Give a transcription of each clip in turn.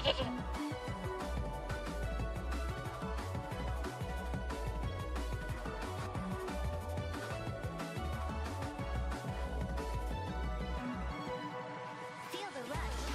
Feel the rush.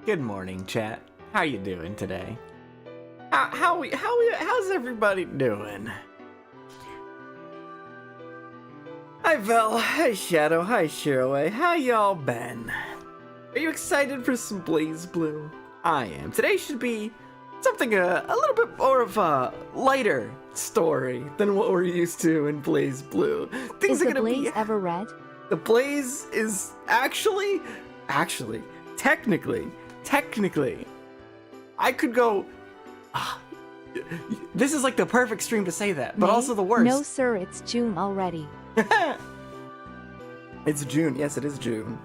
Good morning, chat. How you doing today? How's everybody doing? Hi Vel, hi Shadow, hi Shiroway. How y'all been? Are you excited for some Blazblue? I am. Today should be something a little bit more of a lighter story than what we're used to in Blazblue. Things are gonna be. Is the Blaze ever red? The Blaze is actually, technically, I could go. This is like the perfect stream to say that, but May? also the worst. No, sir, it's June already. It's June. Yes, it is June.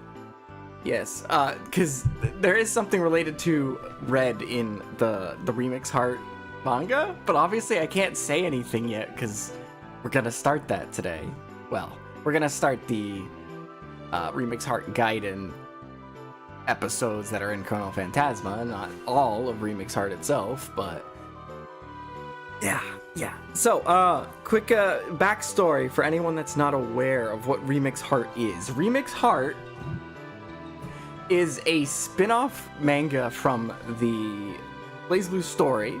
Yes, because there is something related to red in the Remix Heart manga, but obviously I can't say anything yet because we're gonna start that today. Well, we're gonna start the Remix Heart Gaiden episodes that are in Chrono Phantasma, not all of Remix Heart itself, but yeah. So, quick backstory for anyone that's not aware of what Remix Heart is. Remix Heart is a spin-off manga from the Blazblue story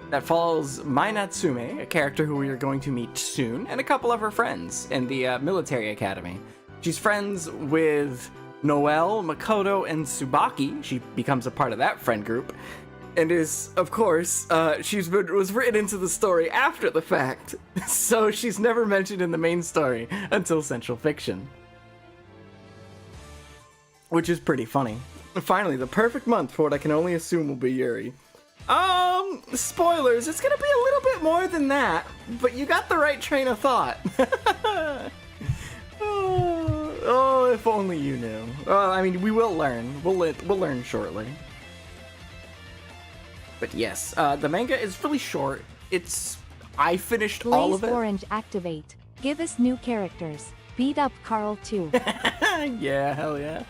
that follows Mai Natsume, a character who we are going to meet soon, and a couple of her friends in the military academy. She's friends with Noelle, Makoto, and Tsubaki. She becomes a part of that friend group, and is, of course, was written into the story after the fact, so she's never mentioned in the main story until Central Fiction. Which is pretty funny. Finally, the perfect month for what I can only assume will be Yuri. Spoilers, it's gonna be a little bit more than that, but you got the right train of thought. Oh, if only you knew. I mean, we will learn. We'll learn shortly. But yes, the manga is really short. I finished Blaze all of it. Orange activate. Give us new characters. Beat up Carl too. Yeah, hell yeah.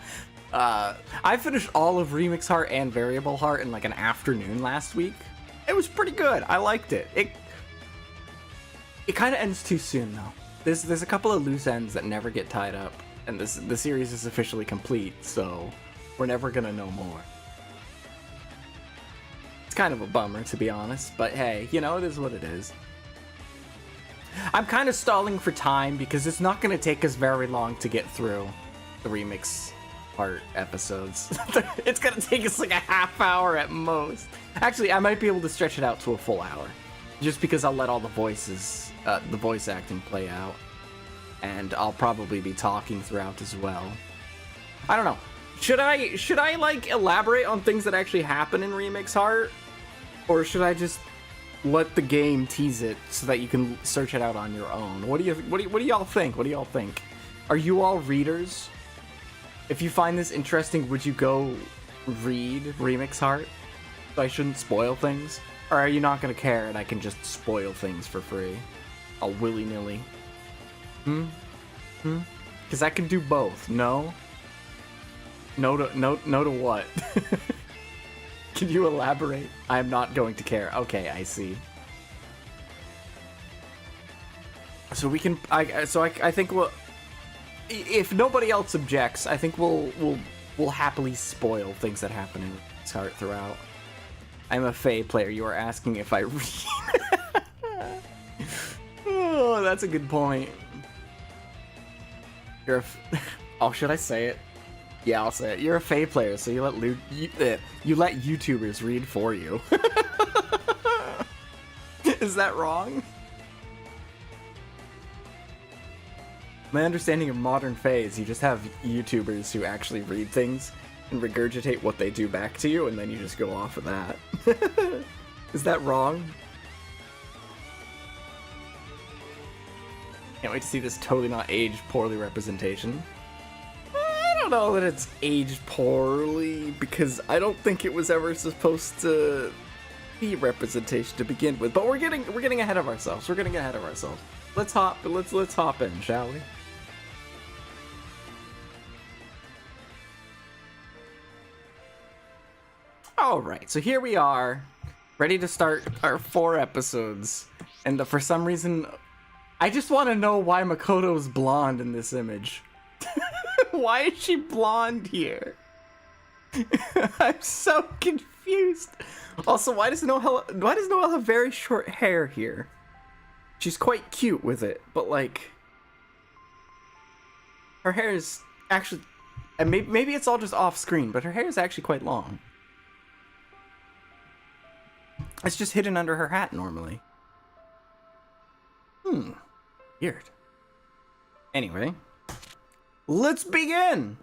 I finished all of Remix Heart and Variable Heart in like an afternoon last week. It was pretty good. I liked it. It kind of ends too soon though. There's a couple of loose ends that never get tied up, and the series is officially complete, so we're never gonna know more. It's kind of a bummer, to be honest, but hey, you know, it is what it is. I'm kind of stalling for time because it's not gonna take us very long to get through the Remix Heart episodes. It's gonna take us like a half hour at most. Actually, I might be able to stretch it out to a full hour, just because I'll let all the voices, the voice acting play out, and I'll probably be talking throughout as well. I don't know. Should I like elaborate on things that actually happen in Remix Heart, or should I just let the game tease it so that you can search it out on your own? What do y'all think? What do y'all think? Are you all readers? If you find this interesting, would you go read Remix Heart? So I shouldn't spoil things? Or are you not gonna care and I can just spoil things for free? All willy-nilly. Because I can do both. No? No to what? Can you elaborate? I am not going to care. Okay, I see. So we can. I think we'll. If nobody else objects, I think we'll happily spoil things that happen in Remix Heart throughout. I'm a Fae player. You are asking if I read. Oh, that's a good point. Oh, should I say it? Yeah, I'll say it. You're a Fae player, so you let YouTubers read for you. Is that wrong? My understanding of modern Fae is you just have YouTubers who actually read things and regurgitate what they do back to you, and then you just go off of that. Is that wrong? Can't wait to see this totally not aged poorly representation. I don't know that it's aged poorly, because I don't think it was ever supposed to be representation to begin with. But we're getting ahead of ourselves. We're getting ahead of ourselves. Let's hop in, shall we? Alright, so here we are, ready to start our 4 episodes. And for some reason, I just want to know why Makoto's blonde in this image. Why is she blonde here? I'm so confused. Also, why does Noelle have very short hair here? She's quite cute with it, but like her hair is actually, and maybe it's all just off screen, but her hair is actually quite long. It's just hidden under her hat normally. Weird. Anyway, let's begin!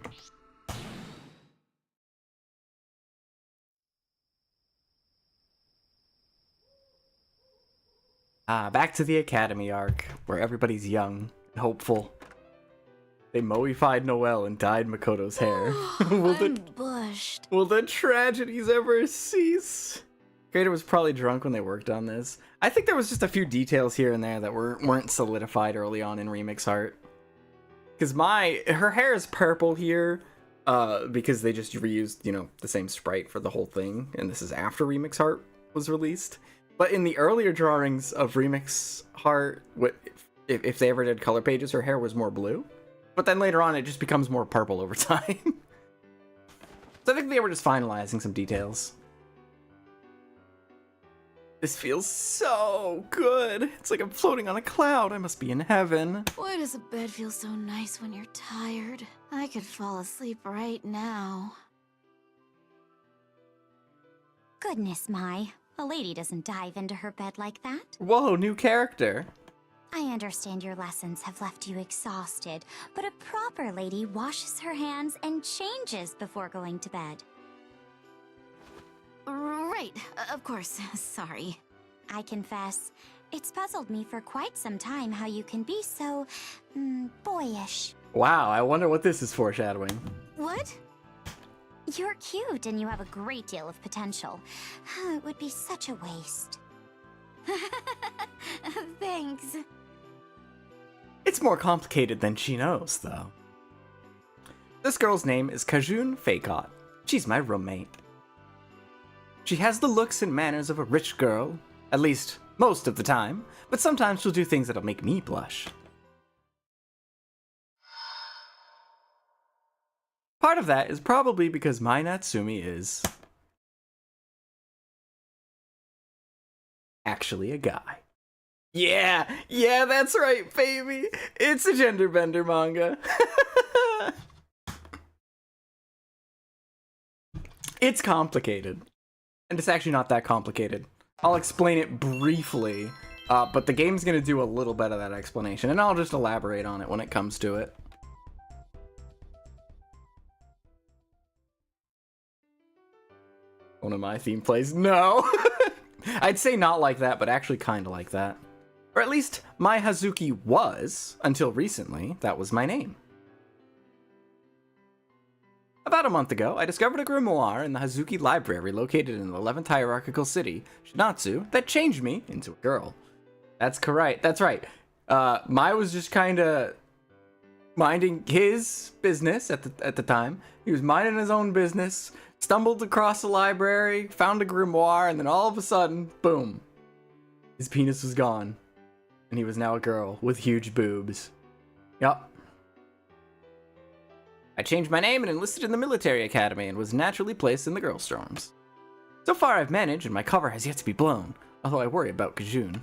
Back to the Academy arc, where everybody's young and hopeful. They moified Noelle and dyed Makoto's hair. Will the tragedies ever cease? Gaiden was probably drunk when they worked on this. I think there was just a few details here and there that weren't solidified early on in Remix art. Because her hair is purple here, because they just reused, the same sprite for the whole thing, and this is after Remix art was released. But in the earlier drawings of Remix art, if they ever did color pages, her hair was more blue. But then later on, it just becomes more purple over time. So I think they were just finalizing some details. This feels so good. It's like I'm floating on a cloud. I must be in heaven. Why does a bed feel so nice when you're tired? I could fall asleep right now. Goodness my, a lady doesn't dive into her bed like that. Whoa, new character. I understand your lessons have left you exhausted, but a proper lady washes her hands and changes before going to bed. Right, of course, sorry. I confess, it's puzzled me for quite some time how you can be so, boyish. Wow, I wonder what this is foreshadowing. What? You're cute and you have a great deal of potential. It would be such a waste. Thanks. It's more complicated than she knows, though. This girl's name is Kajun Feikot. She's my roommate. She has the looks and manners of a rich girl, at least most of the time, but sometimes she'll do things that'll make me blush. Part of that is probably because my Natsumi is actually a guy. Yeah, that's right, baby. It's a gender bender manga. It's complicated. And it's actually not that complicated. I'll explain it briefly, but the game's gonna do a little bit of that explanation, and I'll just elaborate on it when it comes to it. One of my theme plays? No! I'd say not like that, but actually kinda like that. Or at least, my Hazuki was, until recently, that was my name. About a month ago, I discovered a grimoire in the Hazuki Library located in the 11th hierarchical city, Shinatsu, that changed me into a girl. That's correct, that's right. Mai was just kinda minding his business at the time. He was minding his own business, stumbled across the library, found a grimoire, and then all of a sudden, boom. His penis was gone. And he was now a girl with huge boobs. Yup. I changed my name and enlisted in the military academy and was naturally placed in the girl storms. So far I've managed and my cover has yet to be blown, although I worry about Kajun.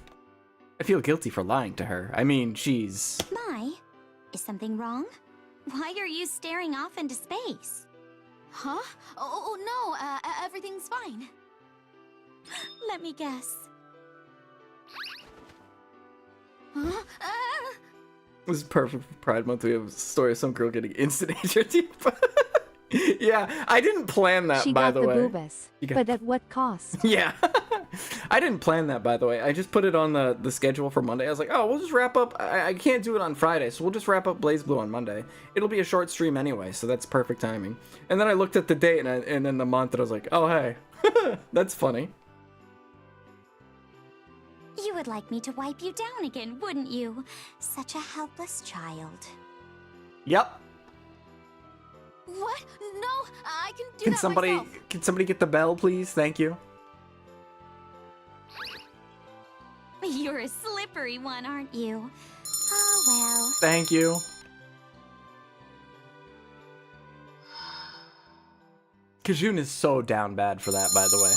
I feel guilty for lying to her. I mean, she's... Mai, is something wrong? Why are you staring off into space? Huh? Oh no, everything's fine. Let me guess. Huh? This is perfect for Pride Month. We have a story of some girl getting instant HRT. Yeah, I didn't plan that, by the way. She got the boobas, but at what cost? Yeah. I didn't plan that, by the way. I just put it on the schedule for Monday. I was like, oh, we'll just wrap up. I can't do it on Friday, so we'll just wrap up Blazblue on Monday. It'll be a short stream anyway, so that's perfect timing. And then I looked at the date and then the month, and I was like, oh, hey. That's funny. You would like me to wipe you down again, wouldn't you? Such a helpless child. Yep. What? No, I can do that myself. Can somebody get the bell, please? Thank you. You're a slippery one, aren't you? Oh, well. Thank you. Kajun is so down bad for that, by the way.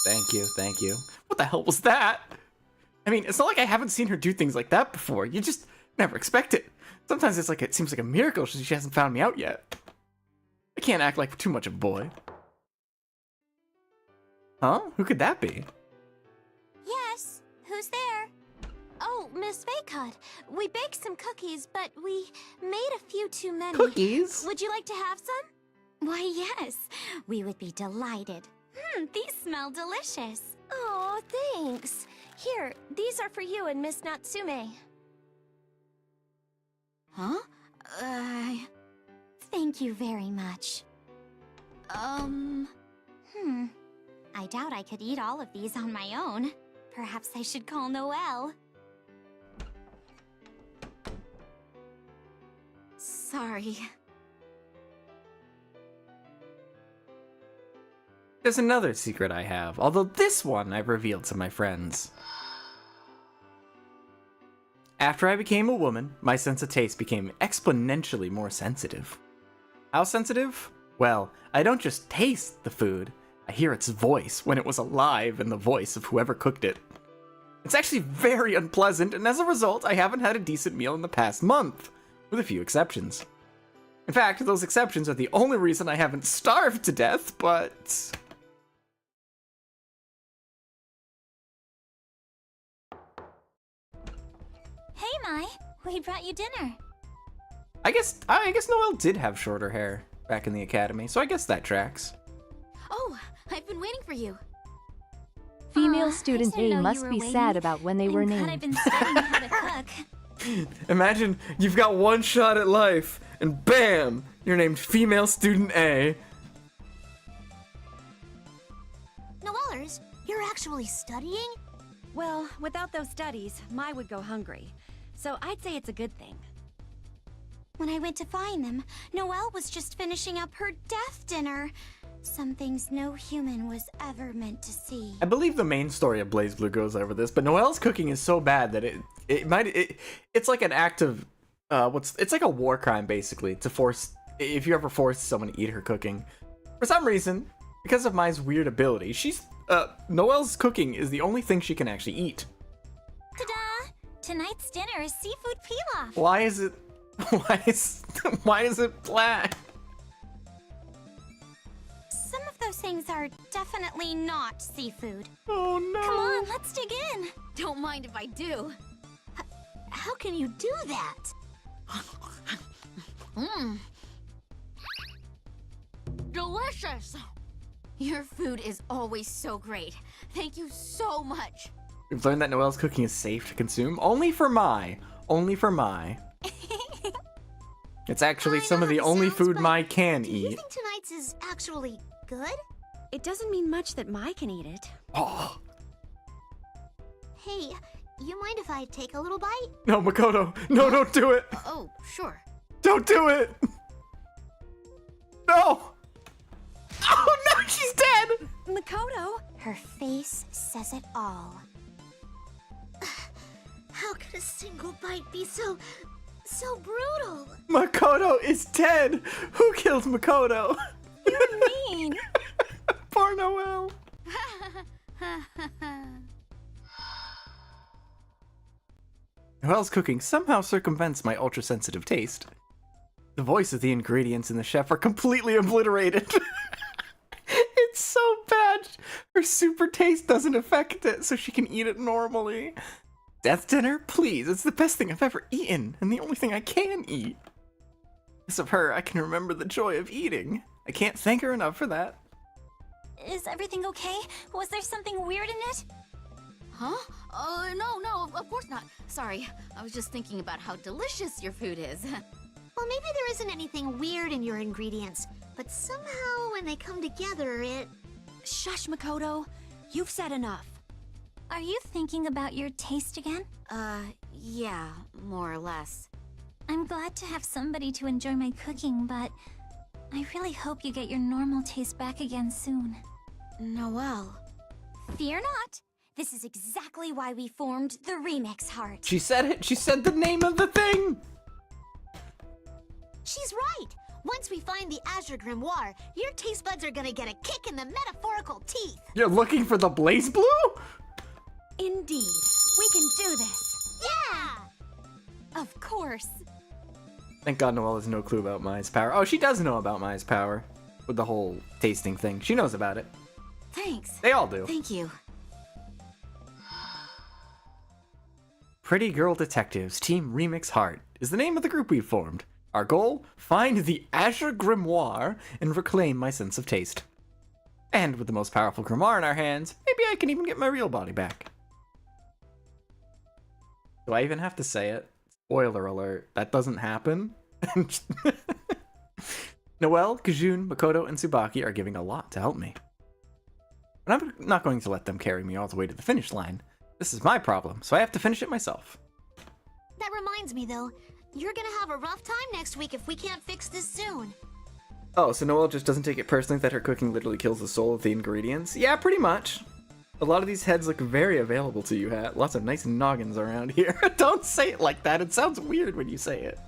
Thank you, thank you. What the hell was that? I mean, it's not like I haven't seen her do things like that before. You just never expect it. Sometimes it's like, it seems like a miracle she hasn't found me out yet. I can't act like too much of a boy. Huh? Who could that be? Yes, who's there? Oh, Miss Faycut, we baked some cookies, but we made a few too many. Cookies? Would you like to have some? Why, yes, we would be delighted. These smell delicious. Oh, thanks. Here, these are for you and Miss Natsume. Huh? Thank you very much. I doubt I could eat all of these on my own. Perhaps I should call Noelle. Sorry. There's another secret I have, although this one I've revealed to my friends. After I became a woman, my sense of taste became exponentially more sensitive. How sensitive? Well, I don't just taste the food, I hear its voice when it was alive in the voice of whoever cooked it. It's actually very unpleasant, and as a result, I haven't had a decent meal in the past month, with a few exceptions. In fact, those exceptions are the only reason I haven't starved to death, but... Hey, Mai, we brought you dinner. I guess Noelle did have shorter hair back in the academy, so I guess that tracks. Oh, I've been waiting for you. Female I student didn't know A you must were be waiting. sad about when they were I'm glad named. I've been studying how to cook. Imagine you've got one shot at life, and bam, you're named Female Student A. Noellers, you're actually studying? Well, without those studies, Mai would go hungry. So I'd say it's a good thing. When I went to find them, Noelle was just finishing up her death dinner. Some things no human was ever meant to see. I believe the main story of Blazblue goes over this, but Noelle's cooking is so bad that it's like an act of it's like a war crime basically to force if you ever force someone to eat her cooking. For some reason, because of Mai's weird ability, Noelle's cooking is the only thing she can actually eat. Ta-da! Tonight's dinner is seafood pilaf. Why is it black? Some of those things are definitely not seafood. Oh no. Come on, let's dig in. Don't mind if I do. How can you do that? Delicious! Your food is always so great. Thank you so much. We've learned that Noelle's cooking is safe to consume only for Mai. Only for Mai. It's actually I some know of the how it only sounds, food but Mai can Do you eat. think tonight's is actually good? It doesn't mean much that Mai can eat it. Oh. Hey, you mind if I take a little bite? No, Makoto. No, don't do it. Oh, sure. Don't do it. No. Oh no, she's dead. Makoto! Her face says it all. How could a single bite be so brutal? Makoto is dead. Who killed Makoto? You're mean. Poor Noelle. Noelle's cooking somehow circumvents my ultra-sensitive taste. The voice of the ingredients in the chef are completely obliterated. It's so bad. Her super taste doesn't affect it, so she can eat it normally. Death dinner? Please, it's the best thing I've ever eaten, and the only thing I can eat. Because of her, I can remember the joy of eating. I can't thank her enough for that. Is everything okay? Was there something weird in it? Huh? No, of course not. Sorry, I was just thinking about how delicious your food is. Well, maybe there isn't anything weird in your ingredients, but somehow when they come together, it... Shush, Makoto. You've said enough. Are you thinking about your taste again? Yeah, more or less. I'm glad to have somebody to enjoy my cooking, but I really hope you get your normal taste back again soon. Noelle. Fear not. This is exactly why we formed the Remix Heart. She said it. She said the name of the thing. She's right! Once we find the Azure Grimoire, your taste buds are gonna get a kick in the metaphorical teeth. You're looking for the Blazblue? Indeed. We can do this. Yeah! Of course. Thank God Noelle has no clue about Mai's power. Oh, she does know about Mai's power. With the whole tasting thing. She knows about it. Thanks. They all do. Thank you. Pretty Girl Detectives Team Remix Heart is the name of the group we've formed. Our goal? Find the Azure Grimoire and reclaim my sense of taste. And with the most powerful grimoire in our hands, maybe I can even get my real body back. Do I even have to say it? Spoiler alert, that doesn't happen. Noelle, Kajun, Makoto, and Tsubaki are giving a lot to help me. But I'm not going to let them carry me all the way to the finish line. This is my problem, so I have to finish it myself. That reminds me, though. You're gonna have a rough time next week if we can't fix this soon. Oh, so Noelle just doesn't take it personally that her cooking literally kills the soul of the ingredients? Yeah, pretty much. A lot of these heads look very available to you, Hat. Lots of nice noggins around here. Don't say it like that. It sounds weird when you say it.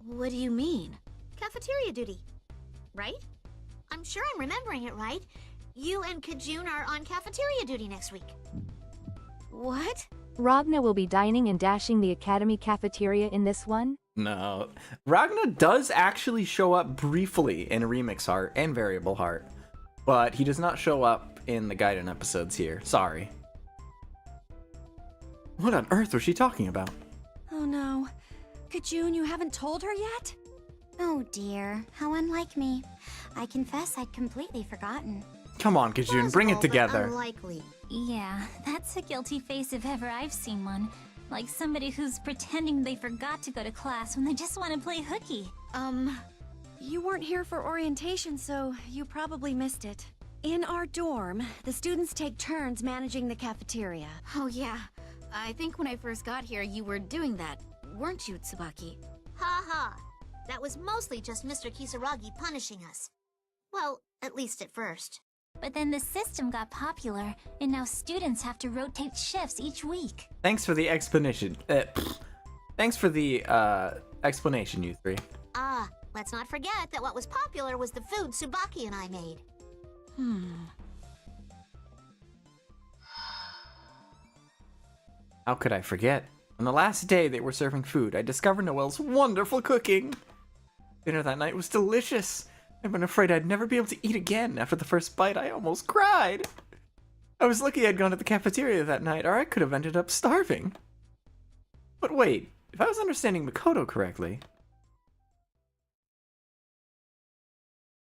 What do you mean? Cafeteria duty, right? I'm sure I'm remembering it right. You and Kajun are on cafeteria duty next week. What? Ragna will be dining and dashing the Academy cafeteria in this one? No. Ragna does actually show up briefly in Remix Heart and Variable Heart, but he does not show up in the Gaiden episodes here. Sorry. What on earth was she talking about? Oh no. Kajun, you haven't told her yet? Oh dear, how unlike me. I confess I'd completely forgotten. Come on, Kajun, bring it Plausible, but together. unlikely. Yeah, that's a guilty face if ever I've seen one. Like somebody who's pretending they forgot to go to class when they just want to play hooky. You weren't here for orientation, so you probably missed it. In our dorm, the students take turns managing the cafeteria. Oh yeah. I think when I first got here, you were doing that, weren't you, Tsubaki? Ha ha. That was mostly just Mr. Kisaragi punishing us. Well, at least at first. But then the system got popular, and now students have to rotate shifts each week. Thanks for the explanation. Thanks for the explanation, you three. Ah, let's not forget that what was popular was the food Tsubaki and I made. How could I forget? On the last day they were serving food, I discovered Noelle's wonderful cooking. Dinner that night was delicious. I've been afraid I'd never be able to eat again. After the first bite, I almost cried. I was lucky I'd gone to the cafeteria that night, or I could have ended up starving. But wait, if I was understanding Makoto correctly...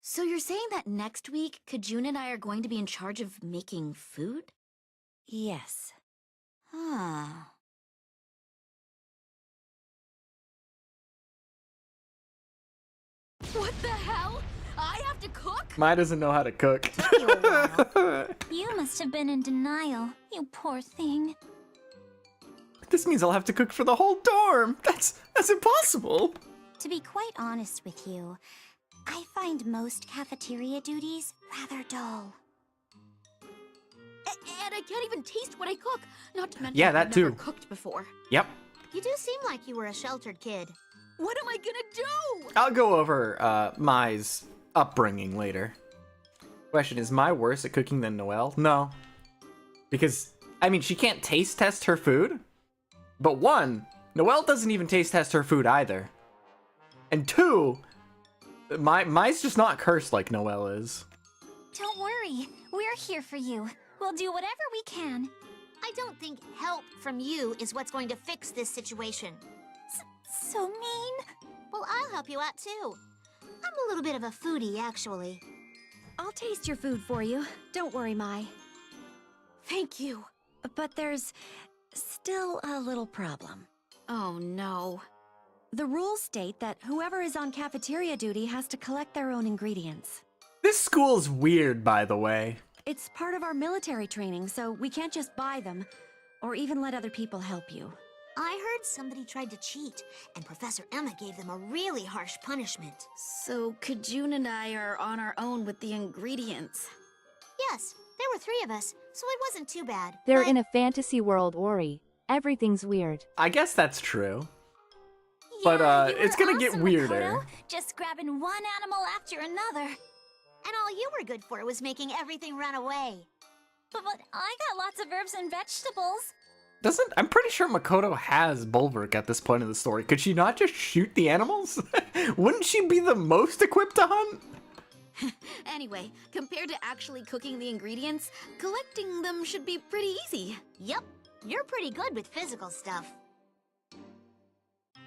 So you're saying that next week, Kajun and I are going to be in charge of making food? Yes. Huh. What the hell? I have to cook? Mai doesn't know how to cook. You must have been in denial, you poor thing. This means I'll have to cook for the whole dorm. That's impossible. To be quite honest with you, I find most cafeteria duties rather dull. And I can't even taste what I cook. Not to mention Yeah, I've that never too. cooked before. Yep. You do seem like you were a sheltered kid. What am I gonna do? I'll go over Mai's upbringing later. Question, is Mai worse at cooking than Noelle? No. Because, I mean, she can't taste test her food. But one, Noelle doesn't even taste test her food either. And two, Mai's just not cursed like Noelle is. Don't worry, we're here for you. We'll do whatever we can. I don't think help from you is what's going to fix this situation. So mean. Well, I'll help you out too. I'm a little bit of a foodie, actually. I'll taste your food for you. Don't worry, Mai. Thank you. But there's still a little problem. Oh no. The rules state that whoever is on cafeteria duty has to collect their own ingredients. This school's weird, by the way. It's part of our military training, so we can't just buy them, or even let other people help you. I heard somebody tried to cheat, and Professor Emma gave them a really harsh punishment. So Kajun and I are on our own with the ingredients. Yes, there were 3 of us, so it wasn't too bad. They're but in a fantasy world, Ori. Everything's weird. I guess that's true. But you it's were gonna get awesome, weirder. Makoto. Just grabbing one animal after another. And all you were good for was making everything run away. But I got lots of herbs and vegetables. I'm pretty sure Makoto has Bulwark at this point in the story. Could she not just shoot the animals? Wouldn't she be the most equipped to hunt? Anyway, compared to actually cooking the ingredients, collecting them should be pretty easy. Yep, you're pretty good with physical stuff.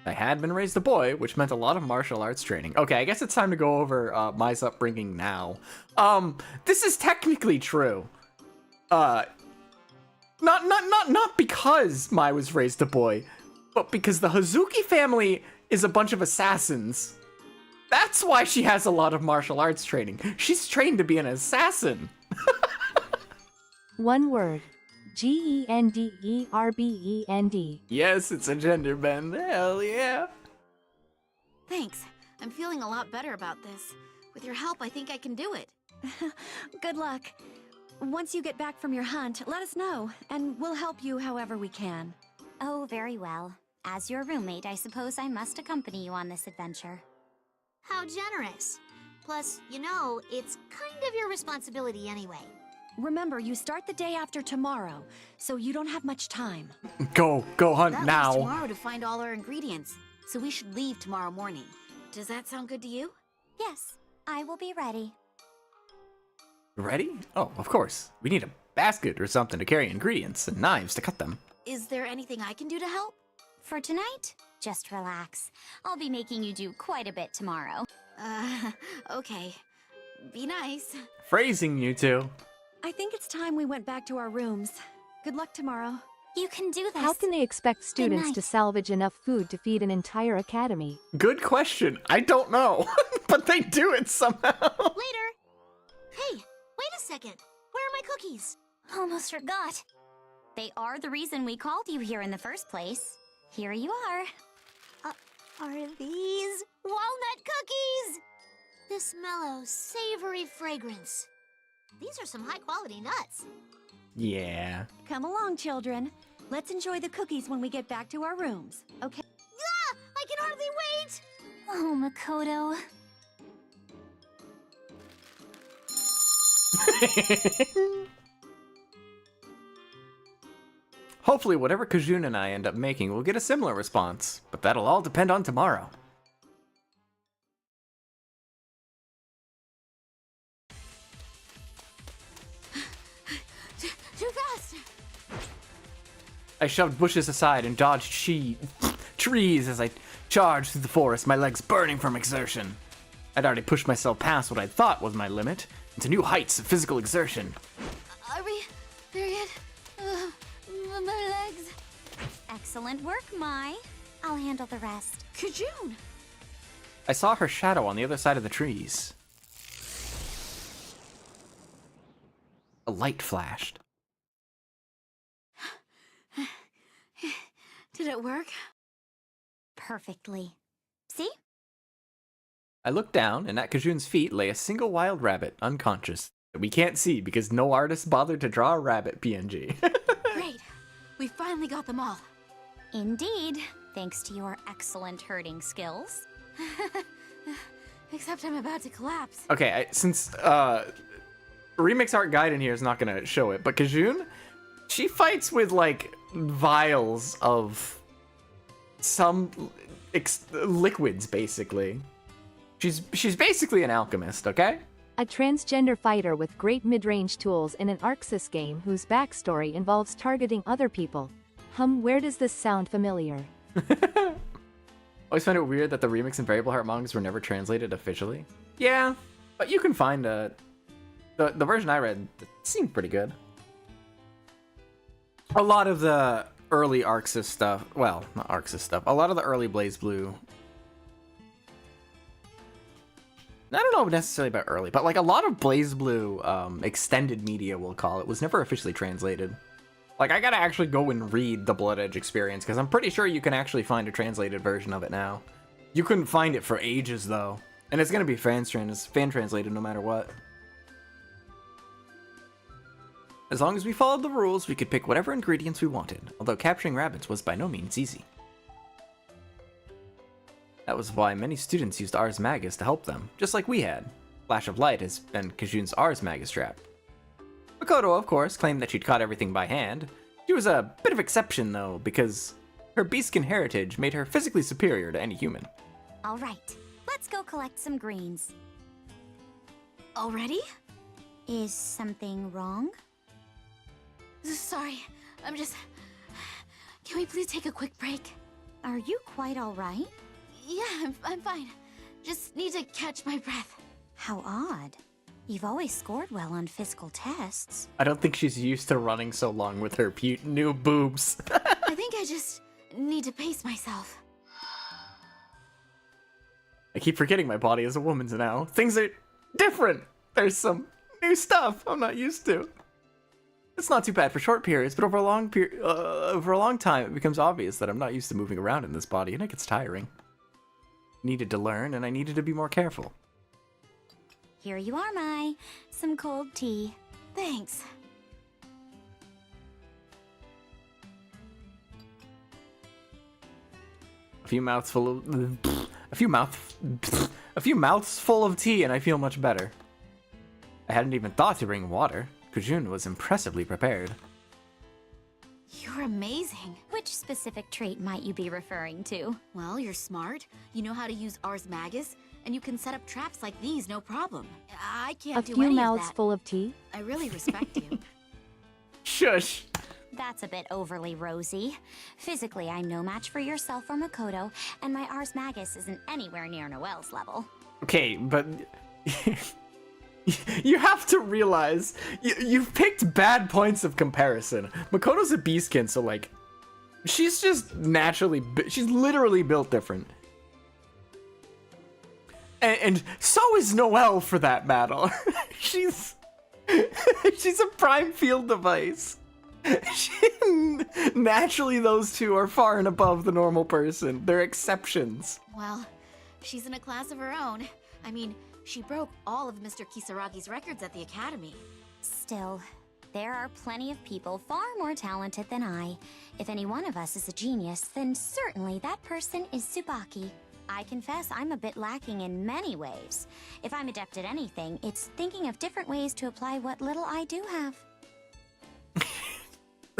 I had been raised a boy, which meant a lot of martial arts training. Okay, I guess it's time to go over Mai's upbringing now. This is technically true. Not because Mai was raised a boy, but because the Hazuki family is a bunch of assassins. That's why she has a lot of martial arts training. She's trained to be an assassin. One word. Genderbend. Yes, it's a gender bend. Hell yeah. Thanks. I'm feeling a lot better about this. With your help, I think I can do it. Good luck. Once you get back from your hunt, let us know, and we'll help you however we can. Oh, very well. As your roommate, I suppose I must accompany you on this adventure. How generous. Plus, you know, it's kind of your responsibility anyway. Remember, you start the day after tomorrow, so you don't have much time. Go hunt That now. leaves tomorrow to find all our ingredients, so we should leave tomorrow morning. Does that sound good to you? Yes, I will be ready. Ready? Oh, of course. We need a basket or something to carry ingredients and knives to cut them. Is there anything I can do to help? For tonight, just relax. I'll be making you do quite a bit tomorrow. Okay. Be nice. Phrasing, you two. I think it's time we went back to our rooms. Good luck tomorrow. You can do this. How can they expect students to night. salvage enough food to feed an entire academy? Good question. I don't know. But they do it somehow. Later. Hey, wait a second. Where are my cookies? Almost forgot. They are the reason we called you here in the first place. Here you are. Are these walnut cookies? This mellow, savory fragrance. These are some high-quality nuts. Yeah. Come along, children. Let's enjoy the cookies when we get back to our rooms, okay? Ah! I can hardly wait! Oh, Makoto. Hopefully whatever Kajun and I end up making will get a similar response, but that'll all depend on tomorrow. Too fast! I shoved bushes aside and dodged trees as I charged through the forest, my legs burning from exertion. I'd already pushed myself past what I thought was my limit, into new heights of physical exertion. Are we there yet? My legs. Excellent work, Mai. I'll handle the rest. Kajun! I saw her shadow on the other side of the trees. A light flashed. Did it work? Perfectly. See? I looked down, and at Kajun's feet lay a single wild rabbit, unconscious, that we can't see because no artist bothered to draw a rabbit PNG. Great. We finally got them all. Indeed, thanks to your excellent herding skills. Except I'm about to collapse. Okay, since Remix Art Gaiden here is not gonna show it, but Kajun, she fights with like vials of some liquids, basically. She's basically an alchemist, okay? A transgender fighter with great mid-range tools in an Arxis game whose backstory involves targeting other people. Where does this sound familiar? Always find it weird that the Remix and Variable Heart mangas were never translated officially. Yeah, but you can find the version I read seemed pretty good. A lot of the early Arxis stuff, well, not Arxis stuff, a lot of the early Blazblue, I don't know necessarily about early, but like a lot of Blazblue extended media, we'll call it, was never officially translated. Like, I gotta actually go and read the Blood Edge experience, because I'm pretty sure you can actually find a translated version of it now. You couldn't find it for ages, though. And it's gonna be fan-translated no matter what. As long as we followed the rules, we could pick whatever ingredients we wanted, although capturing rabbits was by no means easy. That was why many students used Ars Magus to help them, just like we had. Flash of Light has been Kajun's Ars Magus trap. Makoto, of course, claimed that she'd caught everything by hand. She was a bit of exception, though, because her beastskin heritage made her physically superior to any human. All right, let's go collect some greens. Already? Is something wrong? Sorry, I'm just... Can we please take a quick break? Are you quite all right? Yeah, I'm fine. Just need to catch my breath. How odd. You've always scored well on physical tests. I don't think she's used to running so long with her new boobs. I think I just need to pace myself. I keep forgetting my body is a woman's now. Things are different. There's some new stuff I'm not used to. It's not too bad for short periods, but over a long time, it becomes obvious that I'm not used to moving around in this body, and it gets tiring. Needed to learn, and I needed to be more careful. Here you are, Mai. Some cold tea. Thanks. A few mouths full of tea, and I feel much better. I hadn't even thought to bring water. Kujun was impressively prepared. You're amazing. Which specific trait might you be referring to? Well, you're smart. You know how to use Ars Magus, and you can set up traps like these, no problem. I can't A do few any of mouths that. full of tea? I really respect you. Shush! That's a bit overly rosy. Physically, I'm no match for yourself or Makoto, and my Ars Magus isn't anywhere near Noelle's level. Okay, but... You have to realize, you've picked bad points of comparison. Makoto's a beastkin, so like, she's just naturally, she's literally built different. And so is Noelle, for that matter. she's a prime field device. Naturally, those two are far and above the normal person. They're exceptions. Well, she's in a class of her own. I mean, she broke all of Mr. Kisaragi's records at the academy. Still, there are plenty of people far more talented than I. If any one of us is a genius, then certainly that person is Tsubaki. I confess I'm a bit lacking in many ways. If I'm adept at anything, it's thinking of different ways to apply what little I do have.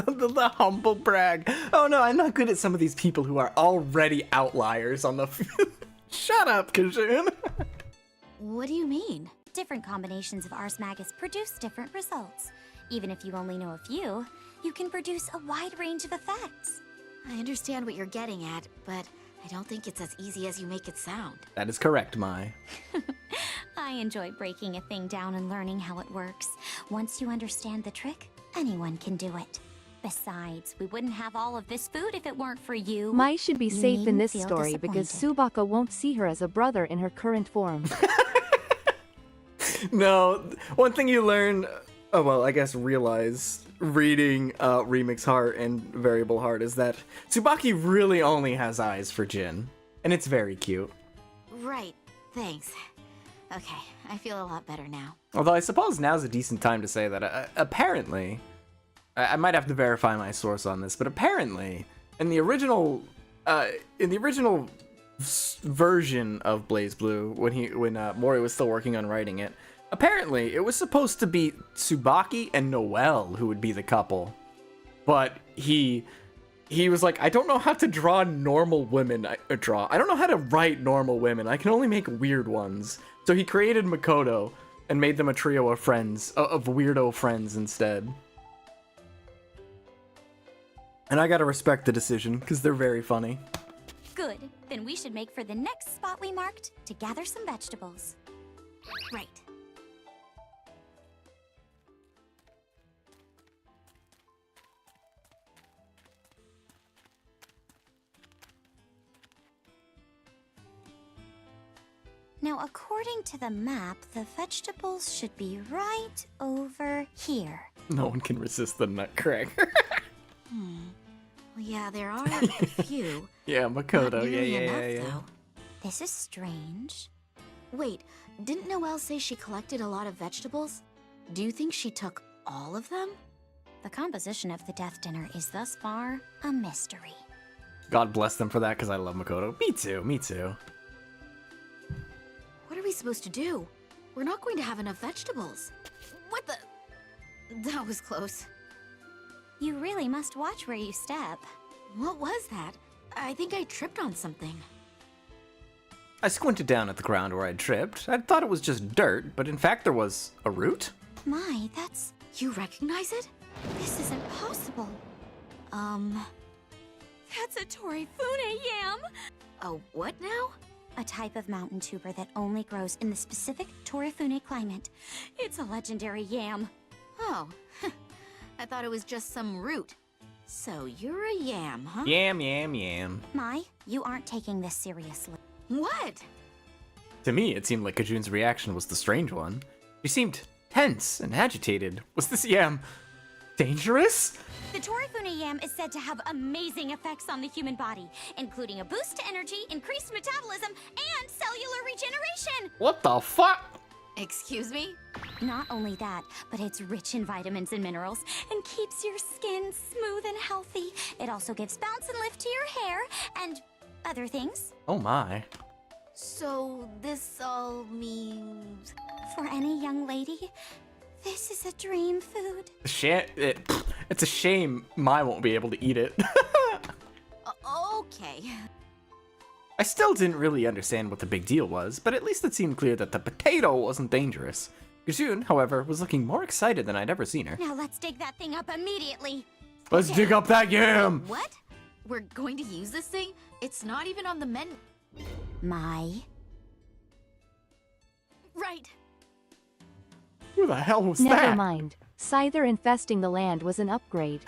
the humble brag. Oh no, I'm not good at some of these people who are already outliers on the... Shut up, Kajun. What do you mean? Different combinations of Ars Magus produce different results. Even if you only know a few, you can produce a wide range of effects. I understand what you're getting at, but I don't think it's as easy as you make it sound. That is correct, Mai. I enjoy breaking a thing down and learning how it works. Once you understand the trick, anyone can do it. Besides, we wouldn't have all of this food if it weren't for you. Mai should be You safe in needn't this feel story because disappointed. Tsubaka won't see her as a brother in her current form. No, one thing you learn, oh well, I guess realize, reading Remix Heart and Variable Heart is that Tsubaki really only has eyes for Jin, and it's very cute. Right, thanks. Okay, I feel a lot better now. Although I suppose now's a decent time to say that apparently, I might have to verify my source on this, but apparently, in the original version of Blazblue, when Mori was still working on writing it, apparently it was supposed to be Tsubaki and Noelle who would be the couple, but he was like, I don't know how to draw normal women. I don't know how to write normal women. I can only make weird ones. So he created Makoto and made them a trio of friends, of weirdo friends instead. And I gotta respect the decision, because they're very funny. Good. Then we should make for the next spot we marked to gather some vegetables. Right. Now, according to the map, the vegetables should be right over here. No one can resist the nutcracker. Well, yeah, there are a few. Yeah, Not Makoto. nearly Yeah. enough, though. This is strange. Wait, didn't Noelle say she collected a lot of vegetables? Do you think she took all of them? The composition of the death dinner is thus far a mystery. God bless them for that, because I love Makoto. Me too. supposed to do? We're not going to have enough vegetables. What the? That was close. You really must watch where you step. What was that? I think I tripped on something. I squinted down at the ground where I'd tripped. I thought it was just dirt, but in fact there was a root. My, that's... You recognize it? This isn't possible. That's a Torifune yam! A what now? A type of mountain tuber that only grows in the specific Torifune climate. It's a legendary yam. Oh, I thought it was just some root. So you're a yam, huh? Yam, yam, yam. Mai, you aren't taking this seriously. What? To me, it seemed like Kajun's reaction was the strange one. She seemed tense and agitated. Was this yam dangerous? The Torifune yam is said to have amazing effects on the human body, including a boost to energy, increased metabolism, and cellular regeneration! What the fuck? Excuse me? Not only that, but it's rich in vitamins and minerals and keeps your skin smooth and healthy. It also gives bounce and lift to your hair and other things. Oh my. So this all means... For any young lady, this is a dream food. It's a shame Mai won't be able to eat it. Okay. I still didn't really understand what the big deal was, but at least it seemed clear that the potato wasn't dangerous. Kajun, however, was looking more excited than I'd ever seen her. Now let's dig that thing up immediately. Let's dig up that yam! What? We're going to use this thing? It's not even on the menu. Mai. Right. Who the hell was Never that? mind. Scyther infesting the land was an upgrade.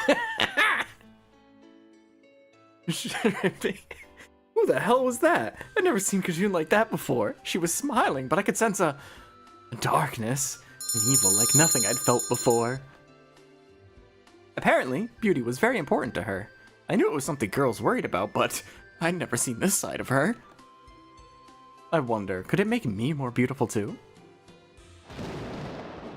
Who the hell was that? I'd never seen Kajun like that before. She was smiling, but I could sense a darkness, an evil like nothing I'd felt before. Apparently, beauty was very important to her. I knew it was something girls worried about, but I'd never seen this side of her. I wonder, could it make me more beautiful too?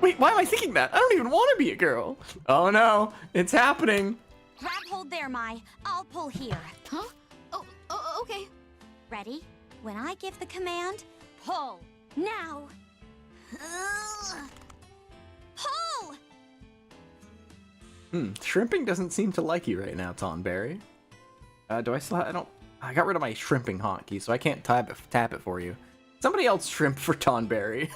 Wait, why am I thinking that? I don't even want to be a girl. Oh no, it's happening. Grab hold there, Mai. I'll pull here. Huh? Oh, okay. Ready? When I give the command, pull. Now. Pull! Shrimping doesn't seem to like you right now, Tonberry. Do I still I got rid of my shrimping hotkey, so I can't tap it for you. Somebody else shrimp for Tonberry.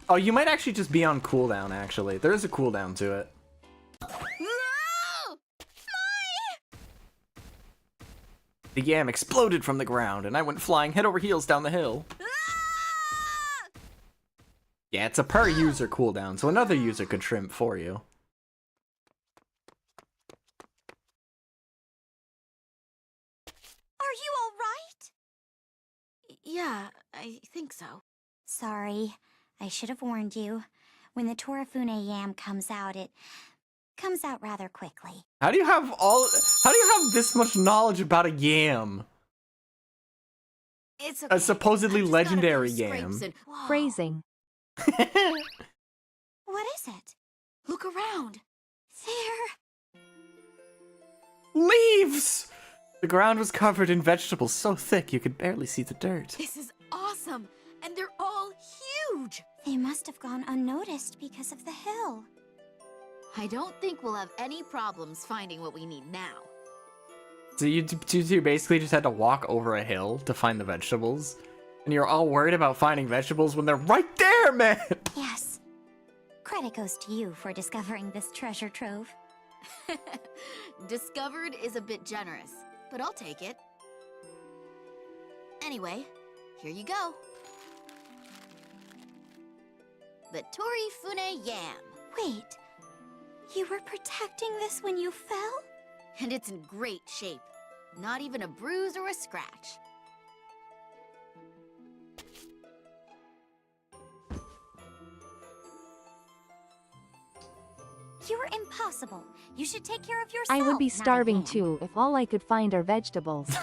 Oh, you might actually just be on cooldown, actually. There is a cooldown to it. The yam exploded from the ground, and I went flying head over heels down the hill. Yeah, it's a per user cooldown, so another user could shrimp for you. Are you all right? Yeah, I think so. Sorry. I should have warned you. When the Torifune yam comes out, it comes out rather quickly. How do you have this much knowledge about a yam? It's okay. A supposedly I've just got a few legendary scrapes yam. and- Phrasing. What is it? Look around. There. Leaves! The ground was covered in vegetables so thick you could barely see the dirt. This is awesome. And they're all huge. They must have gone unnoticed because of the hill. I don't think we'll have any problems finding what we need now. So you two basically just had to walk over a hill to find the vegetables? And you're all worried about finding vegetables when they're right there, man! Yes. Credit goes to you for discovering this treasure trove. Discovered is a bit generous, but I'll take it. Anyway, here you go. The Torifune yam. Wait. You were protecting this when you fell? And it's in great shape. Not even a bruise or a scratch. You're impossible. You should take care of yourself. I would be not a starving yam. too if all I could find are vegetables.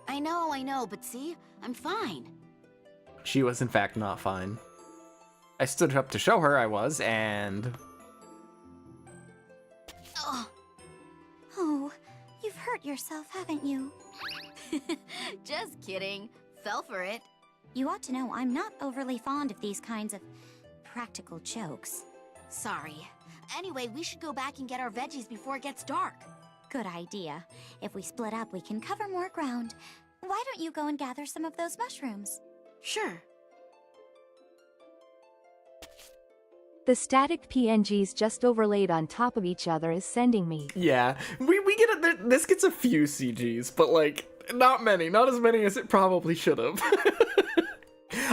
I know, but see? I'm fine. She was in fact not fine. I stood up to show her I was, and... Ugh. Oh, you've hurt yourself, haven't you? Just kidding. Fell for it. You ought to know I'm not overly fond of these kinds of practical jokes. Sorry. Anyway, we should go back and get our veggies before it gets dark. Good idea. If we split up, we can cover more ground. Why don't you go and gather some of those mushrooms? Sure. The static PNGs just overlaid on top of each other is sending me. Yeah, we get it. This gets a few CGs, but like not many, not as many as it probably should have.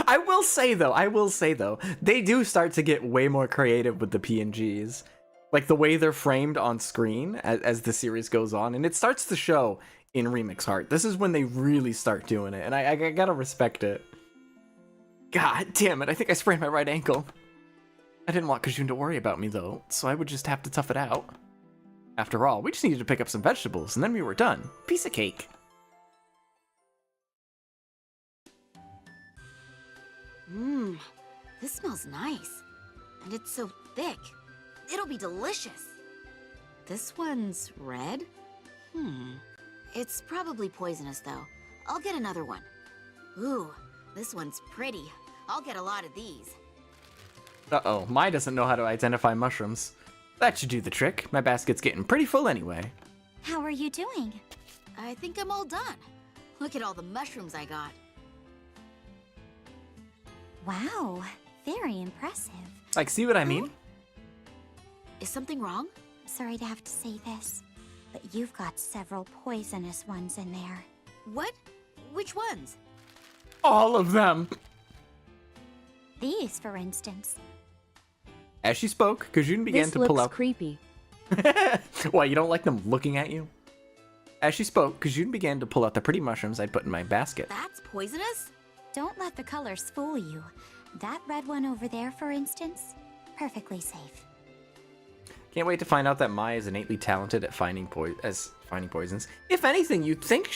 I will say though, they do start to get way more creative with the PNGs, like the way they're framed on screen as the series goes on, and it starts to show in Remix Heart. This is when they really start doing it, and I gotta respect it. God damn it! I think I sprained my right ankle. I didn't want Kajun to worry about me, though, so I would just have to tough it out. After all, we just needed to pick up some vegetables, and then we were done. Piece of cake. Mmm, this smells nice. And it's so thick. It'll be delicious. This one's red? It's probably poisonous, though. I'll get another one. Ooh, this one's pretty. I'll get a lot of these. Uh-oh, Mai doesn't know how to identify mushrooms. That should do the trick. My basket's getting pretty full anyway. How are you doing? I think I'm all done. Look at all the mushrooms I got. Wow, very impressive. Like, see what I mean? Is something wrong? Sorry to have to say this, but you've got several poisonous ones in there. What? Which ones? All of them! These, for instance. As she spoke, Kajun began This to pull looks out... creepy. Why, you don't like them looking at you? As she spoke, Kajun began to pull out the pretty mushrooms I'd put in my basket. That's poisonous? Don't let the colors fool you. That red one over there, for instance, perfectly safe. Can't wait to find out that Mai is innately talented at finding poisons. If anything, you'd think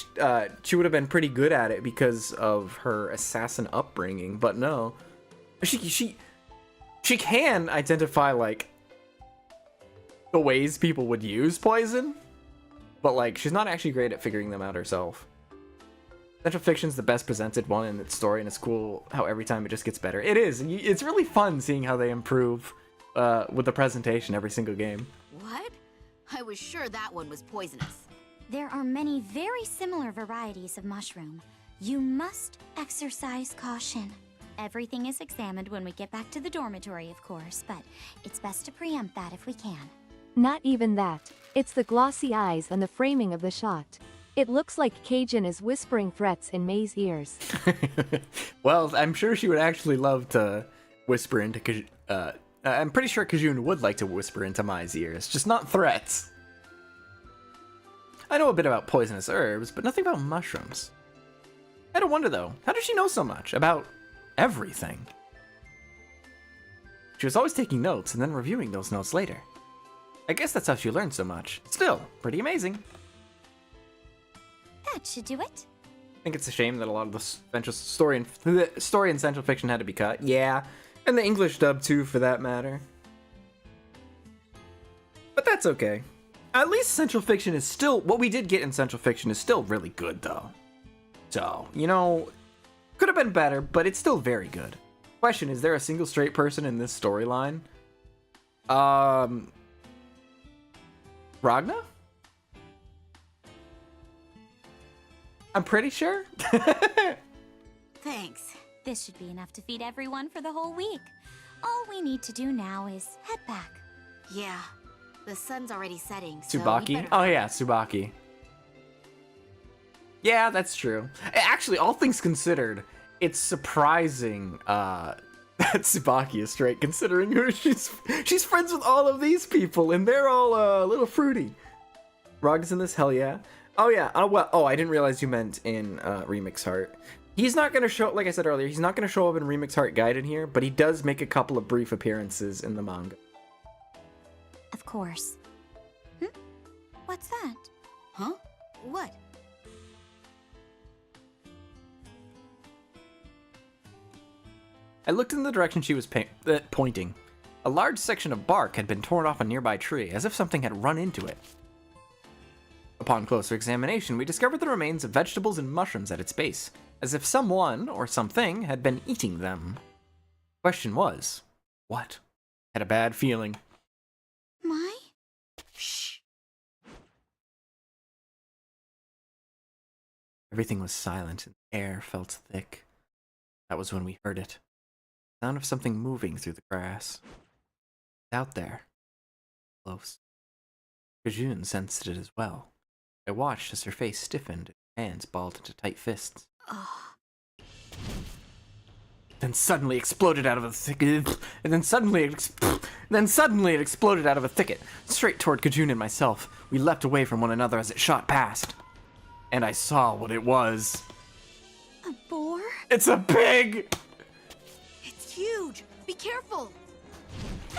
she would have been pretty good at it because of her assassin upbringing, but no. She can identify, like, the ways people would use poison, but, like, she's not actually great at figuring them out herself. Central Fiction's the best presented one in its story, and it's cool how every time it just gets better. It is. It's really fun seeing how they improve with the presentation every single game. What? I was sure that one was poisonous. There are many very similar varieties of mushroom. You must exercise caution. Everything is examined when we get back to the dormitory, of course, but it's best to preempt that if we can. Not even that. It's the glossy eyes and the framing of the shot. It looks like Cajun is whispering threats in May's ears. Well, I'm sure she would actually love to whisper into Kajun. I'm pretty sure Kajun would like to whisper into Mai's ears, just not threats. I know a bit about poisonous herbs, but nothing about mushrooms. I don't wonder, though, how does she know so much about everything? She was always taking notes and then reviewing those notes later. I guess that's how she learned so much. Still, pretty amazing. That should do it. I think it's a shame that a lot of the story in Central Fiction had to be cut. Yeah, and the English dub too, for that matter. But that's okay. At least Central Fiction is still... What we did get in Central Fiction is still really good, though. So, you know, could have been better, but it's still very good. Question, is there a single straight person in this storyline? Ragna? I'm pretty sure. Thanks. This should be enough to feed everyone for the whole week. All we need to do now is head back. Yeah, the sun's already setting, so we Tsubaki? better... Oh yeah, Tsubaki. Yeah, that's true. Actually, all things considered, it's surprising that Tsubaki is straight, considering who she's friends with all of these people, and they're all a little fruity. Rog's in this, hell yeah. Oh yeah, I didn't realize you meant in Remix Heart. He's not gonna show, like I said earlier, he's not gonna show up in Remix Heart Gaiden here, but he does make a couple of brief appearances in the manga. Of course. What's that? Huh? What? I looked in the direction she was pointing. A large section of bark had been torn off a nearby tree, as if something had run into it. Upon closer examination, we discovered the remains of vegetables and mushrooms at its base, as if someone or something had been eating them. Question was, what? Had a bad feeling. My? Shh. Everything was silent and the air felt thick. That was when we heard it. The sound of something moving through the grass. Out there. Close. Kajun sensed it as well. I watched as her face stiffened and her hands balled into tight fists. Then suddenly exploded out of a thicket. And then suddenly it exploded out of a thicket, straight toward Kajun and myself. We leapt away from one another as it shot past. And I saw what it was. A boar? It's a pig! It's huge! Be careful!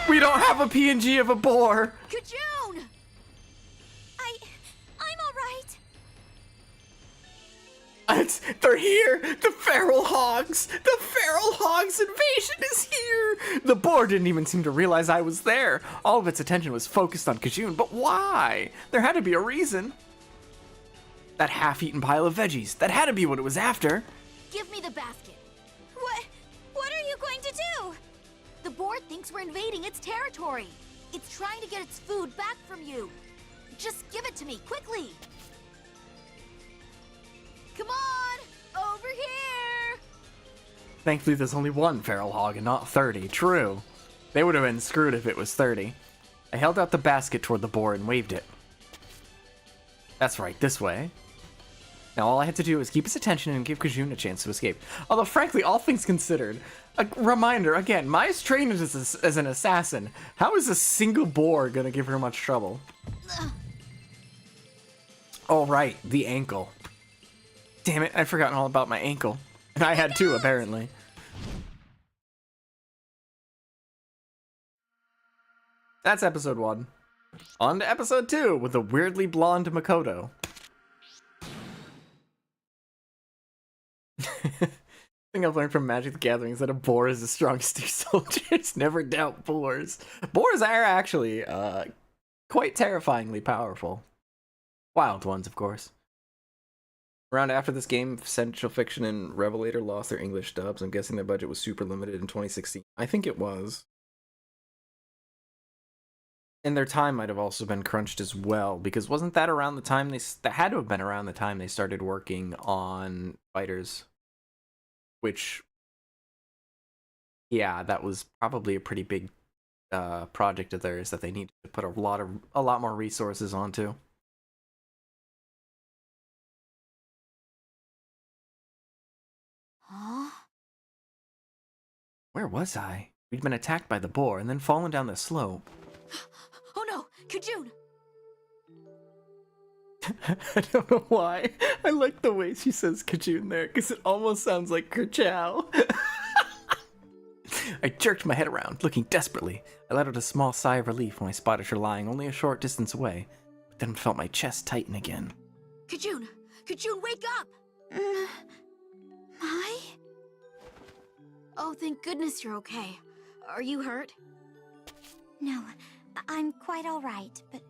We don't have a PNG of a boar! Kajun! I'm alright. They're here! The feral hogs! The feral hogs invasion is here! The boar didn't even seem to realize I was there. All of its attention was focused on Kajun, but why? There had to be a reason. That half-eaten pile of veggies. That had to be what it was after. Give me the basket. What are you going to do? The boar thinks we're invading its territory. It's trying to get its food back from you. Just give it to me, quickly! Come on! Over here! Thankfully, there's only one feral hog and not 30. True. They would have been screwed if it was 30. I held out the basket toward the boar and waved it. That's right, this way. Now all I had to do was keep his attention and give Kajun a chance to escape. Although, frankly, all things considered, a reminder, again, Maya's trained as an assassin. How is a single boar gonna give her much trouble? Oh, right, the ankle. Damn it, I'd forgotten all about my ankle. And I had too, apparently. That's episode 1. On to episode 2 with the weirdly blonde Makoto. Thing I've learned from Magic the Gathering is that a boar is the strongest two soldiers. Never doubt boars. Boars are actually quite terrifyingly powerful. Wild ones, of course. Around after this game, Central Fiction and Revelator lost their English dubs. I'm guessing their budget was super limited in 2016. I think it was. And their time might have also been crunched as well, because wasn't that around the time that had to have been around the time they started working on Fighters? Which, yeah, that was probably a pretty big project of theirs that they needed to put a lot more resources onto. Huh? Where was I? We'd been attacked by the boar and then fallen down the slope. Oh no! Kajun! I don't know why. I like the way she says Kajun there, because it almost sounds like Kerchow. I jerked my head around, looking desperately. I let out a small sigh of relief when I spotted her lying only a short distance away, but then felt my chest tighten again. Kajun! Kajun, wake up! My? Oh, thank goodness you're okay. Are you hurt? No, I'm quite alright, but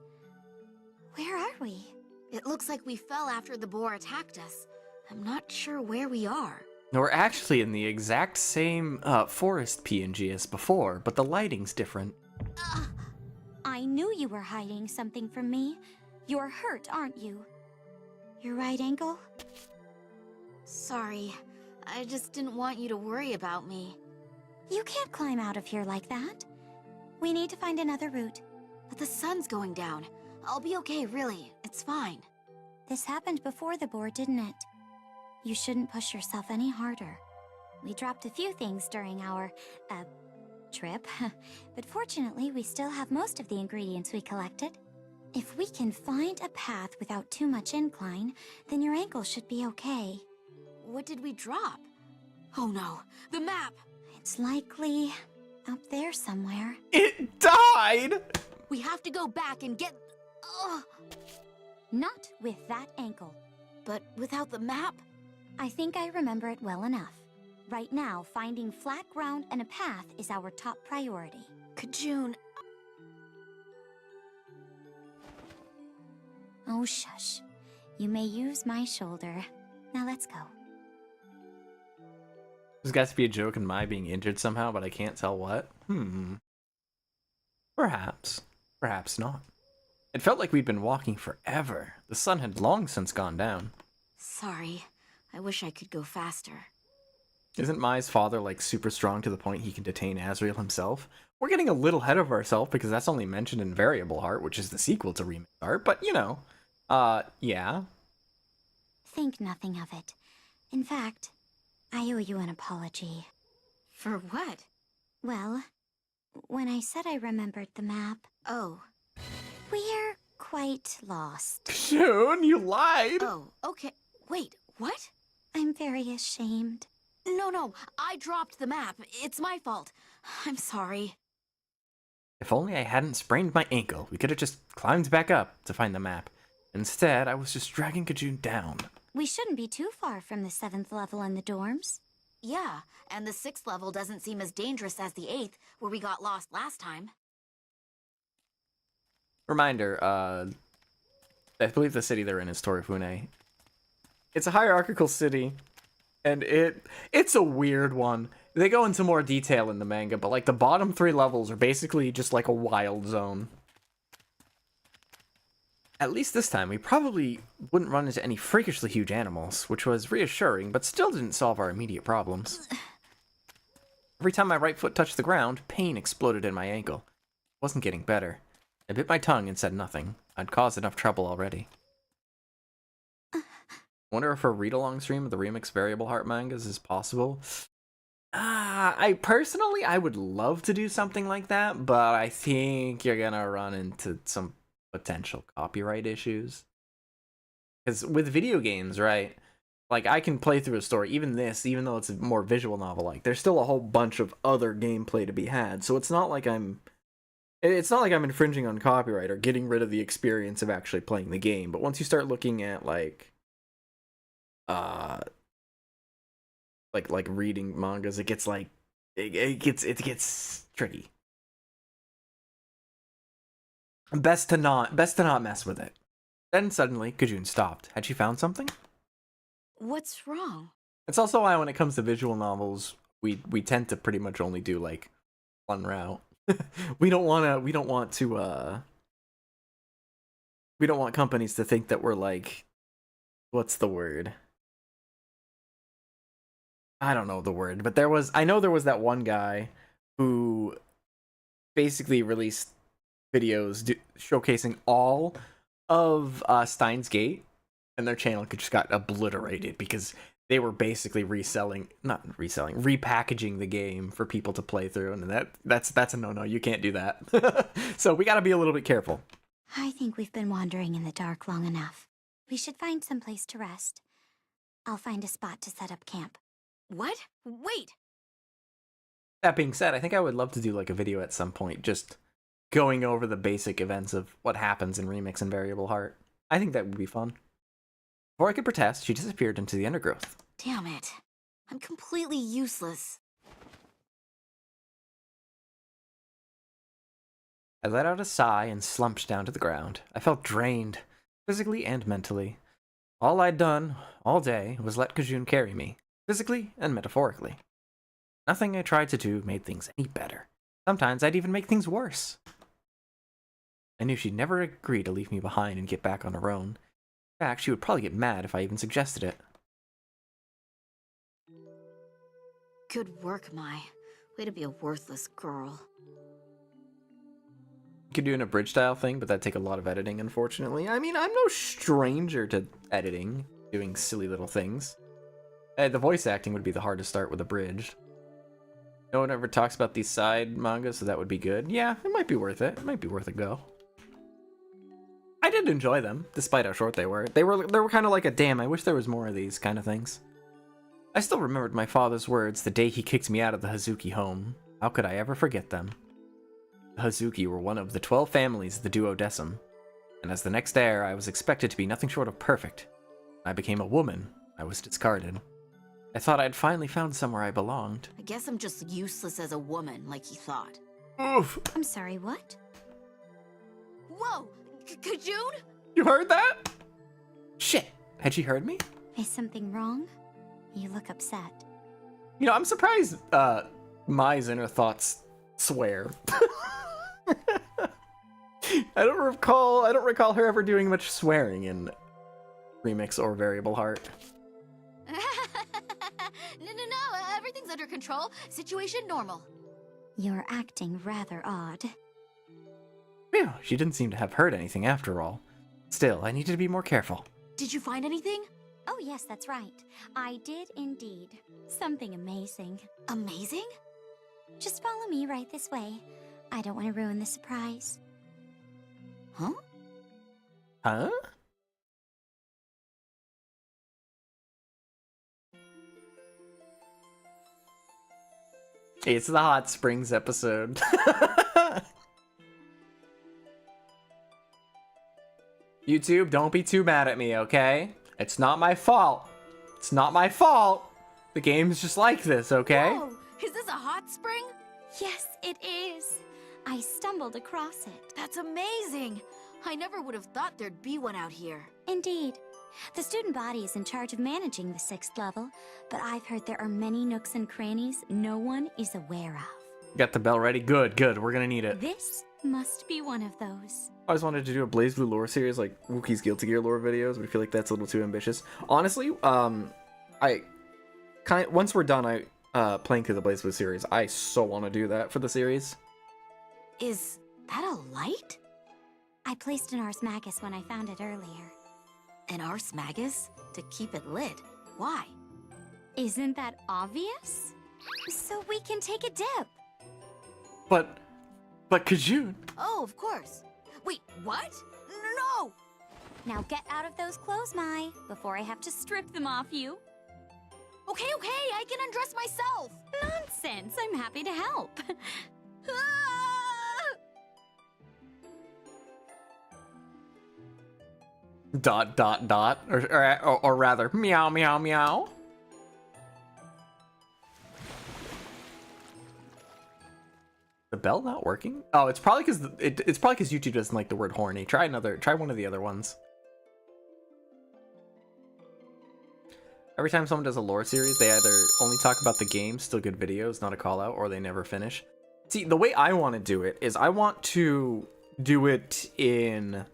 where are we? It looks like we fell after the boar attacked us. I'm not sure where we are. We're actually in the exact same forest PNG as before, but the lighting's different. I knew you were hiding something from me. You're hurt, aren't you? Your right ankle? Sorry. I just didn't want you to worry about me. You can't climb out of here like that. We need to find another route. But the sun's going down. I'll be okay, really. It's fine. This happened before the boar, didn't it? You shouldn't push yourself any harder. We dropped a few things during our, trip, but fortunately we still have most of the ingredients we collected. If we can find a path without too much incline, then your ankle should be okay. What did we drop? Oh no, the map! It's likely up there somewhere. It died! We have to go back and get... Ugh. Not with that ankle. But without the map? I think I remember it well enough. Right now, finding flat ground and a path is our top priority. Kajun... Oh, shush. You may use my shoulder. Now let's go. There's got to be a joke in my being injured somehow, but I can't tell what. Perhaps. Perhaps not. It felt like we'd been walking forever. The sun had long since gone down. Sorry. I wish I could go faster. Isn't Mai's father, like, super strong to the point he can detain Azrael himself? We're getting a little ahead of ourselves because that's only mentioned in Variable Heart, which is the sequel to Remix Heart, but, you know. Yeah. Think nothing of it. In fact, I owe you an apology. For what? Well, when I said I remembered the map, Oh. we're quite lost. June, you lied! Oh, okay. Wait, what? I'm very ashamed. No, I dropped the map. It's my fault. I'm sorry. If only I hadn't sprained my ankle, we could have just climbed back up to find the map. Instead, I was just dragging Kajun down. We shouldn't be too far from the 7th level in the dorms. Yeah, and the 6th level doesn't seem as dangerous as the 8th, where we got lost last time. Reminder, I believe the city they're in is Torifune. It's a hierarchical city, and it's a weird one. They go into more detail in the manga, but like the bottom 3 levels are basically just like a wild zone. At least this time, we probably wouldn't run into any freakishly huge animals, which was reassuring, but still didn't solve our immediate problems. Every time my right foot touched the ground, pain exploded in my ankle. It wasn't getting better. I bit my tongue and said nothing. I'd caused enough trouble already. Wonder if a read-along stream of the Remix Variable Heart mangas is possible. I would love to do something like that, but I think you're gonna run into some potential copyright issues. Because with video games, right? Like, I can play through a story, even though it's a more visual novel-like, there's still a whole bunch of other gameplay to be had, so it's not like I'm infringing on copyright or getting rid of the experience of actually playing the game. But once you start looking at like reading mangas, it gets tricky. Best to not mess with it. Then suddenly, Kajun stopped. Had she found something? What's wrong? It's also why when it comes to visual novels, we tend to pretty much only do like one route. We don't want companies to think that we're like, what's the word? I don't know the word, but I know there was that one guy who basically released videos showcasing all of Steins Gate, and their channel just got obliterated because they were basically repackaging the game for people to play through, and that's a no-no. You can't do that. So we gotta be a little bit careful. I think we've been wandering in the dark long enough. We should find some place to rest. I'll find a spot to set up camp. What? Wait! That being said, I think I would love to do like a video at some point, just going over the basic events of what happens in Remix and Variable Heart. I think that would be fun. Before I could protest, she disappeared into the undergrowth. Damn it. I'm completely useless. I let out a sigh and slumped down to the ground. I felt drained, physically and mentally. All I'd done, all day, was let Kajun carry me, physically and metaphorically. Nothing I tried to do made things any better. Sometimes I'd even make things worse. I knew she'd never agree to leave me behind and get back on her own. In fact, she would probably get mad if I even suggested it. Good work, Mai. Way to be a worthless girl. You could do an abridged style thing, but that'd take a lot of editing, unfortunately. I mean, I'm no stranger to editing, doing silly little things. The voice acting would be the hardest start with abridged. No one ever talks about these side mangas, so that would be good. Yeah, it might be worth it. It might be worth a go. I did enjoy them, despite how short they were. They were kind of like a damn, I wish there was more of these kind of things. I still remembered my father's words the day he kicked me out of the Hazuki home. How could I ever forget them? The Hazuki were one of the 12 families of the duodecim, and as the next heir, I was expected to be nothing short of perfect. When I became a woman, I was discarded. I thought I'd finally found somewhere I belonged. I guess I'm just useless as a woman, like he thought. Oof! I'm sorry, what? Whoa! Kajun? You heard that? Shit! Had she heard me? Is something wrong? You look upset. You know, I'm surprised Mai's inner thoughts swear. I don't recall her ever doing much swearing in Remix or Variable Heart. No, everything's under control. Situation normal. You're acting rather odd. Phew, she didn't seem to have heard anything after all. Still, I needed to be more careful. Did you find anything? Oh yes, that's right. I did indeed. Something amazing. Amazing? Just follow me right this way. I don't want to ruin the surprise. Huh? Huh? It's the Hot Springs episode. YouTube, don't be too mad at me, okay? It's not my fault. It's not my fault. The game's just like this, okay? Whoa, is this a hot spring? Yes, it is. I stumbled across it. That's amazing. I never would have thought there'd be one out here. Indeed. The student body is in charge of managing the 6th level, but I've heard there are many nooks and crannies no one is aware of. Got the bell ready? Good, good. We're gonna need it. This must be one of those. I always wanted to do a Blazblue lore series like Wookiee's Guilty Gear lore videos, but I feel like that's a little too ambitious. Honestly, once we're done, playing through the Blazblue series, I so want to do that for the series. Is that a light? I placed an Ars Magus when I found it earlier. An Ars Magus? To keep it lit. Why? Isn't that obvious? So we can take a dip. But Kajun. Oh, of course. Wait, what? No! Now get out of those clothes, Mai, before I have to strip them off you. Okay, I can undress myself. Nonsense, I'm happy to help. Dot dot dot, or rather, meow meow meow. The bell not working? Oh, it's probably because it's probably because YouTube doesn't like the word horny. Try one of the other ones. Every time someone does a lore series, they either only talk about the game, still good videos, not a call out, or they never finish. See, the way I want to do it is I want to do it in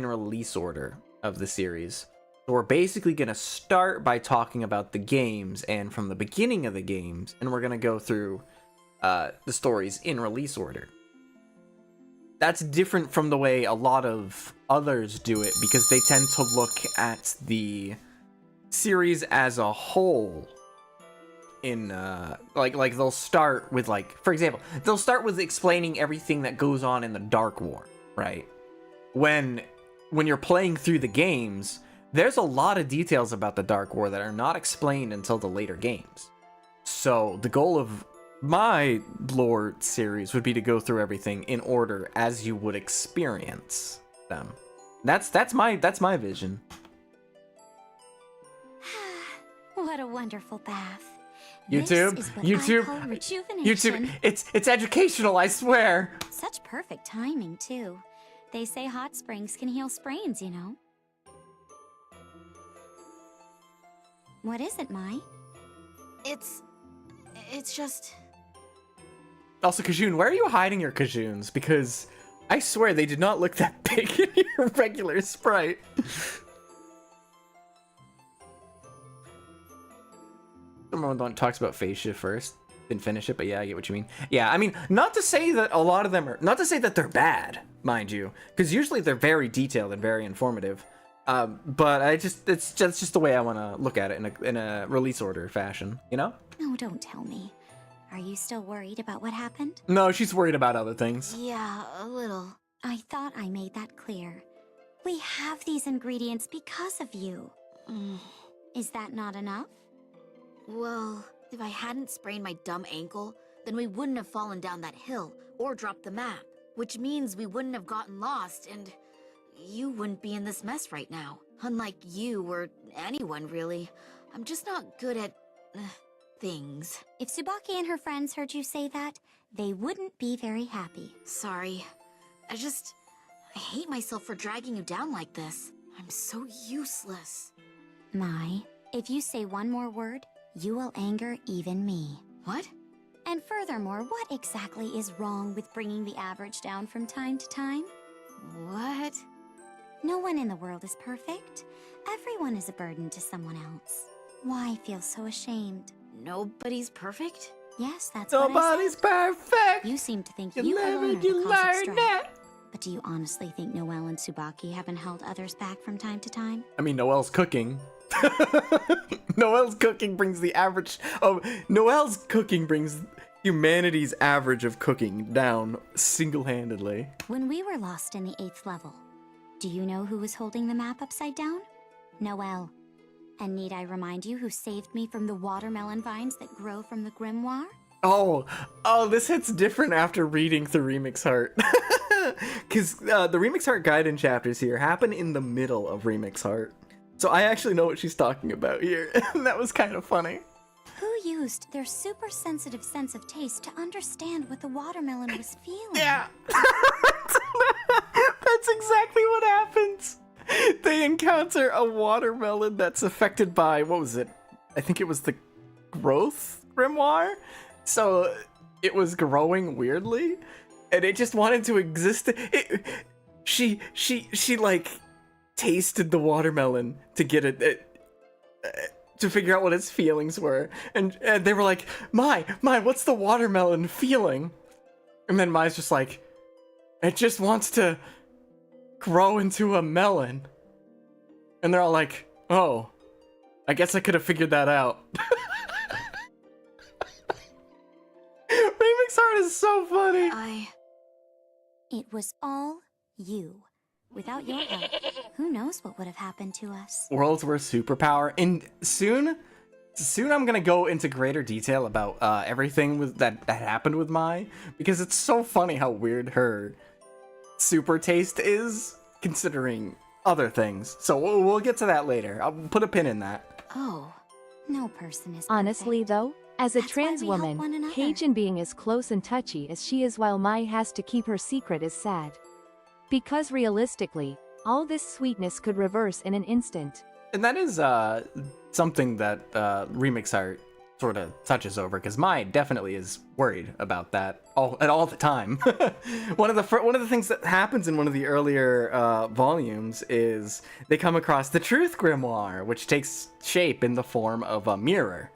release order of the series. So we're basically going to start by talking about the games and from the beginning of the games, and we're going to go through the stories in release order. That's different from the way a lot of others do it because they tend to look at the series as a whole in like they'll start with, like, for example, they'll start with explaining everything that goes on in the Dark War, right? When you're playing through the games, there's a lot of details about the Dark War that are not explained until the later games. So the goal of my lore series would be to go through everything in order as you would experience them. That's my vision. What a wonderful bath. YouTube, This is what YouTube, I call rejuvenation. YouTube, it's educational, I swear. Such perfect timing, too. They say hot springs can heal sprains, you know. What is it, Mai? It's just... Also, Kajun, where are you hiding your Kajuns? Because I swear they did not look that big in your regular sprite. Someone talks about phase shift first, didn't finish it, but yeah, I get what you mean. Yeah, I mean, not to say that a lot of them are, not to say that they're bad, mind you, because usually they're very detailed and very informative. But that's just the way I want to look at it in a release order fashion, you know? No, don't tell me. Are you still worried about what happened? No, she's worried about other things. Yeah, a little. I thought I made that clear. We have these ingredients because of you. Is that not enough? Well, if I hadn't sprained my dumb ankle, then we wouldn't have fallen down that hill or dropped the map, which means we wouldn't have gotten lost and you wouldn't be in this mess right now. Unlike you or anyone, really. I'm just not good at things. If Tsubaki and her friends heard you say that, they wouldn't be very happy. Sorry. I hate myself for dragging you down like this. I'm so useless. Mai, if you say one more word, you will anger even me. What? And furthermore, what exactly is wrong with bringing the average down from time to time? What? No one in the world is perfect. Everyone is a burden to someone else. Why feel so ashamed? Nobody's perfect? Yes, that's what I Nobody's said. perfect. You seem to think You you live alone and are the you cause of learn strife. it. But do you honestly think Noelle and Tsubaki haven't held others back from time to time? I mean, Noelle's cooking. Noelle's cooking brings the average. Oh, Noelle's cooking brings humanity's average of cooking down single-handedly. When we were lost in the 8th level, do you know who was holding the map upside down? Noelle. And need I remind you who saved me from the watermelon vines that grow from the grimoire? Oh, this hits different after reading through Remix Heart. Because the Remix Heart Gaiden chapters here happen in the middle of Remix Heart. So I actually know what she's talking about here. And that was kind of funny. Who used their super sensitive sense of taste to understand what the watermelon was feeling? Yeah. That's exactly what happens. They encounter a watermelon that's affected by, what was it? I think it was the growth grimoire. So it was growing weirdly, and it just wanted to exist. She like tasted the watermelon to get it to figure out what its feelings were, and they were like, Mai, what's the watermelon feeling? And then Mai's just like, it just wants to grow into a melon. And they're all like, oh, I guess I could have figured that out. Remix Heart is so funny. It was all you. Without your help, who knows what would have happened to us? World's worst superpower. And soon I'm gonna go into greater detail about everything that happened with Mai, because it's so funny how weird her super taste is, considering other things. So we'll get to that later. I'll put a pin in that. Oh, no person is Honestly perfect. though, as a That's why trans we help woman, one another. Cajun being as close and touchy as she is while Mai has to keep her secret is sad. Because realistically, all this sweetness could reverse in an instant. And that is something that Remix Art sort of touches over, because Mai definitely is worried about that all the time. One of the things that happens in one of the earlier volumes is they come across the Truth Grimoire, which takes shape in the form of a mirror.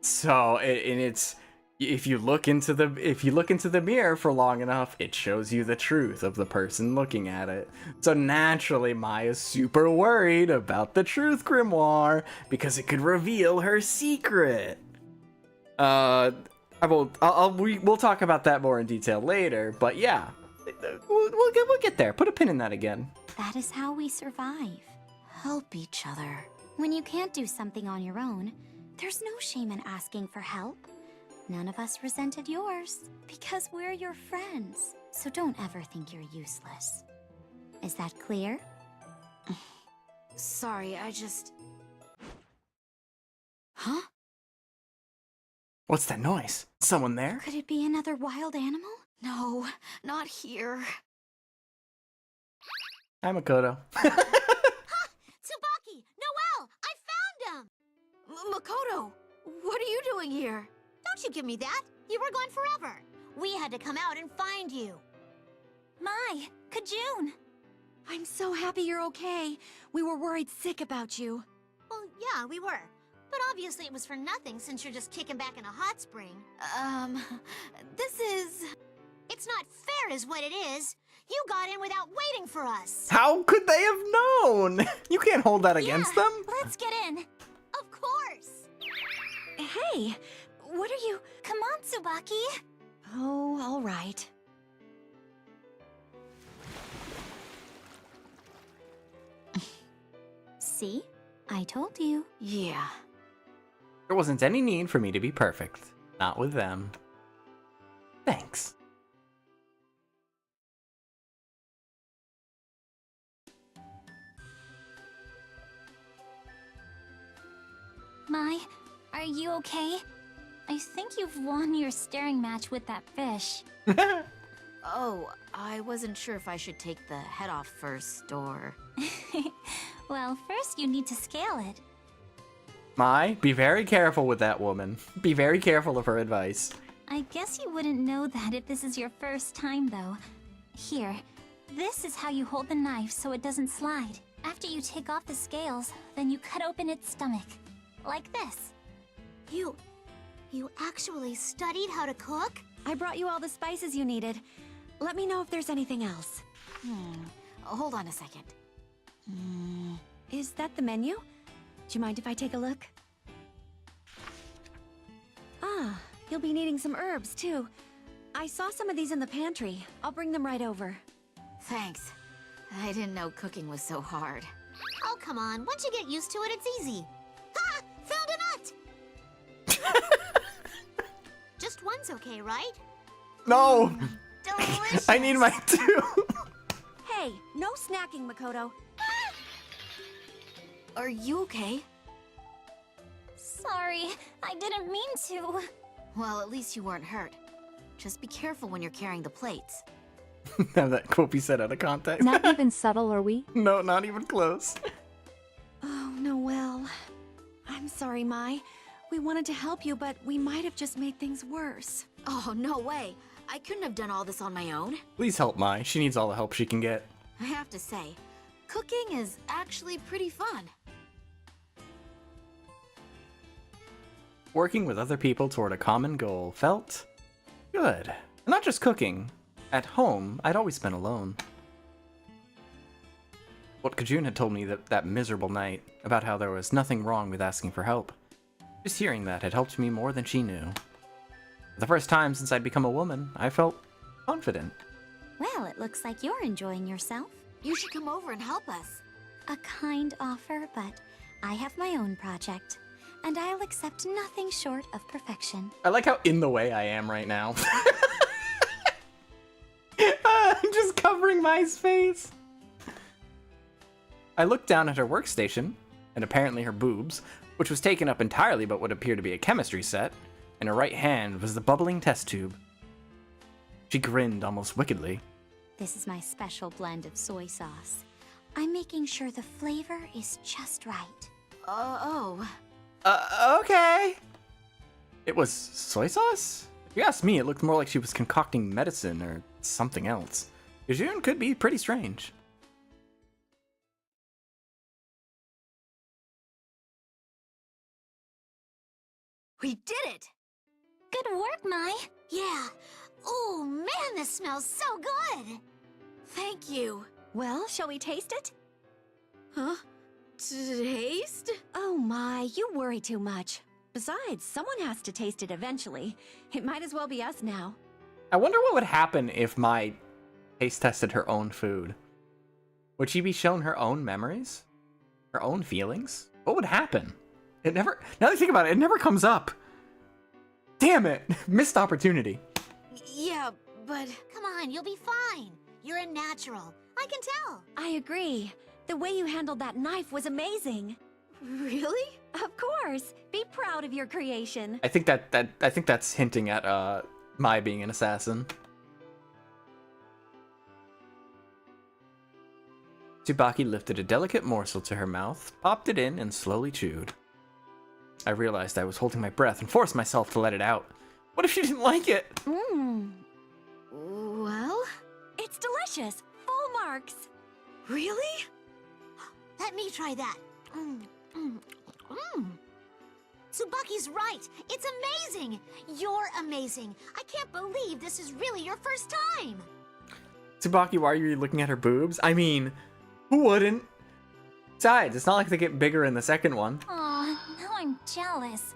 So it's if you look into the mirror for long enough, it shows you the truth of the person looking at it. So naturally, Mai is super worried about the Truth Grimoire because it could reveal her secret. We'll talk about that more in detail later, but yeah, we'll get there. Put a pin in that again. That is how we survive. Help each other. When you can't do something on your own, there's no shame in asking for help. None of us resented yours, because we're your friends. So don't ever think you're useless. Is that clear? Sorry, I just... Huh? What's that noise? Someone there? Could it be another wild animal? No, not here. Hi, Makoto. Tsubaki! Noelle! I found him! Makoto, what are you doing here? Don't you give me that! You were gone forever! We had to come out and find you! Mai! Kajun! I'm so happy you're okay. We were worried sick about you. Well, yeah, we were. But obviously it was for nothing since you're just kicking back in a hot spring. This is... It's not fair is what it is! You got in without waiting for us! How could they have known? You can't hold that against them. Let's get in! Of course! Hey, what are you... Come on, Tsubaki! Oh, all right. See? I told you. Yeah. There wasn't any need for me to be perfect. Not with them. Thanks. Mai, are you okay? I think you've won your staring match with that fish. Oh, I wasn't sure if I should take the head off first, or... Well, first you need to scale it. Mai, be very careful with that woman. Be very careful of her advice. I guess you wouldn't know that if this is your first time, though. Here, this is how you hold the knife so it doesn't slide. After you take off the scales, then you cut open its stomach. Like this. You actually studied how to cook? I brought you all the spices you needed. Let me know if there's anything else. Hold on a second. Is that the menu? Do you mind if I take a look? Ah, you'll be needing some herbs, too. I saw some of these in the pantry. I'll bring them right over. Thanks. I didn't know cooking was so hard. Oh, come on. Once you get used to it, it's easy. Ha! Found a nut! Just one's okay, right? No! Delicious! I need my two! Hey, no snacking, Makoto. Are you okay? Sorry, I didn't mean to. Well, at least you weren't hurt. Just be careful when you're carrying the plates. Have that quote be said out of context. Not even subtle, are we? No, not even close. Oh, Noelle. I'm sorry, Mai. We wanted to help you, but we might have just made things worse. Oh, no way. I couldn't have done all this on my own. Please help Mai. She needs all the help she can get. I have to say, cooking is actually pretty fun. Working with other people toward a common goal felt good. Not just cooking. At home, I'd always been alone. What Kajun had told me that miserable night, about how there was nothing wrong with asking for help. Just hearing that had helped me more than she knew. For the first time since I'd become a woman, I felt confident. Well, it looks like you're enjoying yourself. You should come over and help us. A kind offer, but I have my own project, and I'll accept nothing short of perfection. I like how in the way I am right now. I'm just covering my face. I looked down at her workstation, and apparently her boobs, which was taken up entirely by what appeared to be a chemistry set. In her right hand was the bubbling test tube. She grinned almost wickedly. This is my special blend of soy sauce. I'm making sure the flavor is just right. Okay. It was soy sauce? If you ask me, it looked more like she was concocting medicine or something else. Yujun could be pretty strange. We did it! Good work, Mai. Yeah. Oh, man, this smells so good! Thank you. Well, shall we taste it? Huh? Taste? Oh, Mai, you worry too much. Besides, someone has to taste it eventually. It might as well be us now. I wonder what would happen if Mai taste tested her own food. Would she be shown her own memories? Her own feelings? What would happen? It never, now that I think about it, it never comes up. Damn it! Missed opportunity. Yeah, but... Come on, you'll be fine. You're a natural. I can tell. I agree. The way you handled that knife was amazing. Really? Of course. Be proud of your creation. I think that's hinting at Mai being an assassin. Tsubaki lifted a delicate morsel to her mouth, popped it in, and slowly chewed. I realized I was holding my breath and forced myself to let it out. What if she didn't like it? Well? It's delicious. Full marks. Really? Let me try that. Tsubaki's right. It's amazing. You're amazing. I can't believe this is really your first time. Tsubaki, why are you looking at her boobs? I mean, who wouldn't? Besides, it's not like they get bigger in the second one. Aw, now I'm jealous.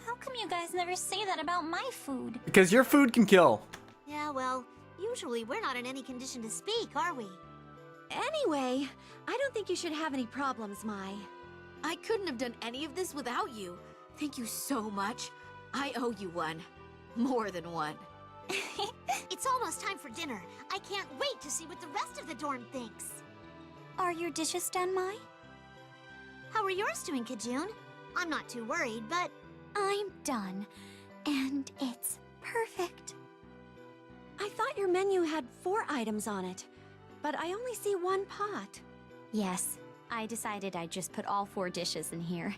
How come you guys never say that about my food? Because your food can kill. Yeah, well, usually we're not in any condition to speak, are we? Anyway, I don't think you should have any problems, Mai. I couldn't have done any of this without you. Thank you so much. I owe you one. More than one. It's almost time for dinner. I can't wait to see what the rest of the dorm thinks. Are your dishes done, Mai? How are yours doing, Kajun? I'm not too worried, but... I'm done. And it's perfect. I thought your your menu had 4 items on it, but I only see 1 pot. Yes, I decided I'd just put all 4 dishes in here.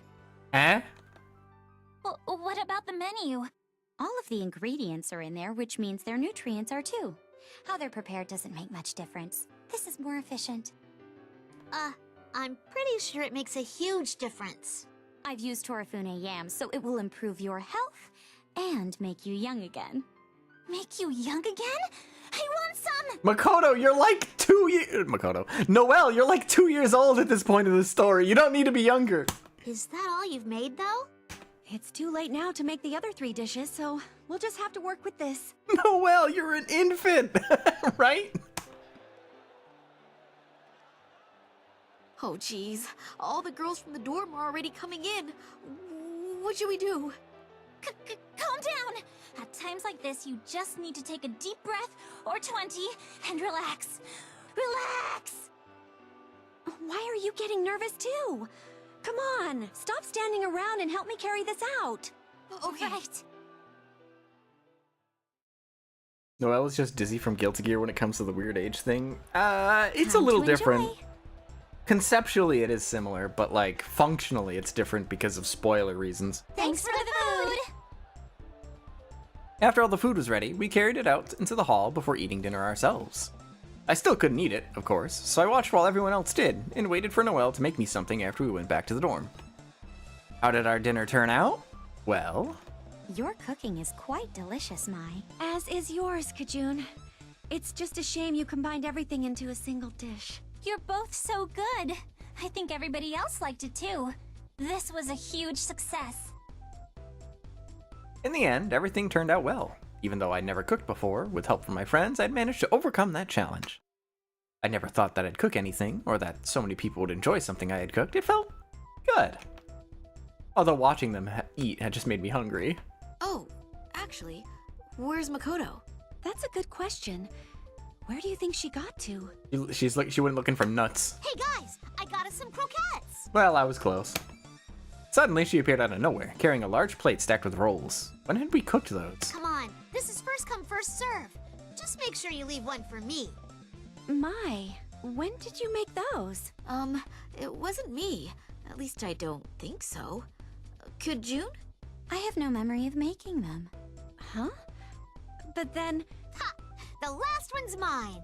Eh? Well, what about the menu? All of the ingredients are in there, which means their nutrients are too. How they're prepared doesn't make much difference. This is more efficient. I'm pretty sure it makes a huge difference. I've used Torifune yams, so it will improve your health and make you young again. Make you young again? I want some! Makoto, you're like 2 years... Makoto. Noelle, you're like 2 years old at this point in the story. You don't need to be younger. Is that all you've made, though? It's too late now to make the other 3 dishes, so we'll just have to work with this. Noelle, you're an infant, right? Oh, geez. All the girls from the dorm are already coming in. What should we do? Calm down! At times like this, you just need to take a deep breath, or 20, and relax. Relax! Why are you getting nervous too? Come on, stop standing around and help me carry this out. Okay. Right. Noelle is just dizzy from Guilty Gear when it comes to the weird age thing. It's a Time little to different. enjoy. Conceptually, it is similar, but like functionally, it's different because of spoiler reasons. Thanks for the food! After all the food was ready, we carried it out into the hall before eating dinner ourselves. I still couldn't eat it, of course, so I watched while everyone else did, and waited for Noelle to make me something after we went back to the dorm. How did our dinner turn out? Well... Your cooking is quite delicious, Mai. As is yours, Kajun. It's just a shame you combined everything into a single dish. You're both so good. I think everybody else liked it too. This was a huge success. In the end, everything turned out well. Even though I'd never cooked before, with help from my friends, I'd managed to overcome that challenge. I never thought that I'd cook anything, or that so many people would enjoy something I had cooked. It felt good. Although watching them eat had just made me hungry. Oh, actually, where's Makoto? That's a good question. Where do you think she got to? She went looking for nuts. Hey guys, I got us some croquettes! Well, I was close. Suddenly, she appeared out of nowhere, carrying a large plate stacked with rolls. When had we cooked those? Come on, this is first come, first serve. Just make sure you leave one for me. My, when did you make those? It wasn't me. At least I don't think so. Could June? I have no memory of making them. Huh? But then... Ha! The last one's mine!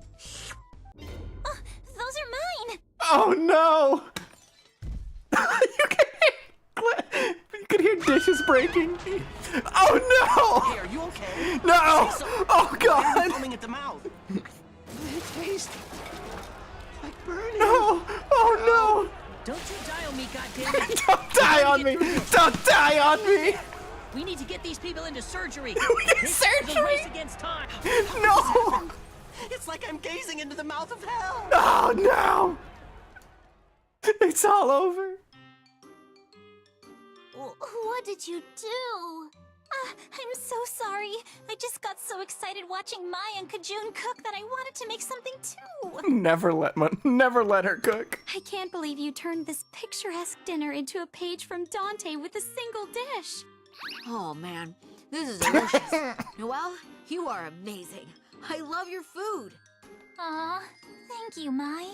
Oh, those are mine! Oh no! You could hear dishes breaking. Oh no! Hey, are you okay? No! Say so. Oh Why are god! you foaming at the mouth? It tastes like burning. No! Oh Don't you die on me, goddammit! no! Don't die on me! Don't die on me! We need to get these people into surgery. It's This is a surgery? race against time. No! It's like I'm gazing into the mouth of hell. Oh no! It's all over. What did you do? I'm so sorry. I just got so excited watching Mai and Kajun cook that I wanted to make something too. Never let her cook. I can't believe you turned this picturesque dinner into a page from Dante with a single dish. Oh man, this is delicious. Noelle, you are amazing. I love your food. Aw, thank you, Mai.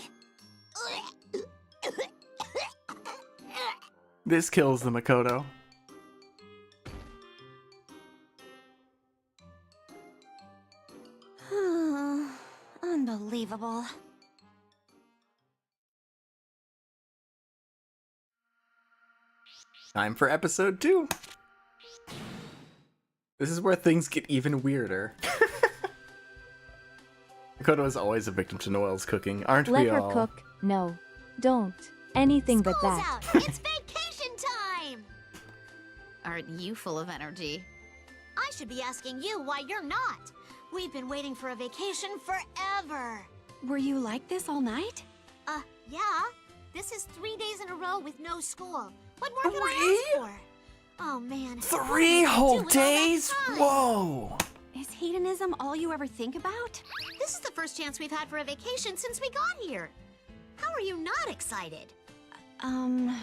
This kills the Makoto. Unbelievable. Time for episode 2. This is where things get even weirder. Makoto is always a victim to Noelle's cooking, aren't Let we her all? cook. No. Don't. Anything but School's that. out! It's vacation time! Aren't you full of energy? I should be asking you why you're not. We've been waiting for a vacation forever. Were you like this all night? Yeah. This is 3 days in a row with no school. What more can I 3? ask for? Oh man. 3 whole days? Whoa! Is hedonism all you ever think about? This is the first chance we've had for a vacation since we got here. How are you not excited? Um...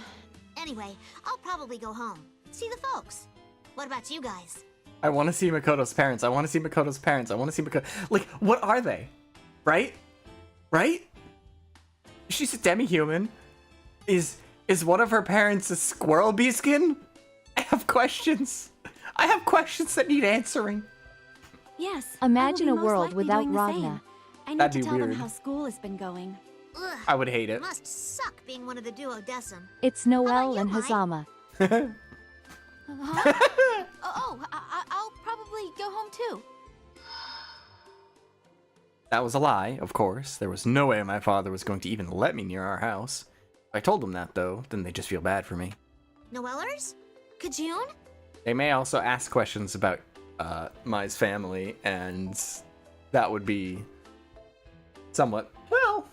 Anyway, I'll probably go home. See the folks. What about you guys? I want to see Makoto's parents. I want to see Makoto's parents. I want to see Makoto. Like, what are they? Right? Right? She's a demi-human. Is one of her parents a squirrel beaskin? I have questions. I have questions that need answering. Yes. Imagine I a will be most world likely without doing the Ragna. same. I need That'd to be tell them weird. how school has been going. Ugh, I would hate it. must suck being one of the duodecim. It's Noelle you, and Mike? Hazama. I'll probably go home too. That was a lie, of course. There was no way my father was going to even let me near our house. If I told them that, though, then they'd just feel bad for me. Noellers? Kajun? They may also ask questions about Mai's family, and that would be somewhat, well,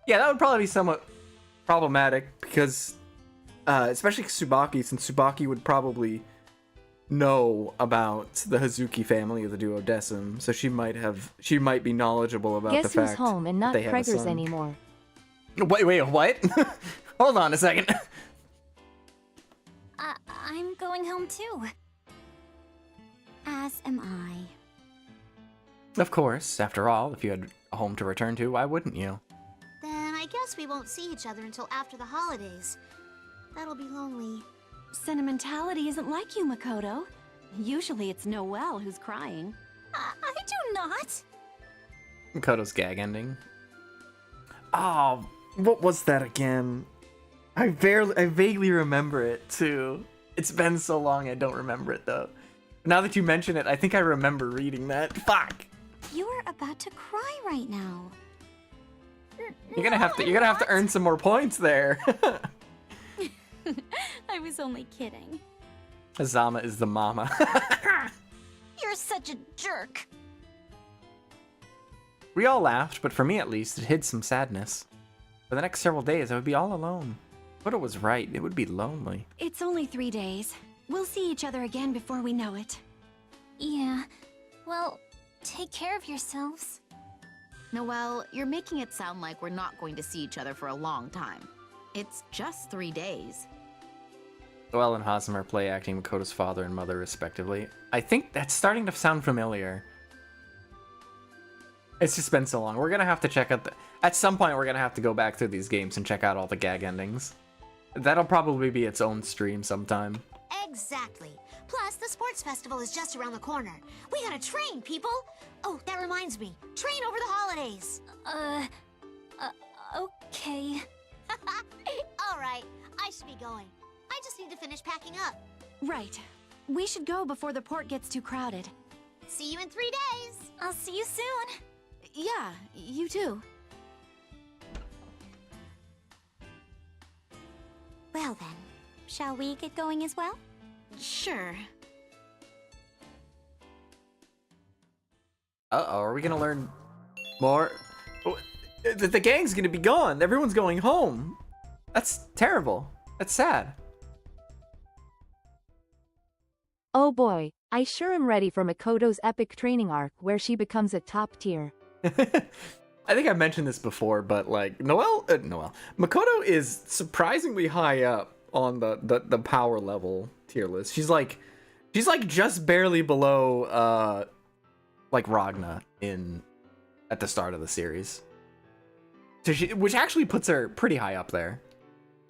yeah, that would probably be somewhat problematic, because, especially Tsubaki, since Tsubaki would probably know about the Hazuki family of the duodecim, so she might be knowledgeable about Guess the fact who's home and that not they have a Preggers son. anymore. Wait, what? Hold on a second. I'm going home too. As am I. Of course, after all, if you had a home to return to, why wouldn't you? Then I guess we won't see each other until after the holidays. That'll be lonely. Sentimentality isn't like you, Makoto. Usually it's Noelle who's crying. I do not. Makoto's gag ending. Oh, what was that again? I vaguely remember it too. It's been so long I don't remember it though. Now that you mention it, I think I remember reading that. Fuck. You are about to cry right now. You're gonna have to earn some more points there. I was only kidding. Hazama is the mama. You're such a jerk. We all laughed, but for me at least, it hid some sadness. For the next several days, I would be all alone. But it was right, it would be lonely. It's only 3 days. We'll see each other again before we know it. Yeah. Well, take care of yourselves. Noelle, you're making it sound like we're not going to see each other for a long time. It's just 3 days. Noelle and Hazama are play acting Makoto's father and mother, respectively. I think that's starting to sound familiar. It's just been so long. We're gonna have to check out at some point we're gonna have to go back through these games and check out all the gag endings. That'll probably be its own stream sometime. Exactly. Plus, the sports festival is just around the corner. We gotta train, people! Oh, that reminds me. Train over the holidays. Okay. Alright, I should be going. I just need to finish packing up. Right. We should go before the port gets too crowded. See you in 3 days! I'll see you soon. Yeah, you too. Well then, shall we get going as well? Sure. Uh-oh, are we gonna learn more? Oh, the gang's gonna be gone. Everyone's going home. That's terrible. That's sad. Oh boy, I sure am ready for Makoto's epic training arc where she becomes a top tier. I think I mentioned this before, but like Makoto is surprisingly high up on the power level tier list. She's like just barely below like Ragna at the start of the series. So which actually puts her pretty high up there.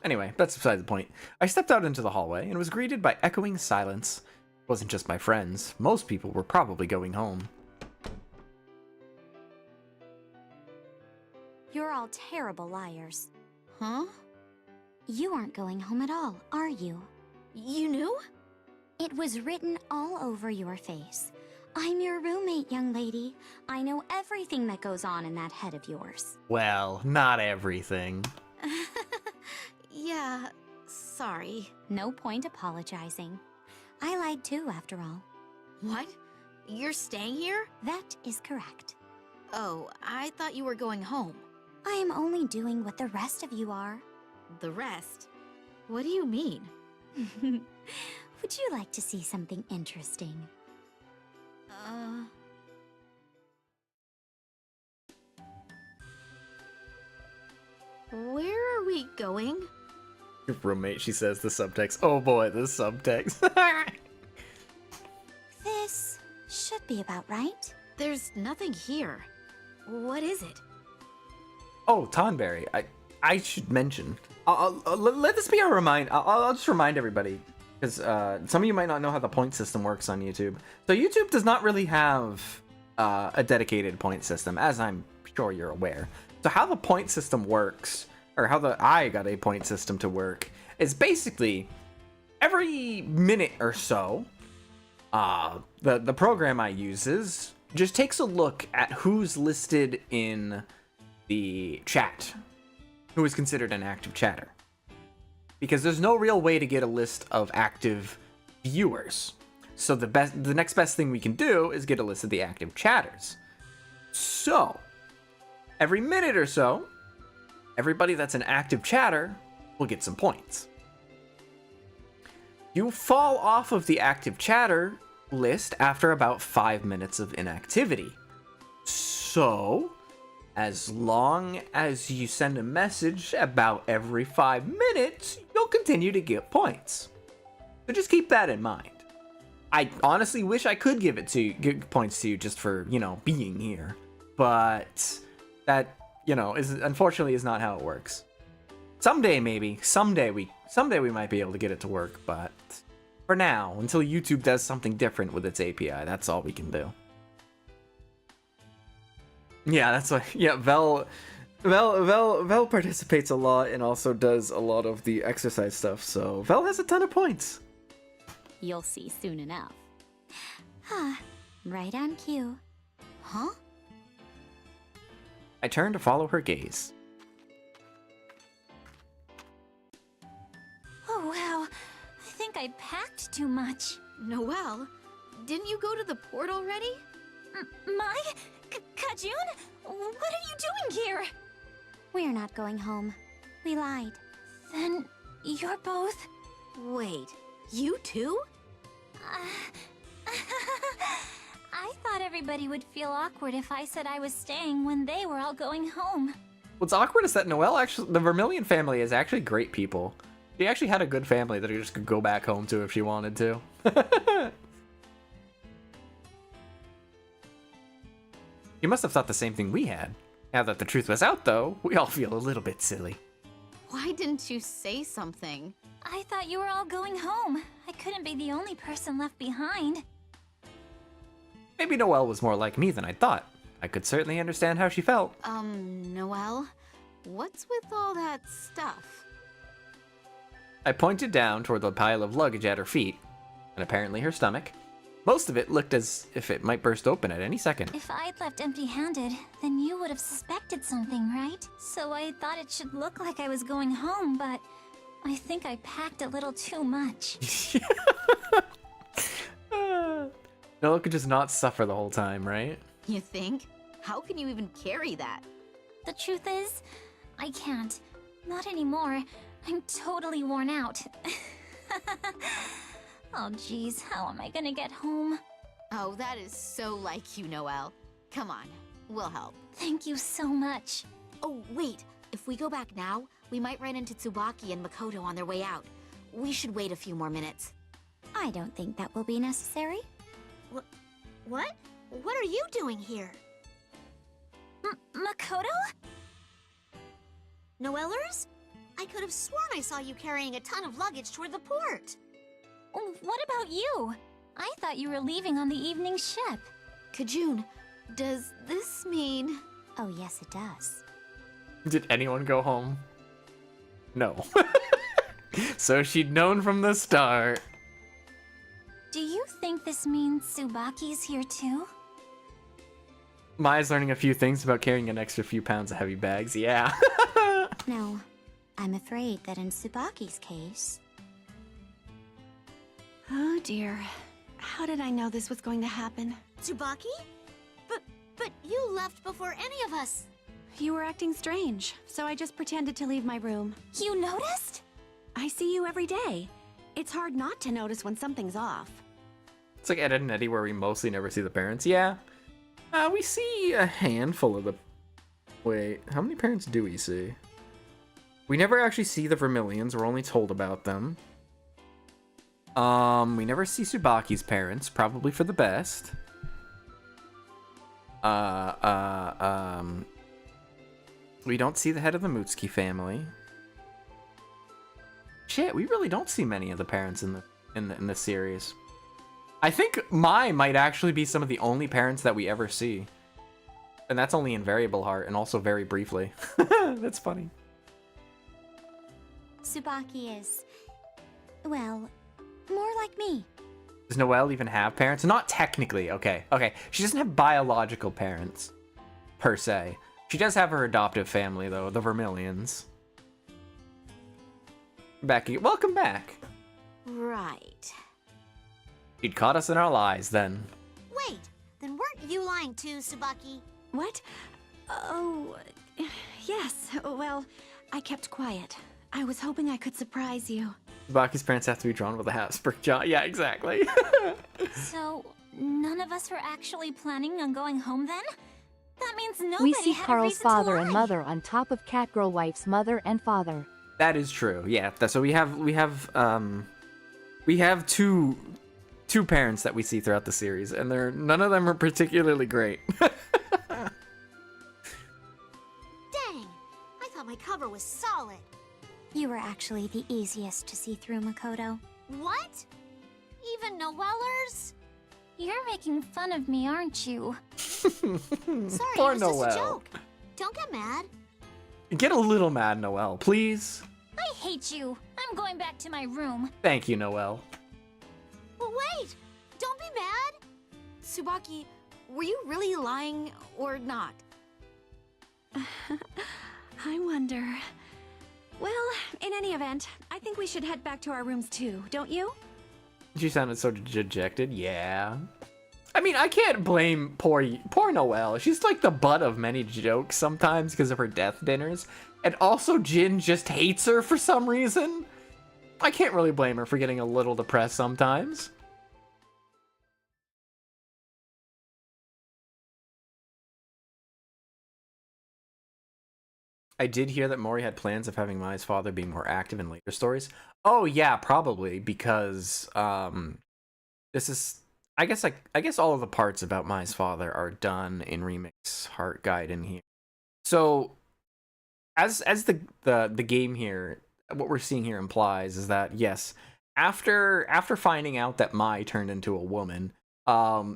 Anyway, that's beside the point. I stepped out into the hallway and was greeted by echoing silence. It wasn't just my friends. Most people were probably going home. You're all terrible liars. Huh? You aren't going home at all, are you? You knew? It was written all over your face. I'm your roommate, young lady. I know everything that goes on in that head of yours. Well, not everything. Yeah, sorry. No point apologizing. I lied too, after all. What? You're staying here? That is correct. Oh, I thought you were going home. I am only doing what the rest of you are. The rest? What do you mean? Would you like to see something interesting? Where are we going? Your roommate, she says the subtext. Oh boy, the subtext. should be about right. There's nothing here. What is it? Oh, Tonberry. I should mention. Let this be a reminder. I'll just remind everybody, because some of you might not know how the point system works on YouTube. So YouTube does not really have a dedicated point system, as I'm sure you're aware. So how the point system works, or how I got a point system to work, is basically every minute or so, the program I uses just takes a look at who's listed in the chat, who is considered an active chatter. Because there's no real way to get a list of active viewers. So the next best thing we can do is get a list of the active chatters. So, every minute or so, everybody that's an active chatter will get some points. You fall off of the active chatter list after about 5 minutes of inactivity. So, as long as you send a message about every 5 minutes, you'll continue to get points. So just keep that in mind. I honestly wish I could give points to you just for, being here. But that, unfortunately is not how it works. Someday maybe, someday we might be able to get it to work, but for now, until YouTube does something different with its API, that's all we can do. Yeah, that's why. Yeah, Vel participates a lot and also does a lot of the exercise stuff. So Vel has a ton of points. You'll see soon enough. Right on cue. Huh? I turn to follow her gaze. Oh wow, I think I packed too much. Noelle, didn't you go to the port already? Kajun? What are you doing here? We're not going home. We lied. Then you're both... Wait, you too? I thought everybody would feel awkward if I said I was staying when they were all going home. What's awkward is that the Vermilion family is actually great people. She actually had a good family that she just could go back home to if she wanted to. You must have thought the same thing we had. Now that the truth was out, though, we all feel a little bit silly. Why didn't you say something? I thought you were all going home. I couldn't be the only person left behind. Maybe Noelle was more like me than I thought. I could certainly understand how she felt. Noelle, what's with all that stuff? I pointed down toward the pile of luggage at her feet, and apparently her stomach. Most of it looked as if it might burst open at any second. If I'd left empty-handed, then you would have suspected something, right? So I thought it should look like I was going home, but I think I packed a little too much. Noelle could just not suffer the whole time, right? You think? How can you even carry that? The truth is, I can't. Not anymore. I'm totally worn out. Oh geez, how am I gonna get home? Oh, that is so like you, Noelle. Come on, we'll help. Thank you so much. Oh, wait. If we go back now, we might run into Tsubaki and Makoto on their way out. We should wait a few more minutes. I don't think that will be necessary. What? What are you doing here? Makoto? Noellers? I could have sworn I saw you carrying a ton of luggage toward the port. What about you? I thought you were leaving on the evening ship. Kajun, does this mean... Oh yes, it does. Did anyone go home? No. So she'd known from the start. Do you think this means Tsubaki's here too? Maya's learning a few things about carrying an extra few pounds of heavy bags, yeah. No, I'm afraid that in Tsubaki's case... Oh dear. How did I know this was going to happen? Tsubaki? But you left before any of us. You were acting strange, so I just pretended to leave my room. You noticed? I see you every day. It's hard not to notice when something's off. It's like Ed, Edd and Eddy where we mostly never see the parents. Yeah. We see a handful of the... Wait, how many parents do we see? We never actually see the Vermilions. We're only told about them. We never see Tsubaki's parents, probably for the best. We don't see the head of the Mutsuki family. Shit, we really don't see many of the parents in the series. I think Mai might actually be some of the only parents that we ever see. And that's only in Variable Heart, and also very briefly. That's funny. Tsubaki is, well, more like me. Does Noelle even have parents? Not technically, okay. Okay, she doesn't have biological parents, per se. She does have her adoptive family, though, the Vermilions. Becky, welcome back. Right. You'd caught us in our lies, then. Wait, then weren't you lying too, Tsubaki? What? Oh, yes. Well, I kept quiet. I was hoping I could surprise you. Baki's parents have to be drawn with a Habsburg jaw. Yeah, exactly. So, none of us were actually planning on going home then? That means nobody We see had a Carl's reason to father and lie. mother on top of Catgirl wife's mother and father. That is true. Yeah. So we have two parents that we see throughout the series, and none of them are particularly great. Dang, I thought my cover was solid. You were actually the easiest to see through, Makoto. What? Even Noellers? You're making fun of me, aren't you? Sorry, Poor it was just Noelle. a joke. Don't get mad. Get a little mad, Noelle, please. I hate you. I'm going back to my room. Thank you, Noelle. But wait, don't be mad. Tsubaki, were you really lying or not? I wonder. Well, in any event, I think we should head back to our rooms too, don't you? She sounded so dejected. Yeah. I mean, I can't blame poor Noelle. She's like the butt of many jokes sometimes because of her death dinners. And also Jin just hates her for some reason. I can't really blame her for getting a little depressed sometimes. I did hear that Mori had plans of having Mai's father being more active in later stories. Oh yeah, probably, because this is I guess all of the parts about Mai's father are done in Remix Heart Gaiden here. So as the game here, what we're seeing here implies is that yes, after finding out that Mai turned into a woman,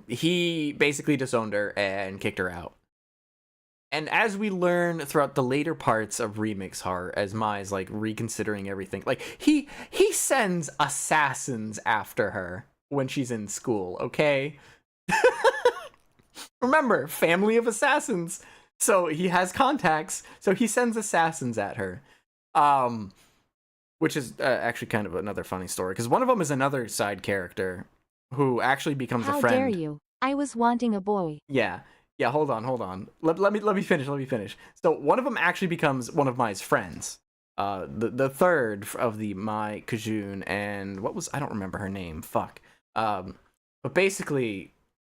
he basically disowned her and kicked her out. And as we learn throughout the later parts of Remix Heart, as Mai's like reconsidering everything, like he sends assassins after her when she's in school, okay? Remember, family of assassins. So he has contacts, so he sends assassins at her. Which is actually kind of another funny story, because one of them is another side character who actually becomes a friend. How dare you? I was wanting a boy. Yeah, hold on. Let me finish. So one of them actually becomes one of Mai's friends. The third of the Mai, Kajun, and I don't remember her name. Fuck. But basically,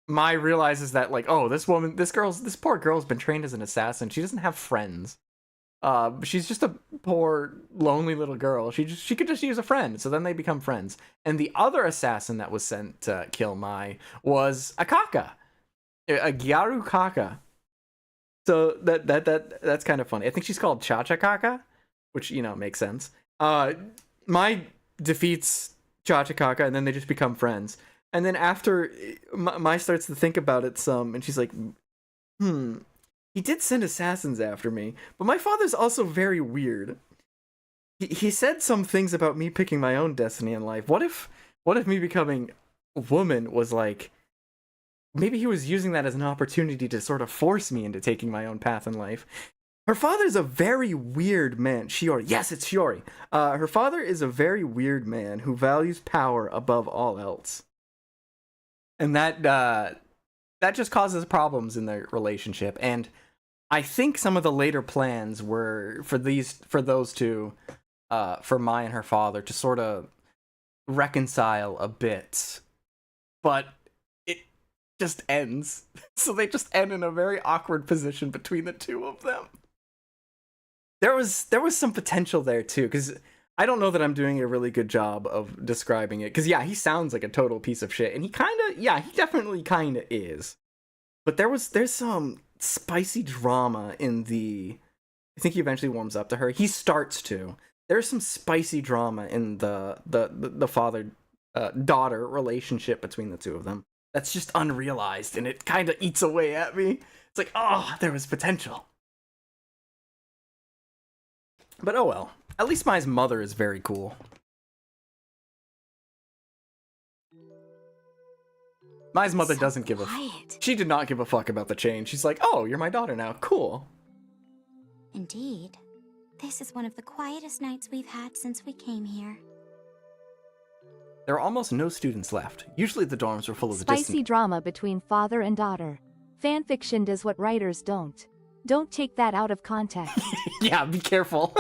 Mai realizes that like, oh, this poor girl's been trained as an assassin. She doesn't have friends. She's just a poor, lonely little girl. She could just use a friend. So then they become friends. And the other assassin that was sent to kill Mai was Akaka. A Gyaru Kaka. So that's kind of funny. I think she's called Cha-Cha Kaka, which, makes sense. Mai defeats Cha-Cha Kaka, and then they just become friends. And then after, Mai starts to think about it some, and she's like, he did send assassins after me, but my father's also very weird. He said some things about me picking my own destiny in life. What if me becoming a woman was like, maybe he was using that as an opportunity to sort of force me into taking my own path in life. Her father's a very weird man. Shiori. Yes, it's Shiori. Her father is a very weird man who values power above all else. And that just causes problems in their relationship. And I think some of the later plans were for those two, for Mai and her father, to sort of reconcile a bit. But just ends. So they just end in a very awkward position between the two of them. There was some potential there too, because I don't know that I'm doing a really good job of describing it. Because yeah, he sounds like a total piece of shit, and he definitely kind of is. But there's some spicy drama in the. I think he eventually warms up to her. He starts to. There's some spicy drama in the father daughter relationship between the two of them. That's just unrealized, and it kind of eats away at me. It's like, oh, there was potential. But oh well. At least Mai's mother is very cool. Mai's mother doesn't give a she did not give a fuck about the change. She's like, oh, you're my daughter now. Cool. Indeed. This is one of the quietest nights we've had since we came here. There are almost no students left. Usually the dorms were full of the Spicy drama between father and daughter. Fanfiction does what writers don't. Don't take that out of context. Yeah, be careful.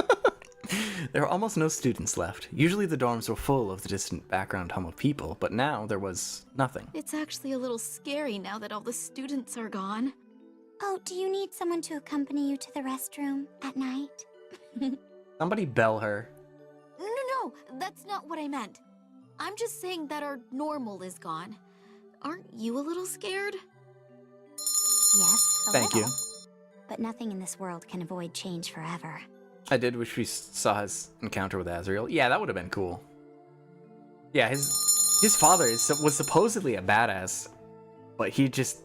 There are almost no students left. Usually the dorms were full of the distant background hum of people, but now there was nothing. It's actually a little scary now that all the students are gone. Oh, do you need someone to accompany you to the restroom at night? Somebody bell her. No, that's not what I meant. I'm just saying that our normal is gone. Aren't you a little scared? Yes, a Thank little. you. But nothing in this world can avoid change forever. I did wish we saw his encounter with Azrael. Yeah, that would have been cool. Yeah, his father was supposedly a badass, but he just...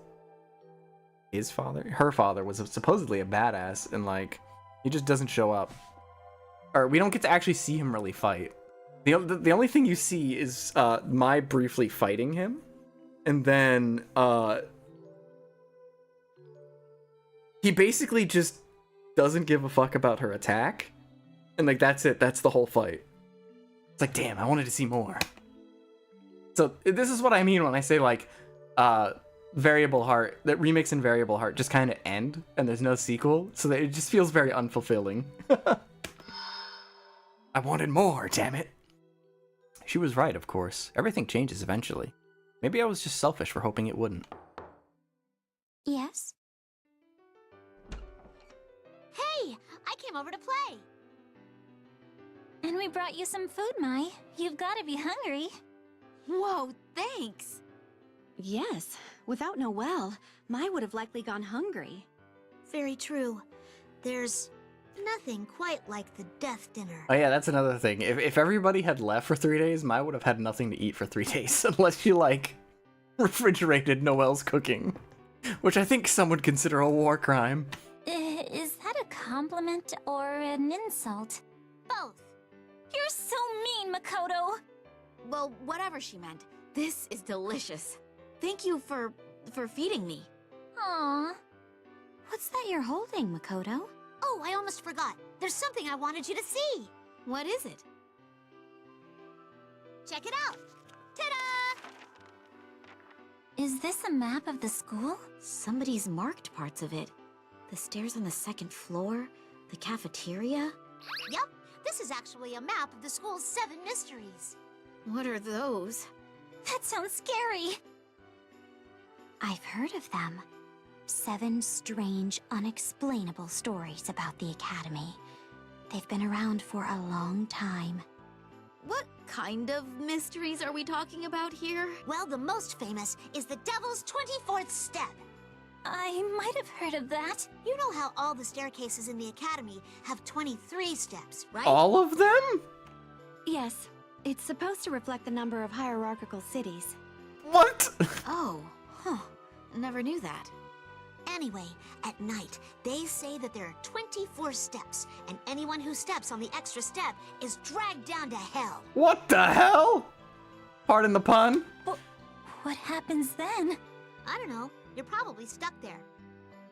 her father was supposedly a badass, and like, he just doesn't show up. Or we don't get to actually see him really fight. The only thing you see is Mai briefly fighting him, and then he basically just doesn't give a fuck about her attack, and like that's it. That's the whole fight. It's like, damn, I wanted to see more. So this is what I mean when I say like Variable Heart, that remix and Variable Heart just kind of end and there's no sequel, so that it just feels very unfulfilling. I wanted more, damn it. She was right, of course. Everything changes eventually. Maybe I was just selfish for hoping it wouldn't. Yes? Hey, I came over to play. And we brought you some food, Mai. You've got to be hungry. Whoa, thanks. Yes, without Noelle, Mai would have likely gone hungry. Very true. There's nothing quite like the death dinner. Oh yeah, that's another thing. If everybody had left for 3 days, Mai would have had nothing to eat for 3 days, unless she, like, refrigerated Noelle's cooking. Which I think some would consider a war crime. Is that a compliment or an insult? Both. You're so mean, Makoto! Well, whatever she meant, this is delicious. Thank you for feeding me. Aww. What's that you're holding, Makoto? Oh, I almost forgot. There's something I wanted you to see. What is it? Check it out. Ta-da! Is this a map of the school? Somebody's marked parts of it. The stairs on the second floor, the cafeteria. Yep, this is actually a map of the school's 7 mysteries. What are those? That sounds scary! I've heard of them. 7 strange, unexplainable stories about the Academy. They've been around for a long time. What kind of mysteries are we talking about here? Well, the most famous is the Devil's 24th Step. I might have heard of that. You know how all the staircases in the Academy have 23 steps, right? All of them? Yes, it's supposed to reflect the number of hierarchical cities. What? Oh, huh. Never knew that. Anyway, at night, they say that there are 24 steps, and anyone who steps on the extra step is dragged down to hell. What the hell? Pardon the pun? What happens then? I don't know. You're probably stuck there.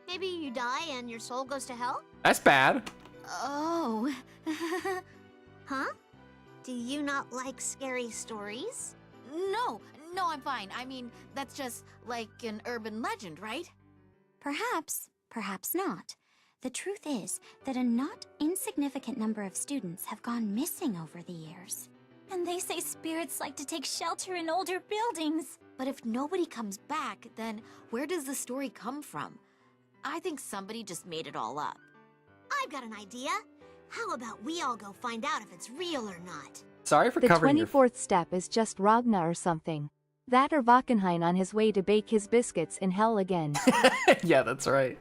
Maybe you die and your soul goes to hell? That's bad. Oh. Huh? Do you not like scary stories? No, I'm fine. I mean, that's just like an urban legend, right? Perhaps, perhaps not. The truth is that a not insignificant number of students have gone missing over the years. And they say spirits like to take shelter in older buildings. But if nobody comes back, then where does the story come from? I think somebody just made it all up. I've got an idea. How about we all go find out if it's real or not? Sorry for The covering 24th step is just Ragna or something. That or Valkenhayn on his way to bake his biscuits in hell again. Yeah, that's right.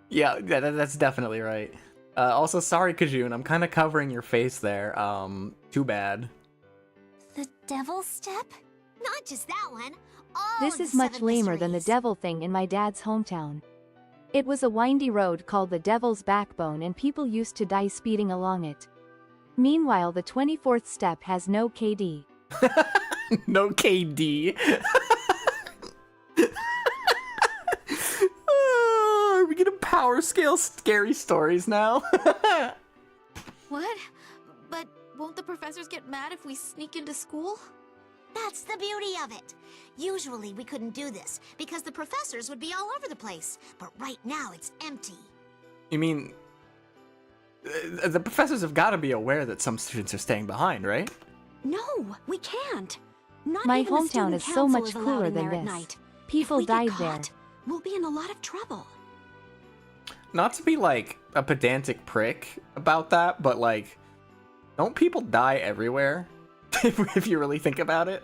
Yeah, that's definitely right. Also, sorry, Kajun, I'm kind of covering your face there. Too bad. The devil step? Not just that one. All This of is the much 7 lamer than the mysteries. devil thing in my dad's hometown. It was a windy road called the Devil's Backbone and people used to die speeding along it. Meanwhile, the 24th step has no KD. No KD. Are we gonna power scale scary stories now? What? But won't the professors get mad if we sneak into school? That's the beauty of it. Usually we couldn't do this because the professors would be all over the place. But right now it's empty. You mean the professors have got to be aware that some students are staying behind, right? No, we can't. Not My even the hometown student is so council much is allowed cooler in than there at this. night. People if we died get there. caught, we'll be in a lot of trouble. Not to be like a pedantic prick about that, but like, don't people die everywhere? If you really think about it.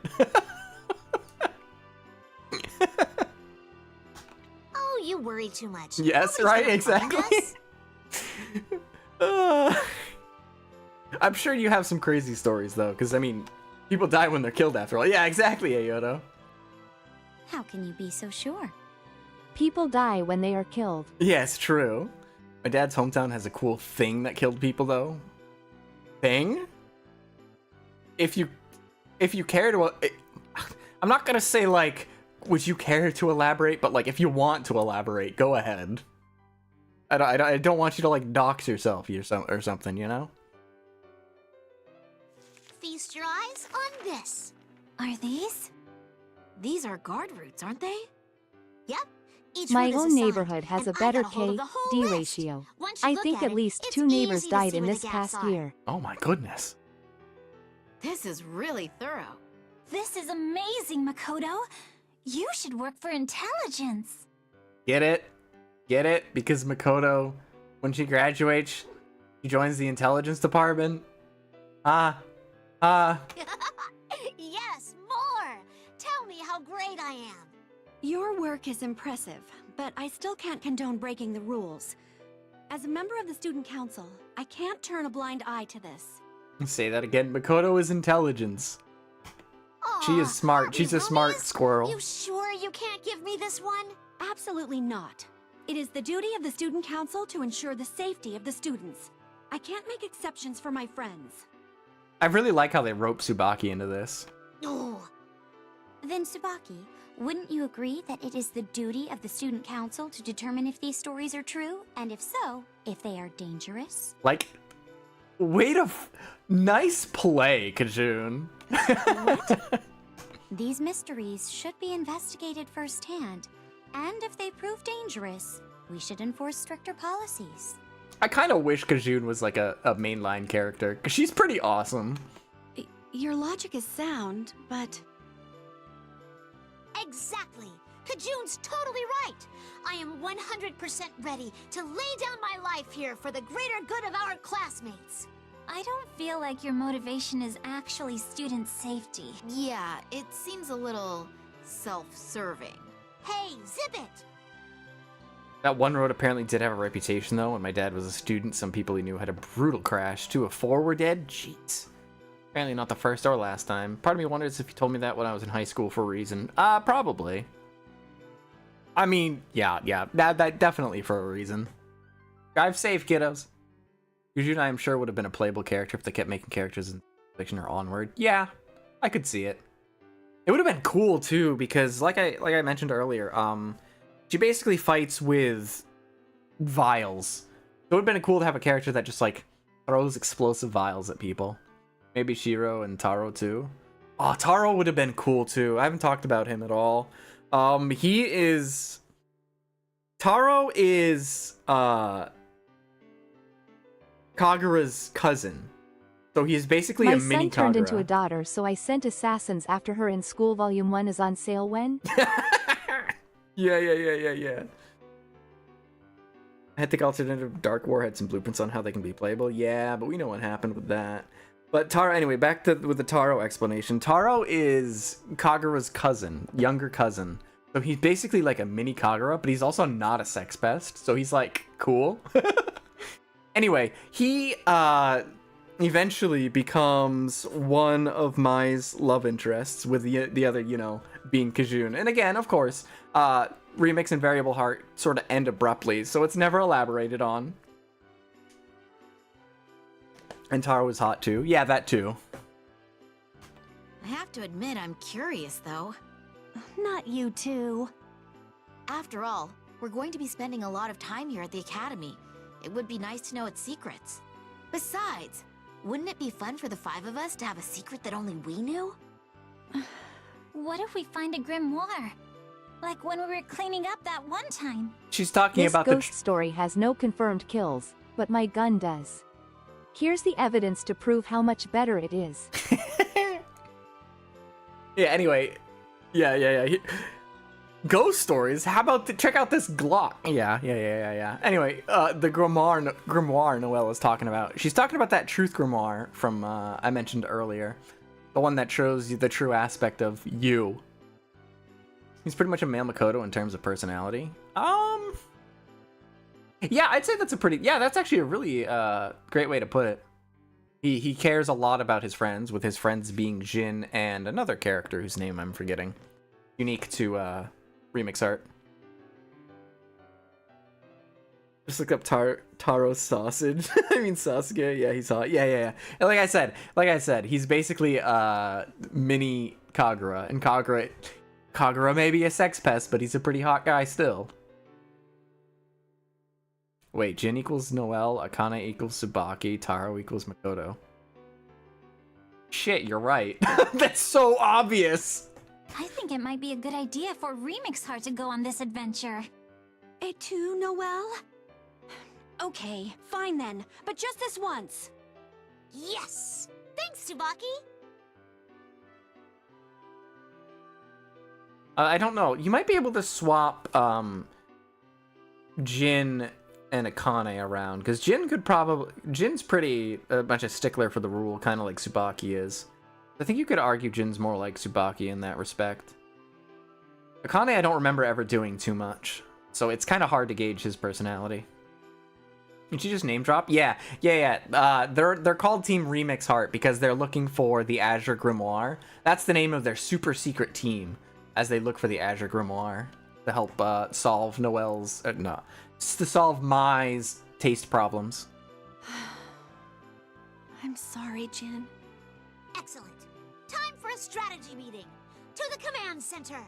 Oh, you worry too much. Yes, Nobody's right, gonna find exactly. us. I'm sure you have some crazy stories though, because I mean, people die when they're killed after all. Yeah, exactly, Ayoto. How can you be so sure? People die when they are killed. Yes, true. My dad's hometown has a cool thing that killed people though. Thing? If you care to, I'm not gonna say like, would you care to elaborate? But like, if you want to elaborate, go ahead. I don't want you to like dox yourself or something, you know? Feast your eyes on this. Are these? These are guard routes, aren't they? Yep. Each My route is own assigned, neighborhood has and a I better got a hold of the whole K-D list. ratio. Once you I look think at it, least it's 2 neighbors easy to died see in where this the gaps past are. year. Oh my goodness. This is really thorough. This is amazing, Makoto. You should work for intelligence. Get it? Get it? Because Makoto, when she graduates, she joins the intelligence department. Yes, more. Tell me how great I am. Your work is impressive, but I still can't condone breaking the rules. As a member of the student council, I can't turn a blind eye to this. Say that again. Makoto is intelligence. She Aw, is smart. aren't She's we a smart homies? squirrel. You sure you can't give me this one? Absolutely not. It is the duty of the student council to ensure the safety of the students. I can't make exceptions for my friends. I really like how they rope Tsubaki into this. Oh, Then, Tsubaki, wouldn't you agree that it is the duty of the student council to determine if these stories are true, and if so, if they are dangerous? Like, nice play, Kajun. These mysteries should be investigated firsthand, and if they prove dangerous, we should enforce stricter policies. I kind of wish Kajun was like a mainline character, because she's pretty awesome. Your logic is sound, but... exactly. Kajun's totally right. I am 100% ready to lay down my life here for the greater good of our classmates. I don't feel like your motivation is actually student safety. Yeah, it seems a little self-serving. Hey, zip it! That one road apparently did have a reputation, though. When my dad was a student, some people he knew had a brutal crash. 2 of 4 were dead? Jeez. Apparently not the first or last time. Part of me wonders if he told me that when I was in high school for a reason. Probably. I mean, yeah, that definitely for a reason. Drive safe, kiddos. Yujin, I am sure, would have been a playable character if they kept making characters in fiction or onward. Yeah, I could see it. It would have been cool, too, because like I mentioned earlier, she basically fights with vials. It would have been cool to have a character that just, like, throws explosive vials at people. Maybe Shiro and Taro, too. Oh, Taro would have been cool, too. I haven't talked about him at all. Taro is, Kagura's cousin. So he is basically My a mini son turned Kagura. into a daughter, so I sent Assassins after her in school. Volume 1 is on sale when? Yeah. I think alternative Dark War had some blueprints on how they can be playable. Yeah, but we know what happened with that. But Taro, anyway, back to with the Taro explanation. Taro is Kagura's cousin, younger cousin. So he's basically like a mini Kagura, but he's also not a sex pest. So he's like cool. Anyway, he eventually becomes one of Mai's love interests, with the other, you know, being Kajun. And again, of course, Remix and Variable Heart sort of end abruptly, so it's never elaborated on. And Taro is hot too. Yeah, that too. I have to admit, I'm curious, though. Not you two. After all, we're going to be spending a lot of time here at the Academy. It would be nice to know its secrets. Besides, wouldn't it be fun for the 5 of us to have a secret that only we knew? What if we find a grimoire? Like when we were cleaning up that one time. She's talking This about ghost story has no confirmed kills, but my gun does. Here's the evidence to prove how much better it is. Yeah, anyway. Yeah. Ghost stories? How about check out this Glock? Yeah. Anyway, the grimoire Noelle is talking about. She's talking about that truth grimoire from I mentioned earlier. The one that shows you the true aspect of you. He's pretty much a male Makoto in terms of personality. Yeah, I'd say that's that's actually a really great way to put it. He cares a lot about his friends, with his friends being Jin and another character whose name I'm forgetting. Unique to Remix art. Just look up Taro sausage. I mean Sasuke. Yeah, he's hot. Yeah. And like I said, he's basically mini Kagura, and Kagura may be a sex pest, but he's a pretty hot guy still. Wait, Jin equals Noelle, Akane equals Tsubaki, Taro equals Makoto. Shit, you're right. That's so obvious. I think it might be a good idea for Remix Heart to go on this adventure. Et tu, Noelle? Okay, fine then, but just this once. Yes! Thanks, Tsubaki! I don't know. You might be able to swap Jin and Akane around, because Jin's pretty much a stickler for the rule, kind of like Tsubaki is. I think you could argue Jin's more like Tsubaki in that respect. Akane I don't remember ever doing too much, so it's kind of hard to gauge his personality. Did you just name drop? Yeah. They're called Team Remix Heart because they're looking for the Azure Grimoire. That's the name of their super secret team, as they look for the Azure Grimoire to help solve Noelle's to solve Mai's taste problems. I'm sorry, Jin. Excellent. Time for a strategy meeting. To the command center.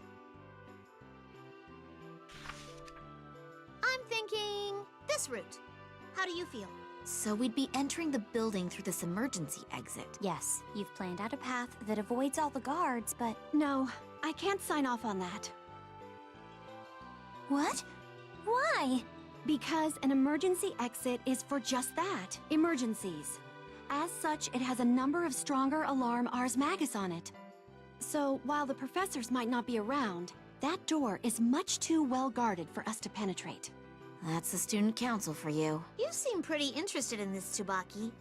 I'm thinking this route. How do you feel? So we'd be entering the building through this emergency exit. Yes, you've planned out a path that avoids all the guards, but... No, I can't sign off on that. What? Why? Because an emergency exit is for just that, emergencies. As such, it has a number of stronger alarm Ars Magus on it. So, while the professors might not be around, that door is much too well guarded for us to penetrate. That's the student council for you. You seem pretty interested in this, Tsubaki.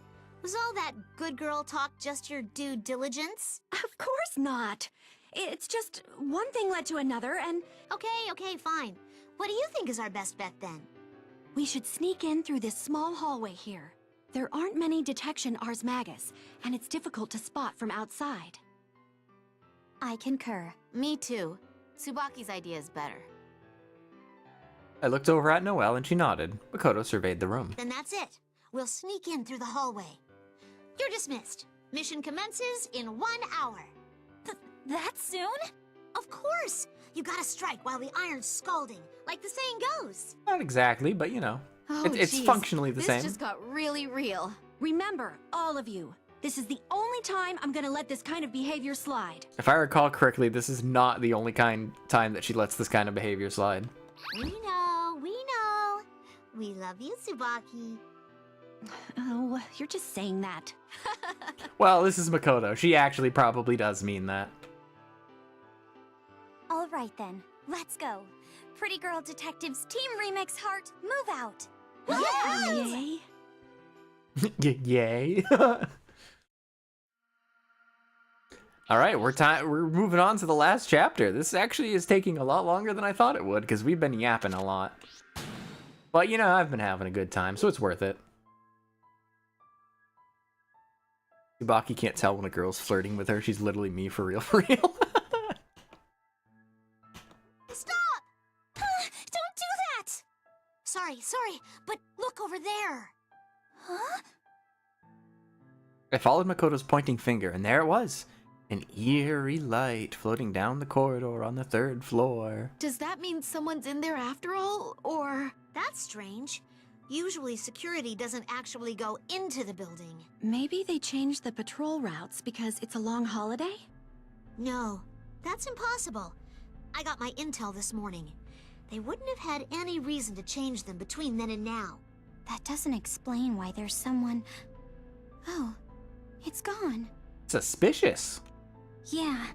Was all that good girl talk just your due diligence? Of course not. It's just one thing led to another, and... Okay, fine. What do you think is our best bet then? We should sneak in through this small hallway here. There aren't many detection Ars Magus, and it's difficult to spot from outside. I concur. Me too. Tsubaki's idea is better. I looked over at Noelle and she nodded. Makoto surveyed the room. Then that's it. We'll sneak in through the hallway. You're dismissed. Mission commences in 1 hour. That soon? Of course! You gotta strike while the iron's scalding, like the saying goes. Not exactly, but you know. Oh, it's geez. functionally the same. This just got really real. Remember, all of you, this is the only time I'm gonna let this kind of behavior slide. If I recall correctly, this is not the only time that she lets this kind of behavior slide. We know. We love you, Tsubaki. Oh, you're just saying that. Well, this is Makoto. She actually probably does mean that. All right then, let's go. Pretty Girl Detectives Team Remix Heart, move out. Yay! Yay. All right, we're moving on to the last chapter. This actually is taking a lot longer than I thought it would because we've been yapping a lot. But you know, I've been having a good time, so it's worth it. Tsubaki can't tell when a girl's flirting with her. She's literally me for real, for real. Stop! Don't do that! Sorry, but look over there. Huh? I followed Makoto's pointing finger, and there it was. An eerie light floating down the corridor on the 3rd floor. Does that mean someone's in there after all, or...? That's strange. Usually security doesn't actually go into the building. Maybe they changed the patrol routes because it's a long holiday? No, that's impossible. I got my intel this morning. They wouldn't have had any reason to change them between then and now. That doesn't explain why there's someone... Oh, it's gone. Suspicious. Yeah,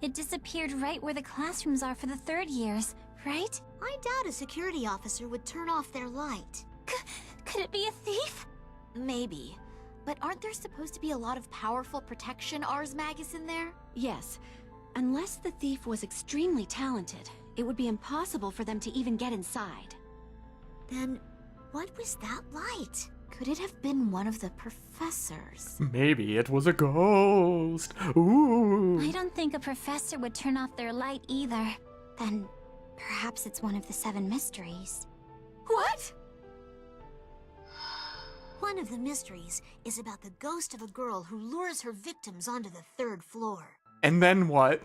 it disappeared right where the classrooms are for the 3rd years, right? I doubt a security officer would turn off their light. Could it be a thief? Maybe. But aren't there supposed to be a lot of powerful protection Ars Magus in there? Yes. Unless the thief was extremely talented, it would be impossible for them to even get inside. Then, what was that light? Could it have been one of the professors? Maybe it was a ghost. Ooh. I don't think a professor would turn off their light either. Then, perhaps it's one of the 7 mysteries. What? One of the mysteries is about the ghost of a girl who lures her victims onto the 3rd floor. And then what?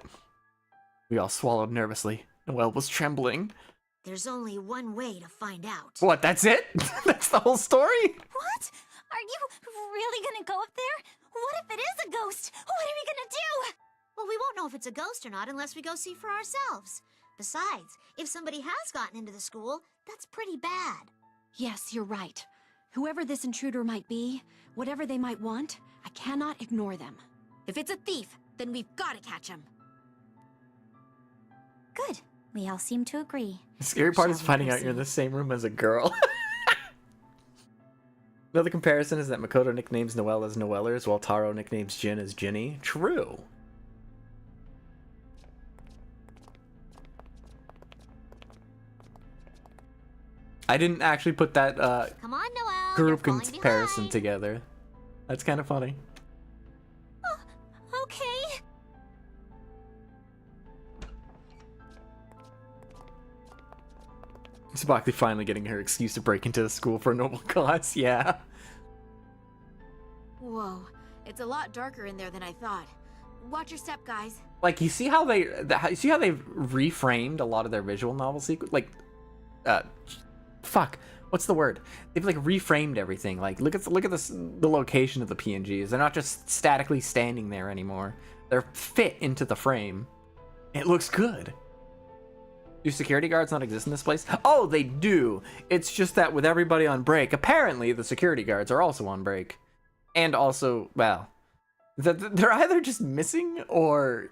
We all swallowed nervously. Noelle was trembling. There's only one way to find out. What, that's it? That's the whole story? What? Are you really gonna go up there? What if it is a ghost? What are we gonna do? Well, we won't know if it's a ghost or not unless we go see for ourselves. Besides, if somebody has gotten into the school, that's pretty bad. Yes, you're right. Whoever this intruder might be, whatever they might want, I cannot ignore them. If it's a thief, then we've got to catch him. Good. We all seem to agree. The scary part is Shall we finding out you're in the same room as a girl. Another comparison is that Makoto nicknames Noelle as Noellers, while Taro nicknames Jin as Jinny. True. I didn't actually put that Come on, Noelle. group you're falling comparison behind. together. That's kind of funny. Okay. Tsubaki finally getting her excuse to break into the school for a noble cause. Yeah. Whoa, it's a lot darker in there than I thought. Watch your step, guys. Like, you see how they've reframed a lot of their visual novel sequence? Like, fuck, what's the word? They've like reframed everything. Like, look at the location of the PNGs. They're not just statically standing there anymore. They're fit into the frame. It looks good. Do security guards not exist in this place? Oh, they do. It's just that with everybody on break, apparently the security guards are also on break. And also, well, they're either just missing or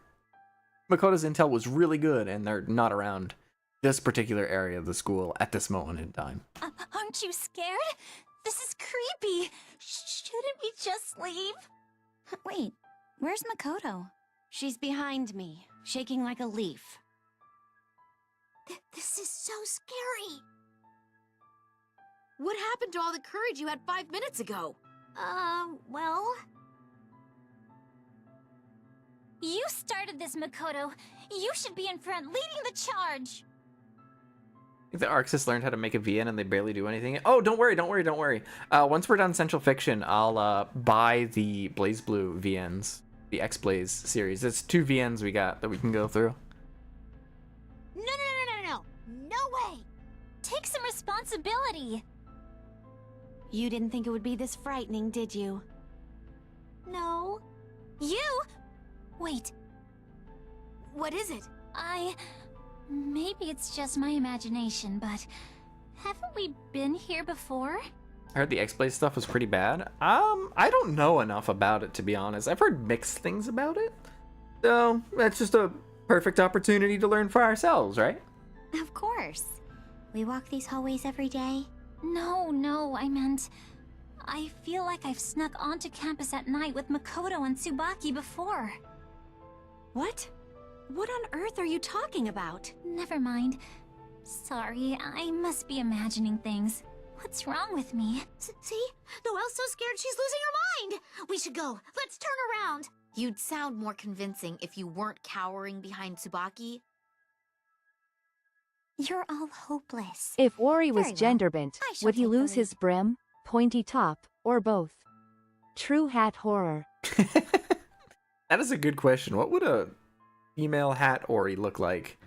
Makoto's intel was really good and they're not around this particular area of the school at this moment in time. Aren't you scared? This is creepy. Shouldn't we just leave? Wait, where's Makoto? She's behind me, shaking like a leaf. This is so scary. What happened to all the courage you had 5 minutes ago? Well... You started this, Makoto. You should be in front, leading the charge. I think the Arxis learned how to make a VN and they barely do anything. Oh, don't worry. Once we're done Central Fiction, I'll buy the Blazblue VNs, the X-Blaze series. It's 2 VNs we got that we can go through. No way. Take some responsibility. You didn't think it would be this frightening, did you? No. You? Wait, What is it? Maybe it's just my imagination, but haven't we been here before? I heard the X-Blaze stuff was pretty bad. I don't know enough about it, to be honest. I've heard mixed things about it. So, that's just a perfect opportunity to learn for ourselves, right? Of course. We walk these hallways every day. No, I meant... I feel like I've snuck onto campus at night with Makoto and Tsubaki before. What? What on earth are you talking about? Never mind. Sorry, I must be imagining things. What's wrong with me? See? Noelle's so scared she's losing her mind. We should go. Let's turn around. You'd sound more convincing if you weren't cowering behind Tsubaki. You're all hopeless. If Ori was Very well. gender-bent, I shall would he take the lose lead. his brim, pointy top, or both? True hat horror. That is a good question. What would a female hat Ori look like?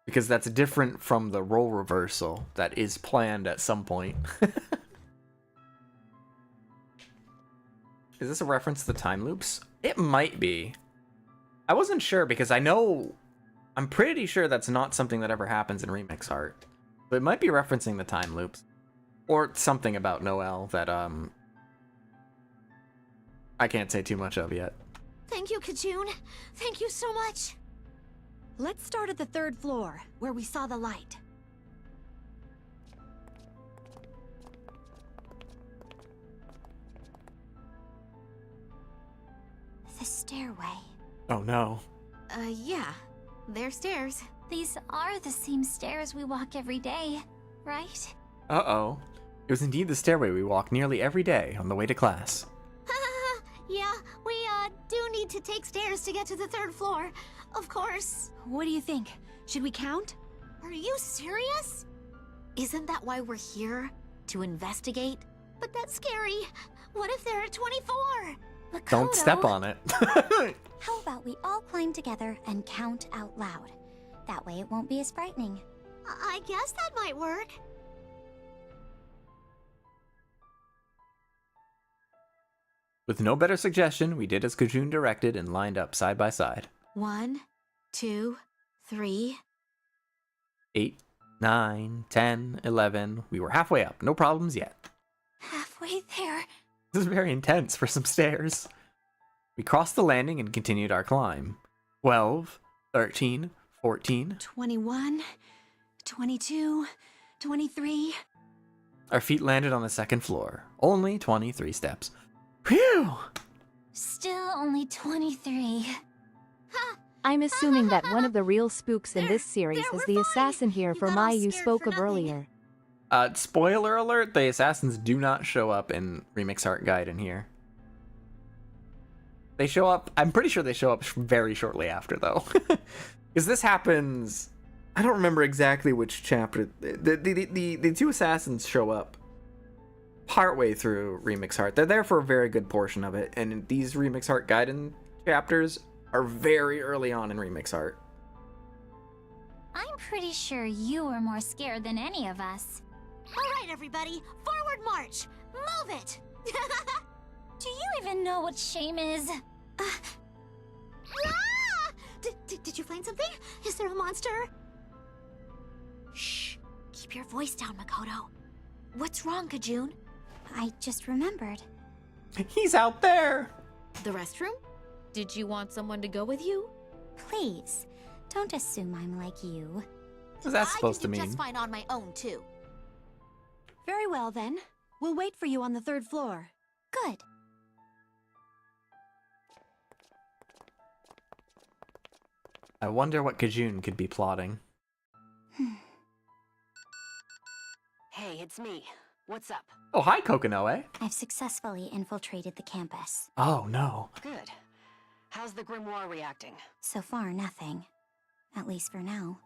Because that's different from the role reversal that is planned at some point. Is this a reference to the time loops? It might be. I wasn't sure because I'm pretty sure that's not something that ever happens in Remix Art. But it might be referencing the time loops. Or something about Noelle that, I can't say too much of yet. Thank you, Kajun. Thank you so much. Let's start at the 3rd floor, where we saw the light. The stairway. Oh no. Yeah. They're stairs. These are the same stairs we walk every day, right? Uh-oh. It was indeed the stairway we walk nearly every day on the way to class. Yeah, we, do need to take stairs to get to the 3rd floor. Of course. What do you think? Should we count? Are you serious? Isn't that why we're here? To investigate? But that's scary. What if there are 24? Don't step on it. How about we all climb together and count out loud? That way it won't be as frightening. I guess that might work. With no better suggestion, we did as Kajun directed and lined up side by side. 1, 2, 3. 8, 9, 10, 11. We were halfway up. No problems yet. Halfway there. This is very intense for some stairs. We crossed the landing and continued our climb. 12, 13, 14. 21, 22, 23. Our feet landed on the 2nd floor. Only 23 steps. Phew! Still only 23. I'm assuming that one of the real spooks in this series there, is we're the fine. assassin here You for got Mai all you scared spoke for of nothing. earlier. Spoiler alert, the assassins do not show up in Remix Art Gaiden here. They show up, I'm pretty sure they show up very shortly after, though. Because this happens, I don't remember exactly which chapter. The 2 assassins show up partway through Remix Art. They're there for a very good portion of it, and these Remix Art Gaiden chapters are very early on in Remix Art. I'm pretty sure you were more scared than any of us. All right, everybody. Forward march. Move it. Do you even know what shame is? Ah! Did you find something? Is there a monster? Shh. Keep your voice down, Makoto. What's wrong, Kajun? I just remembered. He's out there! The restroom? Did you want someone to go with you? Please, don't assume I'm like you. What's that supposed I to can do mean? just fine on my own, too. Very well, then. We'll wait for you on the 3rd floor. Good. I wonder what Kajun could be plotting. Hey, it's me. What's up? Oh, hi, Kokonoe. I've successfully infiltrated the campus. Oh, no. Good. How's the grimoire reacting? So far, nothing. At least for now.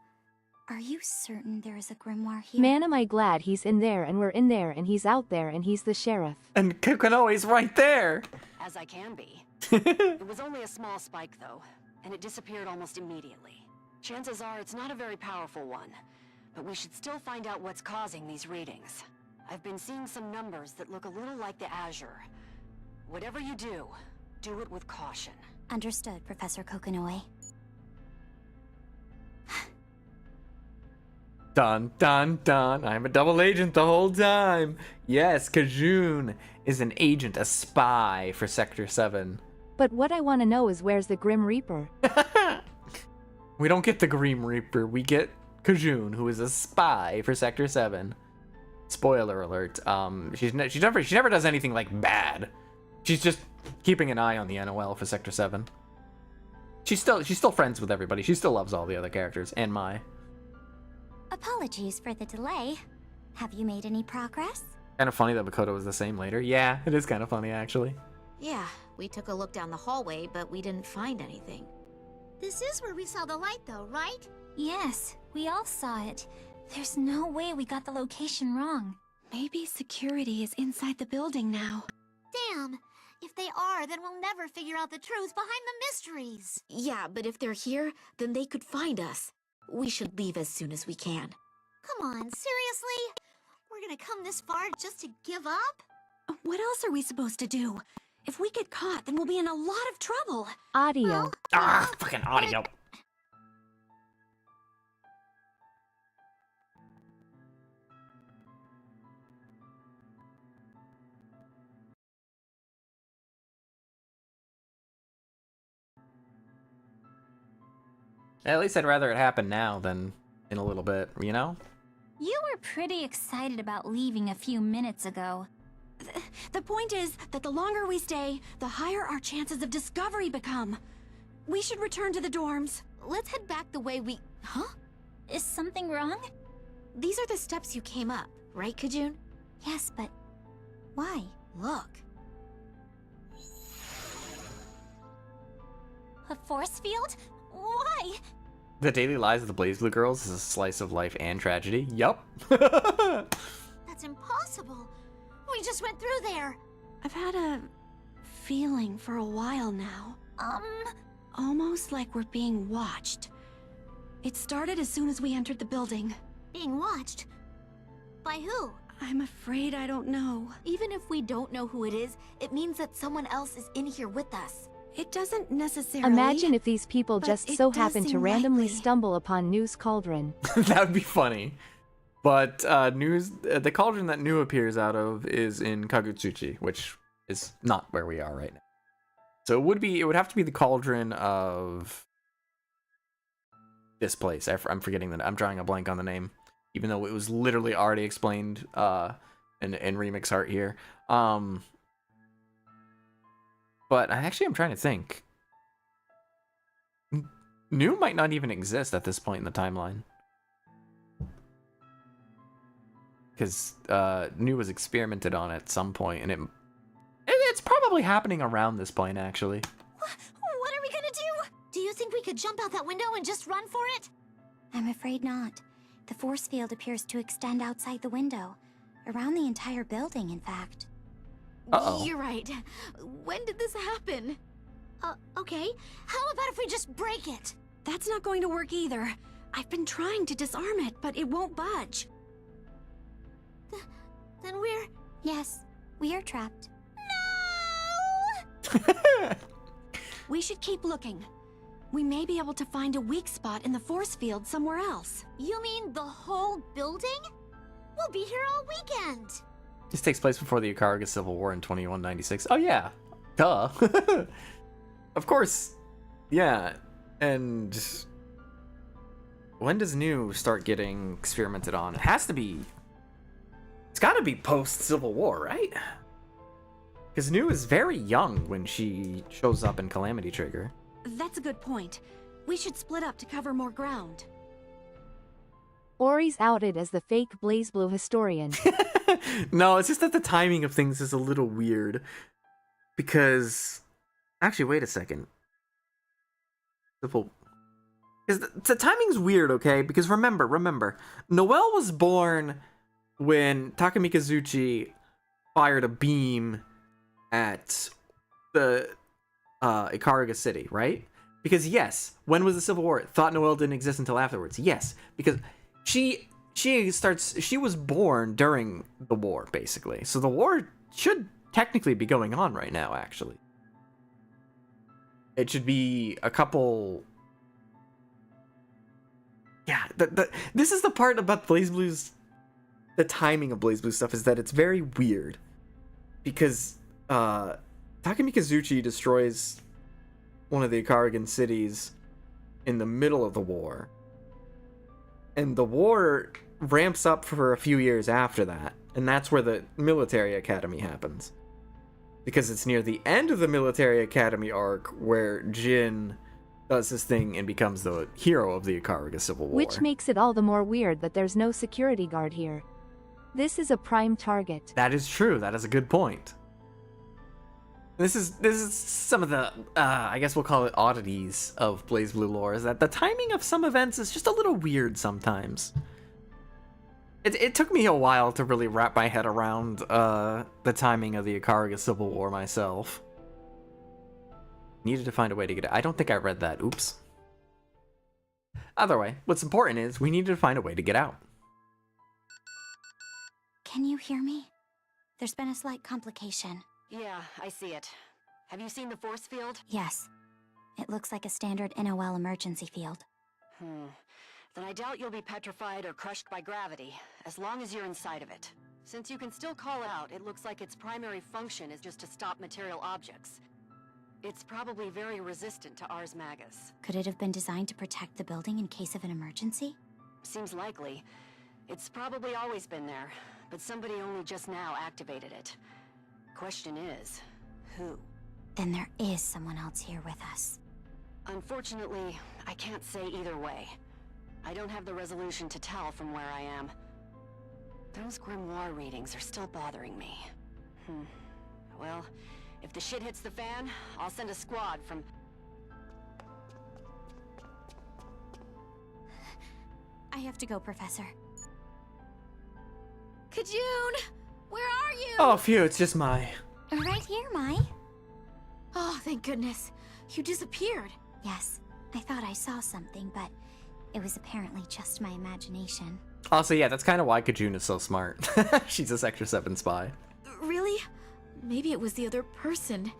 Are you certain there is a grimoire here? Man, am I glad he's in there and we're in there and he's out there and he's the sheriff. And Kokonoe's right there! As I can be. It was only a small spike, though, and it disappeared almost immediately. Chances are it's not a very powerful one, but we should still find out what's causing these readings. I've been seeing some numbers that look a little like the Azure. Whatever you do, do it with caution. Understood, Professor Kokonoe. Dun, dun, dun. I'm a double agent the whole time. Yes, Kajun is an agent, a spy for Sector 7. But what I want to know is where's the Grim Reaper? We don't get the Grim Reaper. We get Kajun, who is a spy for Sector 7. Spoiler alert. She never does anything like bad. She's just keeping an eye on the NOL for Sector 7. She's still friends with everybody. She still loves all the other characters and Mai. Apologies for the delay. Have you made any progress? Kind of funny that Makoto was the same later. Yeah, it is kind of funny actually. Yeah, we took a look down the hallway, but we didn't find anything. This is where we saw the light, though, right? Yes, we all saw it. There's no way we got the location wrong. Maybe security is inside the building now. Damn. If they are, then we'll never figure out the truth behind the mysteries. Yeah, but if they're here, then they could find us. We should leave as soon as we can. Come on, seriously? We're gonna come this far just to give up? What else are we supposed to do? If we get caught, then we'll be in a lot of trouble. Audio. Fucking audio. At least I'd rather it happen now than in a little bit, you know? You were pretty excited about leaving a few minutes ago. The point is that the longer we stay, the higher our chances of discovery become. We should return to the dorms. Let's head back the way we... Huh? Is something wrong? These are the steps you came up, right, Kajun? Yes, but why? Look. A force field? Why? The daily lives of the Blazblue girls is a slice of life and tragedy. Yup. That's impossible. We just went through there. I've had a feeling for a while now. Almost like we're being watched. It started as soon as we entered the building. Being watched? By who? I'm afraid I don't know. Even if we don't know who it is, it means that someone else is in here with us. It doesn't necessarily... Imagine if these people but just it so does happen to seem randomly likely. stumble upon News Cauldron. That would be funny. But the cauldron that New appears out of is in Kagutsuchi, which is not where we are right now. So it would have to be the cauldron of this place. I'm forgetting I'm drawing a blank on the name, even though it was literally already explained in remix art here. But I'm trying to think. New might not even exist at this point in the timeline. Because New was experimented on at some point, and it's probably happening around this point, actually. What are we gonna do? Do you think we could jump out that window and just run for it? I'm afraid not. The force field appears to extend outside the window. Around the entire building, in fact. Uh-oh. You're right. When did this happen? Okay. How about if we just break it? That's not going to work either. I've been trying to disarm it, but it won't budge. Then we're... Yes, we are trapped. We should keep looking. We may be able to find a weak spot in the force field somewhere else. You mean the whole building? We'll be here all weekend. This takes place before the Ikaruga Civil War in 2196. Oh yeah, duh. Of course, yeah. And when does New start getting experimented on? It has to be. It's got to be post Civil War, right? Because New is very young when she shows up in Calamity Trigger. That's a good point. We should split up to cover more ground. Ori's outed as the fake Blazblue historian. No, it's just that the timing of things is a little weird. Because... Actually, wait a second. Because the timing's weird, okay? Because remember, Noelle was born when Takamikazuchi fired a beam at the Ikaruga City, right? Because yes, when was the Civil War? Thought Noelle didn't exist until afterwards. Yes, because she was born during the war, basically. So the war should technically be going on right now, actually. It should be a couple... Yeah, this is the part about BlazBlue's... The timing of BlazBlue stuff is that it's very weird. Because Takamikazuchi destroys one of the Ikarugan cities in the middle of the war. And the war ramps up for a few years after that. And that's where the military academy happens. Because it's near the end of the military academy arc where Jin does his thing and becomes the hero of the Ikaruga Civil War. Which makes it all the more weird that there's no security guard here. This is a prime target. That is true. That is a good point. This is some of the, I guess we'll call it oddities of Blazblue lore, is that the timing of some events is just a little weird sometimes. It took me a while to really wrap my head around the timing of the Ikaruga Civil War myself. Needed to find a way to get it. I don't think I read that. Oops. Either way, what's important is we needed to find a way to get out. Can you hear me? There's been a slight complication. Yeah, I see it. Have you seen the force field? Yes. It looks like a standard NOL emergency field. Then I doubt you'll be petrified or crushed by gravity, as long as you're inside of it. Since you can still call it out, it looks like its primary function is just to stop material objects. It's probably very resistant to Ars Magus. Could it have been designed to protect the building in case of an emergency? Seems likely. It's probably always been there, but somebody only just now activated it. Question is, who? Then there is someone else here with us. Unfortunately, I can't say either way. I don't have the resolution to tell from where I am. Those grimoire readings are still bothering me. Well, if the shit hits the fan, I'll send a squad from... I have to go, Professor. Kajun! Where are you? Oh, phew, it's just Mai. Right here, Mai. Oh, thank goodness. You disappeared. Yes, I thought I saw something, but it was apparently just my imagination. Also, yeah, that's kind of why Kajun is so smart. She's a Sector 7 spy. Really? Maybe it was the other person,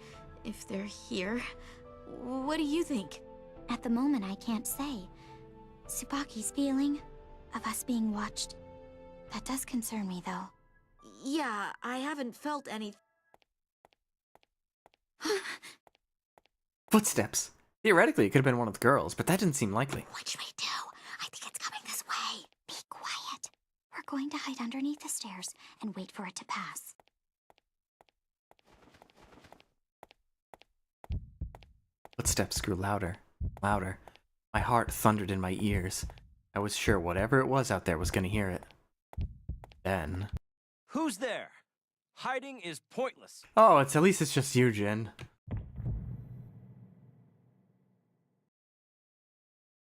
if they're here. What do you think? At the moment, I can't say. Tsubaki's feeling of us being watched, that does concern me, though. Yeah, I haven't felt any... Footsteps. Theoretically, it could have been one of the girls, but that didn't seem likely. What should we do? I think it's coming this way. Be quiet. We're going to hide underneath the stairs and wait for it to pass. Footsteps grew louder, louder. My heart thundered in my ears. I was sure whatever it was out there was going to hear it. Then... Who's there? Hiding is pointless. Oh, at least it's just you, Jin.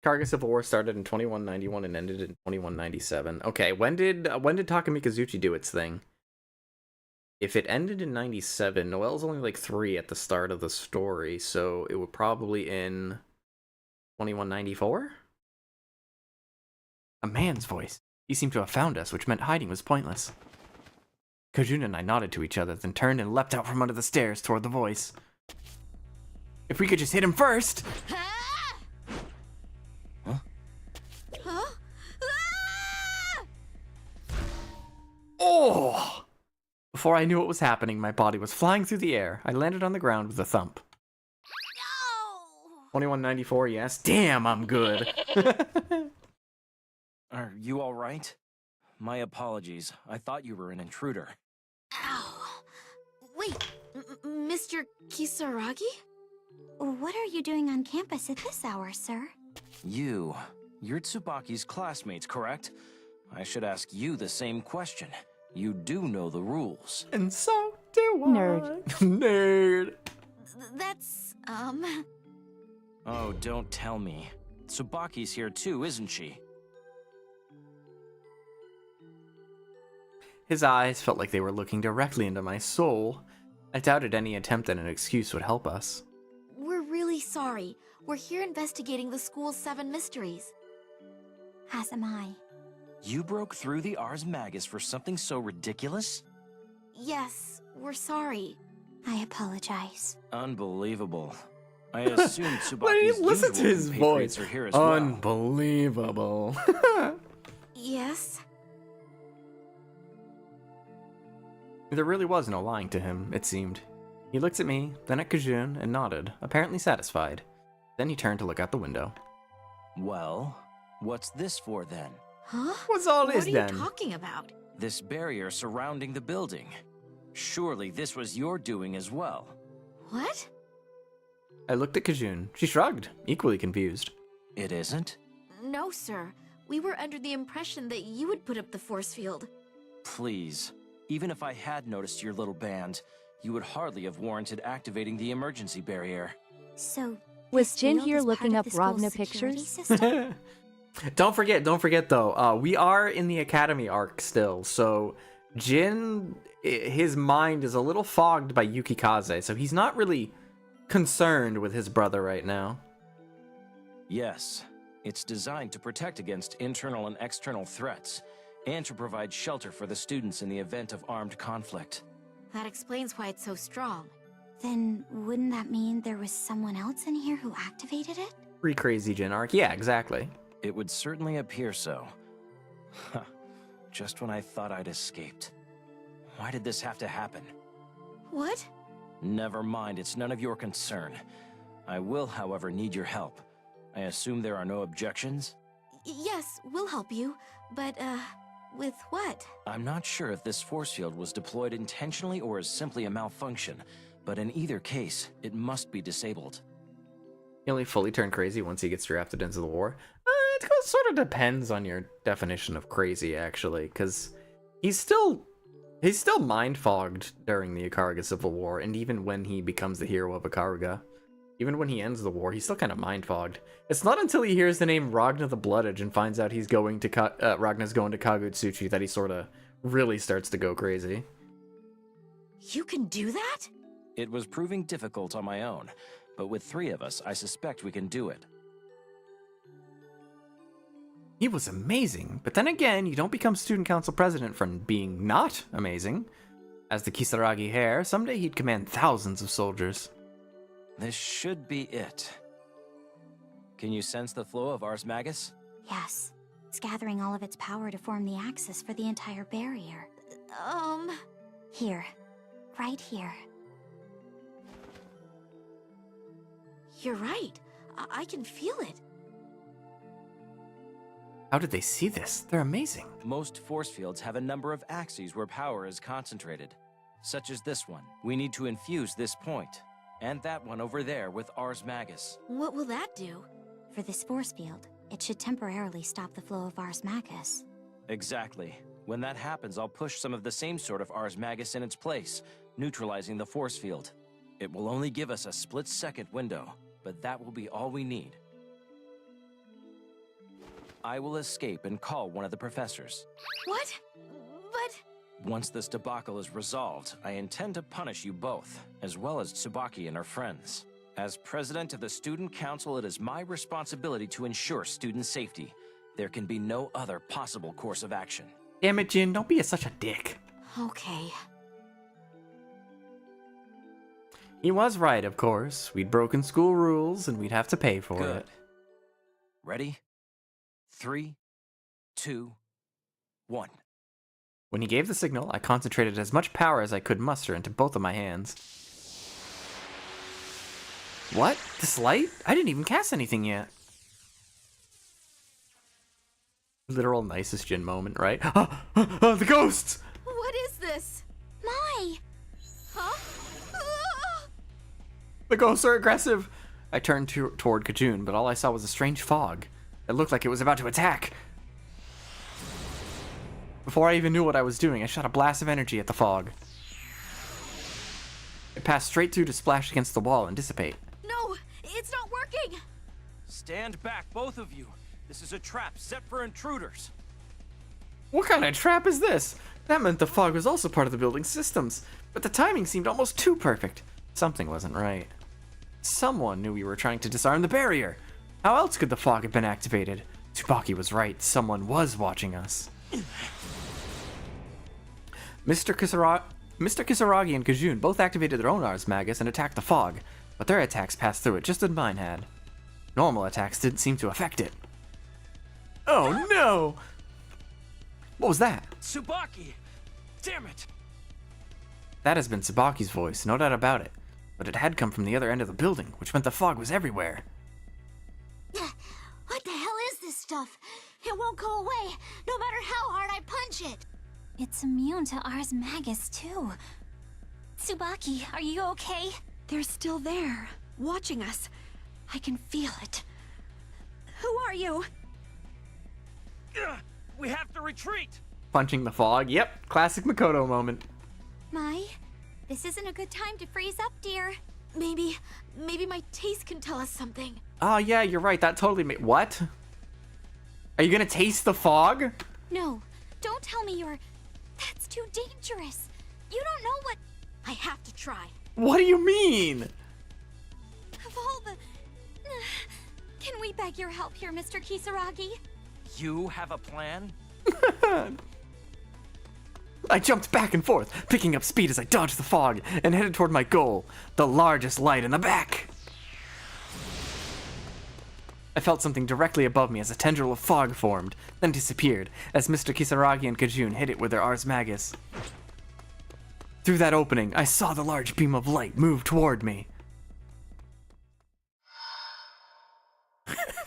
Ikaruga Civil War started in 2191 and ended in 2197. Okay, when did Taka Mikazuchi do its thing? If it ended in 97, Noelle's only like 3 at the start of the story, so it would probably in 2194? A man's voice. He seemed to have found us, which meant hiding was pointless. Kajun and I nodded to each other, then turned and leapt out from under the stairs toward the voice. If we could just hit him first! Huh? Oh! Before I knew what was happening, my body was flying through the air. I landed on the ground with a thump. No! 2194, yes. Damn, I'm good. Are you all right? My apologies. I thought you were an intruder. Ow. Wait, Mr. Kisaragi? What are you doing on campus at this hour, sir? You're Tsubaki's classmates, correct? I should ask you the same question. You do know the rules. And so do I. Nerd. Nerd. That's, Oh, don't tell me. Tsubaki's here too, isn't she? His eyes felt like they were looking directly into my soul. I doubted any attempt at an excuse would help us. We're really sorry. We're here investigating the school's 7 mysteries. As am I. You broke through the Ars Magus for something so ridiculous? Yes, we're sorry. I apologize. Unbelievable. I assumed Tsubaki's Listen to his voice. are here as well. Unbelievable. Yes? There really was no lying to him, it seemed. He looked at me, then at Kajun, and nodded, apparently satisfied. Then he turned to look out the window. Well, what's this for then? Huh? What's all What this are then? you talking about? This barrier surrounding the building. Surely this was your doing as well. What? I looked at Kajun. She shrugged, equally confused. It isn't? No, sir. We were under the impression that you would put up the force field. Please. Even if I had noticed your little band, you would hardly have warranted activating the emergency barrier. So, Was this Jin field here is part looking of up the school's Ragna security pictures? system? Don't forget though, we are in the Academy arc still, so Jin, his mind is a little fogged by Yukikaze, so he's not really concerned with his brother right now. Yes. It's designed to protect against internal and external threats, and to provide shelter for the students in the event of armed conflict. That explains why it's so strong. Then wouldn't that mean there was someone else in here who activated it? Pretty crazy Jin arc, yeah, exactly. It would certainly appear so. Huh. Just when I thought I'd escaped. Why did this have to happen? What? Never mind, it's none of your concern. I will, however, need your help. I assume there are no objections? Yes, we'll help you. But, with what? I'm not sure if this force field was deployed intentionally or is simply a malfunction, but in either case, it must be disabled. He only fully turned crazy once he gets drafted into the war. It sort of depends on your definition of crazy, actually, because he's still mind-fogged during the Ikaruga Civil War, and even when he becomes the hero of Ikaruga. Even when he ends the war, he's still kind of mind-fogged. It's not until he hears the name Ragna the Blooded and finds out he's going to Ragna's going to Kagutsuchi that he sort of really starts to go crazy. You can do that? It was proving difficult on my own, but with 3 of us, I suspect we can do it. He was amazing, but then again, you don't become student council president from being not amazing. As the Kisaragi heir, someday he'd command thousands of soldiers. This should be it. Can you sense the flow of Ars Magus? Yes. It's gathering all of its power to form the axis for the entire barrier. Here. Right here. You're right. I can feel it. How did they see this? They're amazing. Most force fields have a number of axes where power is concentrated, such as this one. We need to infuse this point, and that one over there with Ars Magus. What will that do? For this force field, it should temporarily stop the flow of Ars Magus. Exactly. When that happens, I'll push some of the same sort of Ars Magus in its place, neutralizing the force field. It will only give us a split-second window, but that will be all we need. I will escape and call one of the professors. What? But... Once this debacle is resolved, I intend to punish you both, as well as Tsubaki and her friends. As president of the Student Council, it is my responsibility to ensure student safety. There can be no other possible course of action. Damn it, Jin, don't be such a dick. Okay. He was right, of course. We'd broken school rules, and we'd have to pay for Good. it. Ready? 3, 2, 1. When he gave the signal, I concentrated as much power as I could muster into both of my hands. What? This light? I didn't even cast anything yet. Literal nicest Jin moment, right? The ghosts! What is this? My! Huh? The ghosts are aggressive! I turned toward Kajun, but all I saw was a strange fog. It looked like it was about to attack. Before I even knew what I was doing, I shot a blast of energy at the fog. It passed straight through to splash against the wall and dissipate. No, it's not working! Stand back, both of you. This is a trap set for intruders. What kind of trap is this? That meant the fog was also part of the building's systems, but the timing seemed almost too perfect. Something wasn't right. Someone knew we were trying to disarm the barrier. How else could the fog have been activated? Tsubaki was right. Someone was watching us. Mr. Kisaragi and Kajun both activated their own Ars Magus and attacked the fog, but their attacks passed through it just as mine had. Normal attacks didn't seem to affect it. Oh no! What was that? Tsubaki! Damn it! That has been Tsubaki's voice, no doubt about it. But it had come from the other end of the building, which meant the fog was everywhere. What the hell is this stuff? It won't go away, no matter how hard I punch it. It's immune to Ars Magus, too. Tsubaki, are you okay? They're still there. watching us. I can feel it. Who are you? We have to retreat! Punching the fog. Yep, classic Makoto moment. Mai, this isn't a good time to freeze up, dear. Maybe my taste can tell us something. Oh yeah, you're right. That totally made. What? Are you gonna taste the fog? No, don't tell me you're... That's too dangerous. You don't know what... I have to try. What do you mean? Of all the... Can we beg your help here, Mr. Kisaragi? You have a plan? I jumped back and forth, picking up speed as I dodged the fog and headed toward my goal, the largest light in the back. I felt something directly above me as a tendril of fog formed, then disappeared as Mr. Kisaragi and Kajun hit it with their Ars Magus. Through that opening, I saw the large beam of light move toward me.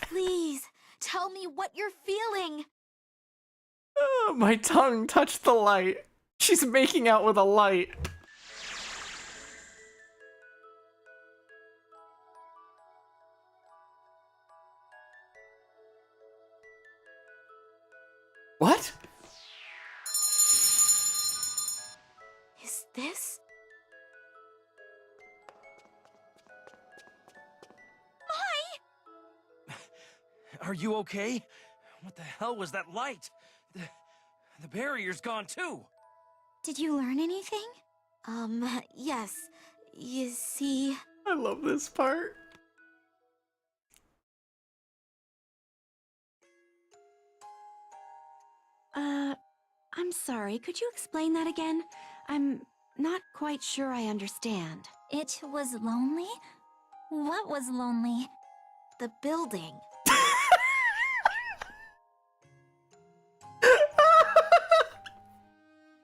Please, tell me what you're feeling. Oh, my tongue touched the light. She's making out with a light. What? Is this? Are you okay? What the hell was that light? The barrier's gone too. Did you learn anything? Yes. You see... I love this part. I'm sorry, could you explain that again? I'm not quite sure I understand. It was lonely? What was lonely? The building.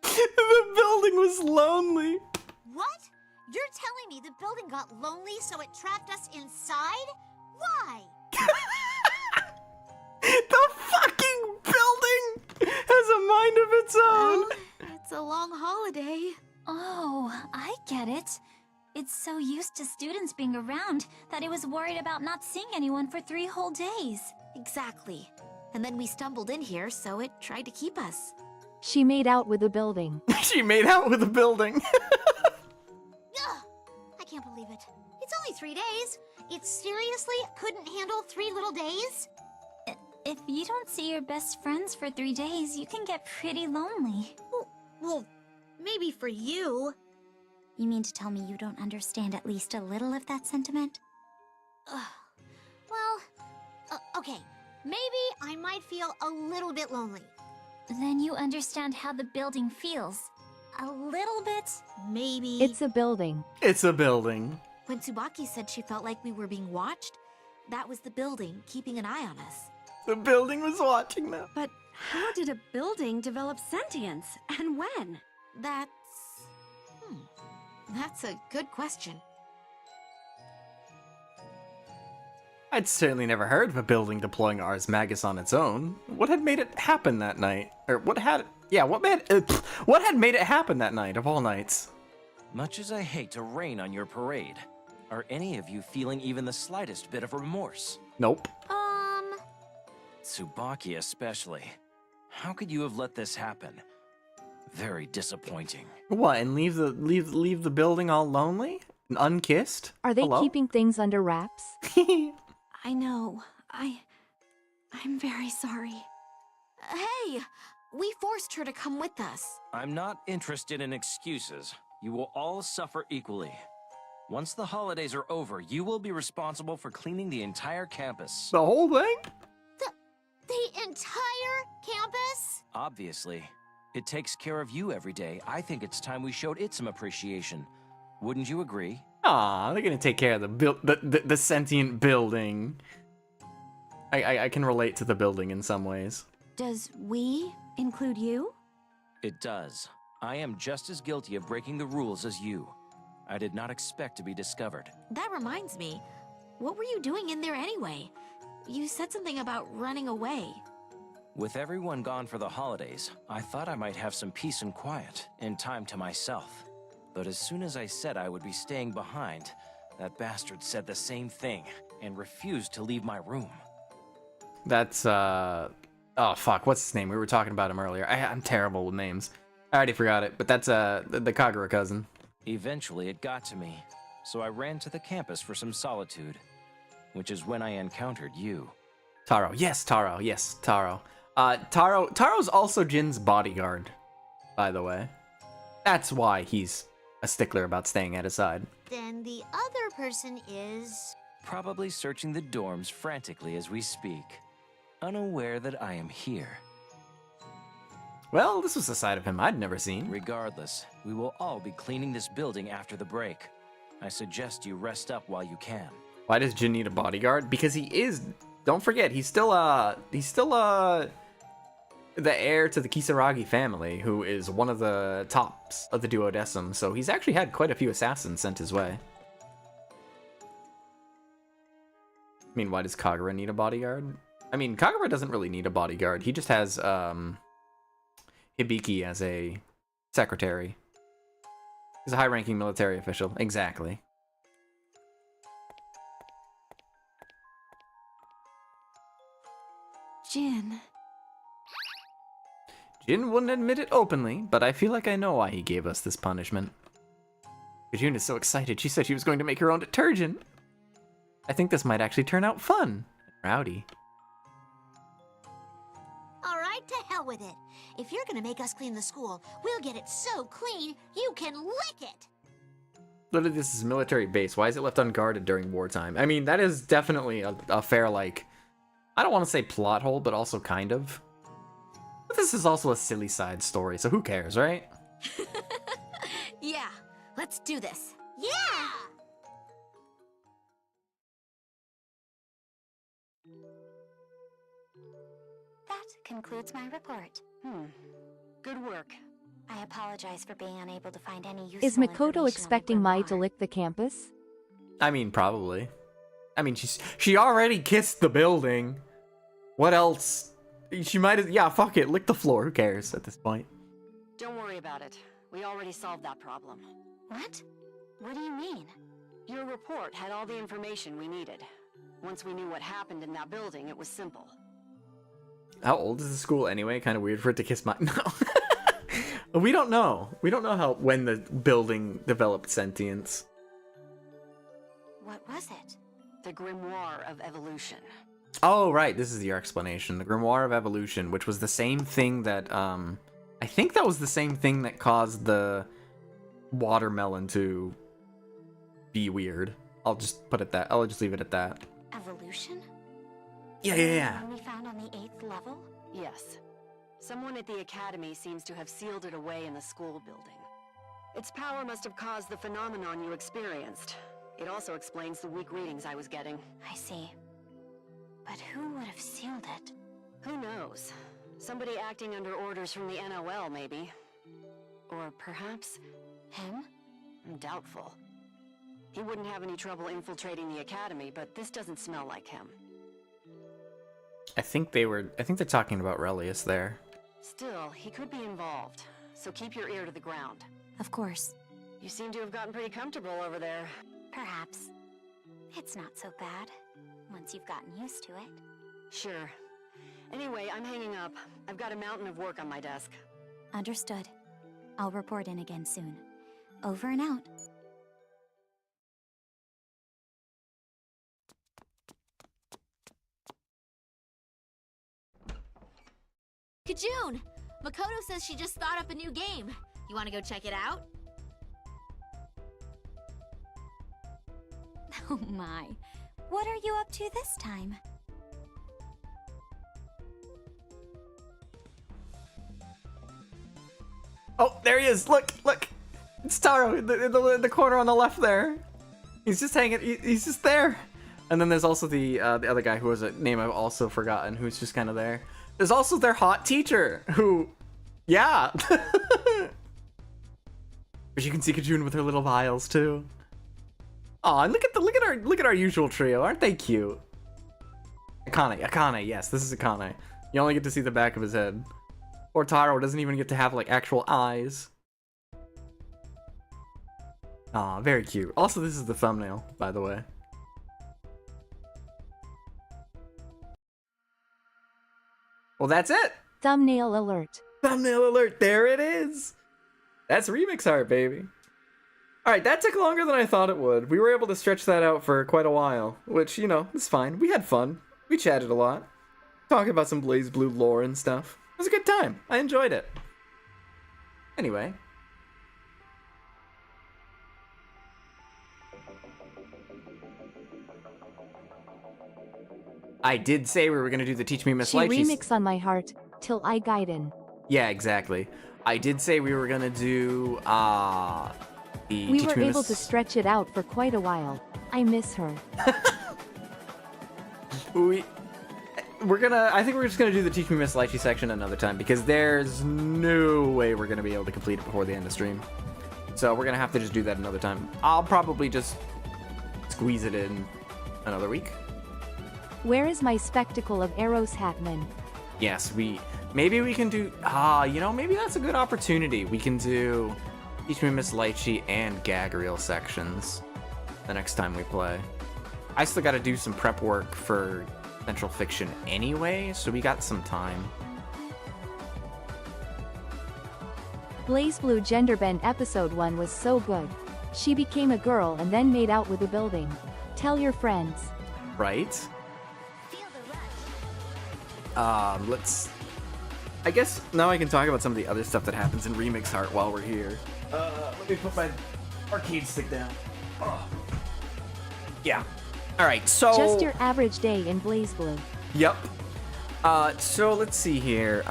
The building was lonely. What? You're telling me the building got lonely so it trapped us inside? Why? The fucking building has a mind of its own. It's a long holiday. Oh, I get it. It's so used to students being around that it was worried about not seeing anyone for 3 whole days. Exactly. And then we stumbled in here, so it tried to keep us. She made out with the building. She made out with the building. Ugh, I can't believe it. It's only 3 days. It seriously couldn't handle 3 little days? If you don't see your best friends for 3 days, you can get pretty lonely. Well, maybe for you. You mean to tell me you don't understand at least a little of that sentiment? Okay. Maybe I might feel a little bit lonely. Then you understand how the building feels. A little bit? Maybe... It's a building. It's a building. When Tsubaki said she felt like we were being watched, that was the building keeping an eye on us. The building was watching them. But how did a building develop sentience, and when? That's a good question. I'd certainly never heard of a building deploying Ars Magus on its own. What had made it happen that night? Or what had made it happen that night of all nights? Much as I hate to rain on your parade, are any of you feeling even the slightest bit of remorse? Nope. Tsubaki especially. How could you have let this happen? Very disappointing. What, and leave the building all lonely? And unkissed? Are they Hello? keeping things under wraps? I know. I'm very sorry. Hey! We forced her to come with us. I'm not interested in excuses. You will all suffer equally. Once the holidays are over, you will be responsible for cleaning the entire campus. The whole thing? The entire campus? Obviously. It takes care of you every day. I think it's time we showed it some appreciation. Wouldn't you agree? Aw, they're gonna take care of the sentient building. I can relate to the building in some ways. Does we include you? It does. I am just as guilty of breaking the rules as you. I did not expect to be discovered. That reminds me. What were you doing in there anyway? You said something about running away. With everyone gone for the holidays, I thought I might have some peace and quiet and time to myself. But as soon as I said I would be staying behind, That bastard said the same thing and refused to leave my room. That's, oh, fuck, what's his name? We were talking about him earlier. I'm terrible with names. I already forgot it, but that's, the Kagura cousin. Eventually, it got to me, so I ran to the campus for some solitude, which is when I encountered you. Taro. Yes, Taro. Yes, Taro. Taro's also Jin's bodyguard, by the way. That's why he's a stickler about staying at his side. Then the other person is... Probably searching the dorms frantically as we speak, unaware that I am here. Well, this was a side of him I'd never seen. Regardless, we will all be cleaning this building after the break. I suggest you rest up while you can. Why does Jin need a bodyguard? Because he is... Don't forget, he's still the heir to the Kisaragi family, who is one of the tops of the duodecim, so he's actually had quite a few assassins sent his way. I mean, why does Kagura need a bodyguard? I mean, Kagura doesn't really need a bodyguard. He just has, Hibiki as a secretary. He's a high-ranking military official. Exactly. Jin. Jin wouldn't admit it openly, but I feel like I know why he gave us this punishment. Jin is so excited, she said she was going to make her own detergent. I think this might actually turn out fun. Rowdy. Alright, to hell with it. If you're gonna make us clean the school, we'll get it so clean, you can lick it! Literally, this is a military base. Why is it left unguarded during wartime? I mean, that is definitely a fair, like... I don't want to say plot hole, but also kind of. But this is also a silly side story, so who cares, right? Yeah, let's do this. Yeah! That concludes my report. Good work. I apologize for being unable to find any useful Is Makoto information on the expecting Mai to grimoire. lick the campus? I mean, probably. I mean, she already kissed the building. What else? She might have... Yeah, fuck it. Lick the floor. Who cares at this point? Don't worry about it. We already solved that problem. What? What do you mean? Your report had all the information we needed. Once we knew what happened in that building, it was simple. How old is the school anyway? Kind of weird for it to kiss my... No. We don't know. We don't know when the building developed sentience. What was it? The Grimoire of Evolution. Oh, right. This is your explanation. The Grimoire of Evolution, which was the same thing that, I think that was the same thing that caused the watermelon to be weird. I'll just put it that. I'll just leave it at that. Evolution? Yeah. The one we found on the 8th level? Yes. Someone at the Academy seems to have sealed it away in the school building. Its power must have caused the phenomenon you experienced. It also explains the weak readings I was getting. I see. But who would have sealed it? Who knows? Somebody acting under orders from the NOL, maybe. Or perhaps... Him? Doubtful. He wouldn't have any trouble infiltrating the Academy, but this doesn't smell like him. I think they're talking about Relius there. Still, he could be involved, so keep your ear to the ground. Of course. You seem to have gotten pretty comfortable over there. Perhaps. It's not so bad, once you've gotten used to it. Sure. Anyway, I'm hanging up. I've got a mountain of work on my desk. Understood. I'll report in again soon. Over and out. Kajun! Makoto says she just thought up a new game. You want to go check it out? Oh my. What are you up to this time? Oh, there he is. Look. It's Taro in the corner on the left there. He's just hanging. He's just there. And then there's also the other guy who has a name I've also forgotten, who's just kind of there. There's also their hot teacher, who, yeah. But you can see Kajun with her little vials too. Aw, and look at our usual trio. Aren't they cute? Akane, yes, this is Akane. You only get to see the back of his head. Or Taro doesn't even get to have like actual eyes. Aw, very cute. Also, this is the thumbnail, by the way. Well, that's it. Thumbnail alert. Thumbnail alert. There it is. That's remix art, baby. All right, that took longer than I thought it would. We were able to stretch that out for quite a while, which, you know, is fine. We had fun. We chatted a lot. Talking about some Blazblue lore and stuff. It was a good time. I enjoyed it. Anyway. I did say we were going to do the Teach Me Miss She Lychee. remix on my heart, till I Gaiden. Yeah, exactly. I did say we were going to do, the We Teach were Me able Miss... to stretch it out for quite a while. I miss her. I think we're just gonna do the Teach Me Miss Lychee section another time, because there's no way we're gonna be able to complete it before the end of stream. So we're gonna have to just do that another time. I'll probably just squeeze it in another week. Where is my spectacle of Eros Hatman? Yes, maybe we can do, you know, maybe that's a good opportunity. We can do Teach Me Miss Lychee and gag reel sections the next time we play. I still gotta do some prep work for Central Fiction anyway, so we got some time. Blazblue Genderbend episode 1 was so good. She became a girl and then made out with a building. Tell your friends. Right? I guess now I can talk about some of the other stuff that happens in Remix Heart while we're here. Let me put my arcade stick down. Oh. Yeah. Alright, so... Just your average day in Blazblue. Yep. So let's see here.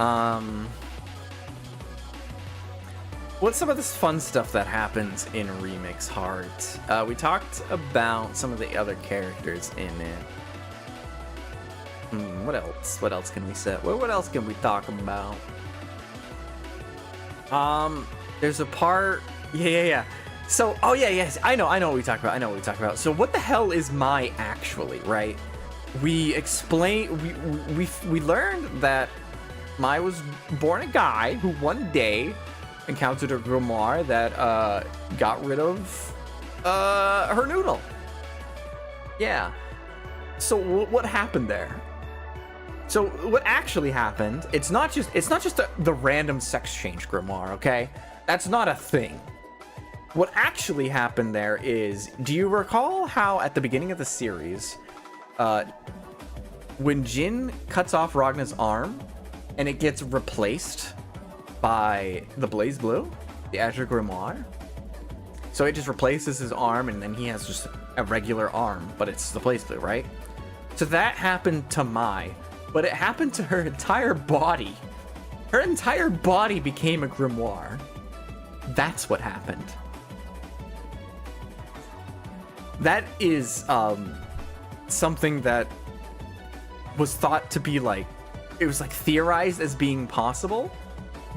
What's some of this fun stuff that happens in Remix Heart? We talked about some of the other characters in it. What else? What else can we say? What else can we talk about? There's a part... Yeah. So, oh yeah, yes, I know what we talked about. So what the hell is Mai actually, right? We learned that Mai was born a guy who one day encountered a grimoire that got rid of her noodle. Yeah. So what happened there? So what actually happened? It's not just the random sex change grimoire, okay? That's not a thing. What actually happened there is, do you recall how at the beginning of the series, when Jin cuts off Ragna's arm and it gets replaced by the Blazblue, the Azure Grimoire? So it just replaces his arm and then he has just a regular arm, but it's the Blazblue, right? So that happened to Mai, but it happened to her entire body. Her entire body became a grimoire. That's what happened. That is something that was thought to be like, it was like theorized as being possible,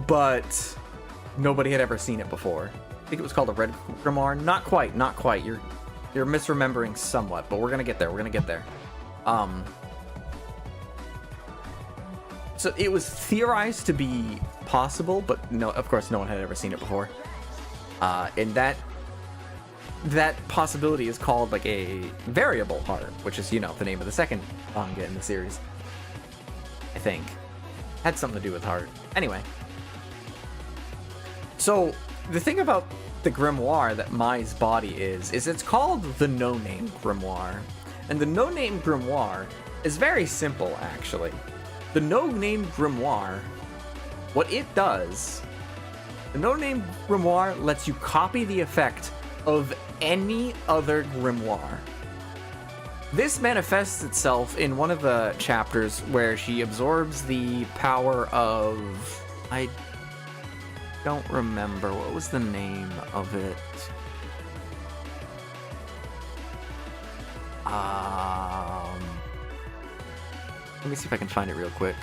but nobody had ever seen it before. I think it was called a red grimoire. Not quite. You're misremembering somewhat, but we're gonna get there. So it was theorized to be possible, but no, of course, no one had ever seen it before. And that possibility is called like a variable heart, which is, you know, the name of the second manga in the series. I think. Had something to do with heart. Anyway. So, the thing about the grimoire that Mai's body is it's called the No-Name Grimoire. And the No-Name Grimoire is very simple, actually. The No-Name Grimoire, what it does, the No-Name Grimoire lets you copy the effect of any other grimoire. This manifests itself in one of the chapters where she absorbs the power of... I don't remember. What was the name of it? Let me see if I can find it real quick.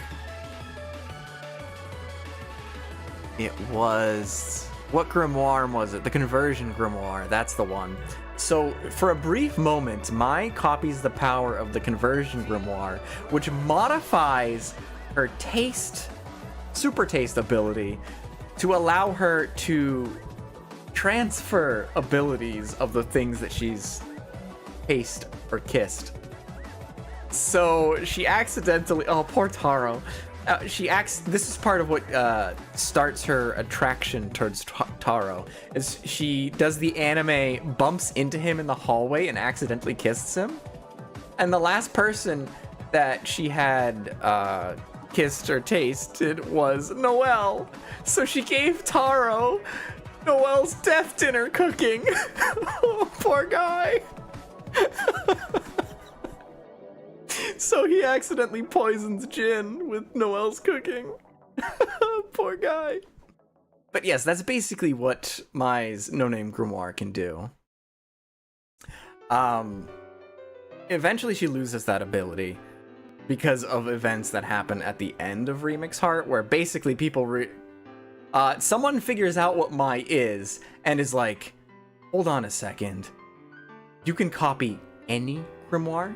It was... What grimoire was it? The conversion grimoire. That's the one. So, for a brief moment, Mai copies the power of the conversion grimoire, which modifies her taste, super taste ability, to allow her to transfer abilities of the things that she's paced or kissed. So she accidentally, oh poor Taro, this is part of what starts her attraction towards Taro, is she does the anime, bumps into him in the hallway and accidentally kisses him. And the last person that she had kissed or tasted was Noelle. So she gave Taro Noelle's death dinner cooking. Oh, poor guy. So he accidentally poisons Jin with Noelle's cooking. Poor guy. But yes, that's basically what Mai's no-name grimoire can do. Eventually she loses that ability because of events that happen at the end of Remix Heart, where basically people someone figures out what Mai is and is like, hold on a second. You can copy any grimoire?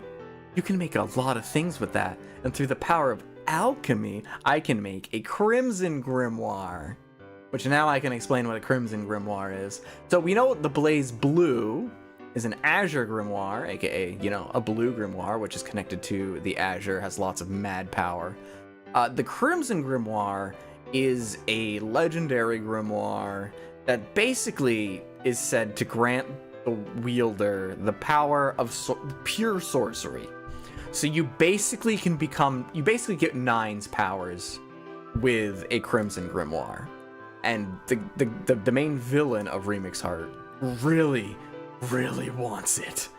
You can make a lot of things with that. And through the power of alchemy, I can make a Crimson Grimoire. Which now I can explain what a Crimson Grimoire is. So we know the Blazblue is an Azure Grimoire, aka, you know, a blue grimoire, which is connected to the Azure, has lots of mad power. The Crimson Grimoire is a legendary grimoire that basically is said to grant the wielder the power of pure sorcery. So you basically get Nine's powers with a Crimson Grimoire. And the main villain of Remix Heart really wants it.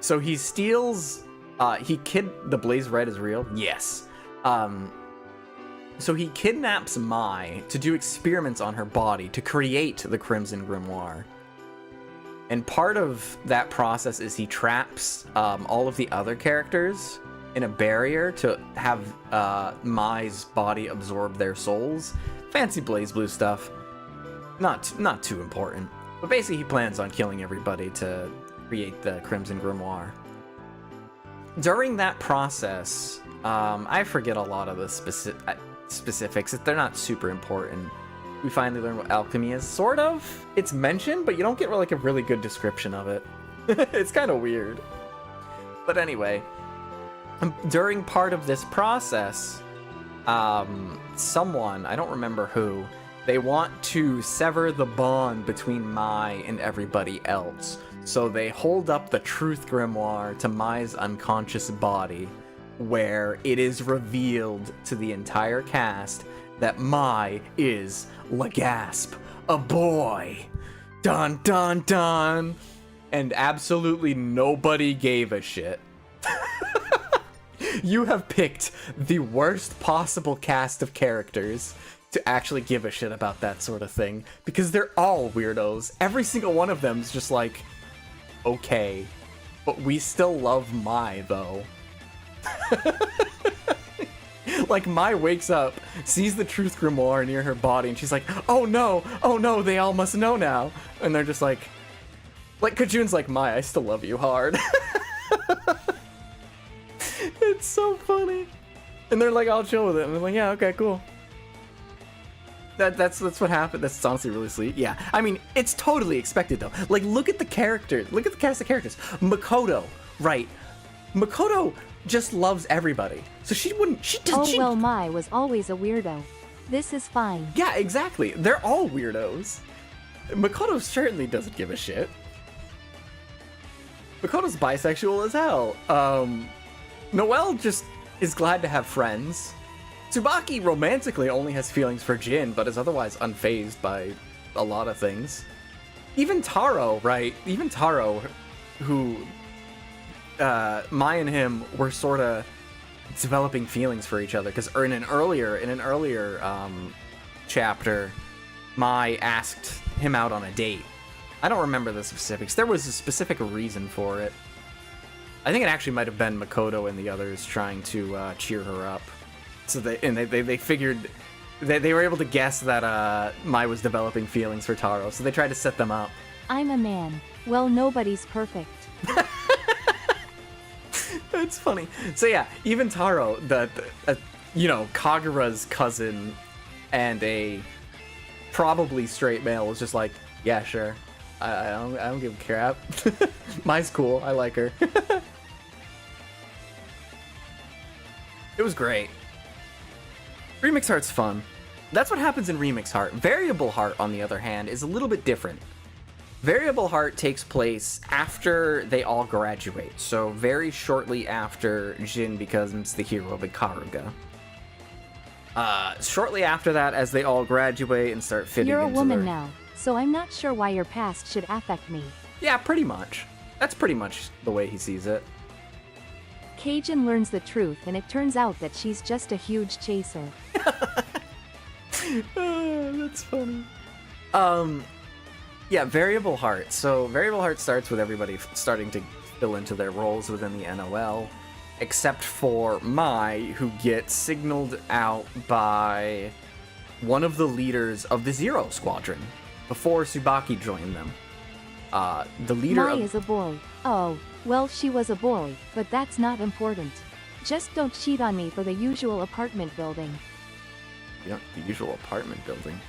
So he steals, the Blaze Red is real? Yes. So he kidnaps Mai to do experiments on her body to create the Crimson Grimoire. And part of that process is he traps all of the other characters in a barrier to have Mai's body absorb their souls. Fancy Blazblue stuff. Not too important. But basically he plans on killing everybody to create the Crimson Grimoire. During that process, I forget a lot of the specifics. They're not super important. We finally learn what alchemy is. Sort of. It's mentioned, but you don't get like a really good description of it. It's kind of weird. But anyway, during part of this process, someone, I don't remember who, they want to sever the bond between Mai and everybody else. So they hold up the Truth Grimoire to Mai's unconscious body, where it is revealed to the entire cast that Mai is Legasp, a boy. Dun dun dun. And absolutely nobody gave a shit. You have picked the worst possible cast of characters to actually give a shit about that sort of thing, because they're all weirdos. Every single one of them is just like, okay, but we still love Mai though. Like, Mai wakes up, sees the Truth Grimoire near her body, and she's like, oh no, they all must know now. And they're just like Kajun's like, Mai, I still love you hard. It's so funny. And they're like, I'll chill with it. And I'm like, yeah, okay, cool. That's what happened. That's honestly really sweet. Yeah, I mean, it's totally expected though. Like, look at the characters. Look at the cast of characters. Makoto, right? Makoto just loves everybody. So she wouldn't, well, Mai was always a weirdo. This is fine. Yeah, exactly. They're all weirdos. Makoto certainly doesn't give a shit. Makoto's bisexual as hell. Noelle just is glad to have friends. Tsubaki romantically only has feelings for Jin, but is otherwise unfazed by a lot of things. Even Taro, right? Even Taro, who Mai and him were sort of developing feelings for each other, because in an earlier chapter, Mai asked him out on a date. I don't remember the specifics. There was a specific reason for it. I think it actually might have been Makoto and the others trying to cheer her up. So they figured they were able to guess that Mai was developing feelings for Taro, so they tried to set them up. I'm a man. Well, nobody's perfect. It's funny. So yeah, even Taro, Kagura's cousin and a probably straight male, was just like, Yeah, sure. I don't give a crap. Mine's cool. I like her. It was great. Remix Heart's fun. That's what happens in Remix Heart. Variable Heart, on the other hand, is a little bit different. Variable Heart takes place after they all graduate, so very shortly after Jin becomes the hero of Ikaruga. Shortly after that, as they all graduate and start fitting You're a into woman their... now, so I'm not sure why your past should affect me. Yeah, pretty much. That's pretty much the way he sees it. Cajun learns the truth, and it turns out that she's just a huge chaser. That's funny. Yeah, Variable Heart. So Variable Heart starts with everybody starting to fill into their roles within the NOL, except for Mai, who gets signaled out by one of the leaders of the Zero Squadron before Tsubaki joined them. The leader Mai of... is a boy. Oh, well, she was a boy, but that's not important. Just don't cheat on me for the usual apartment building. Yeah, the usual apartment building.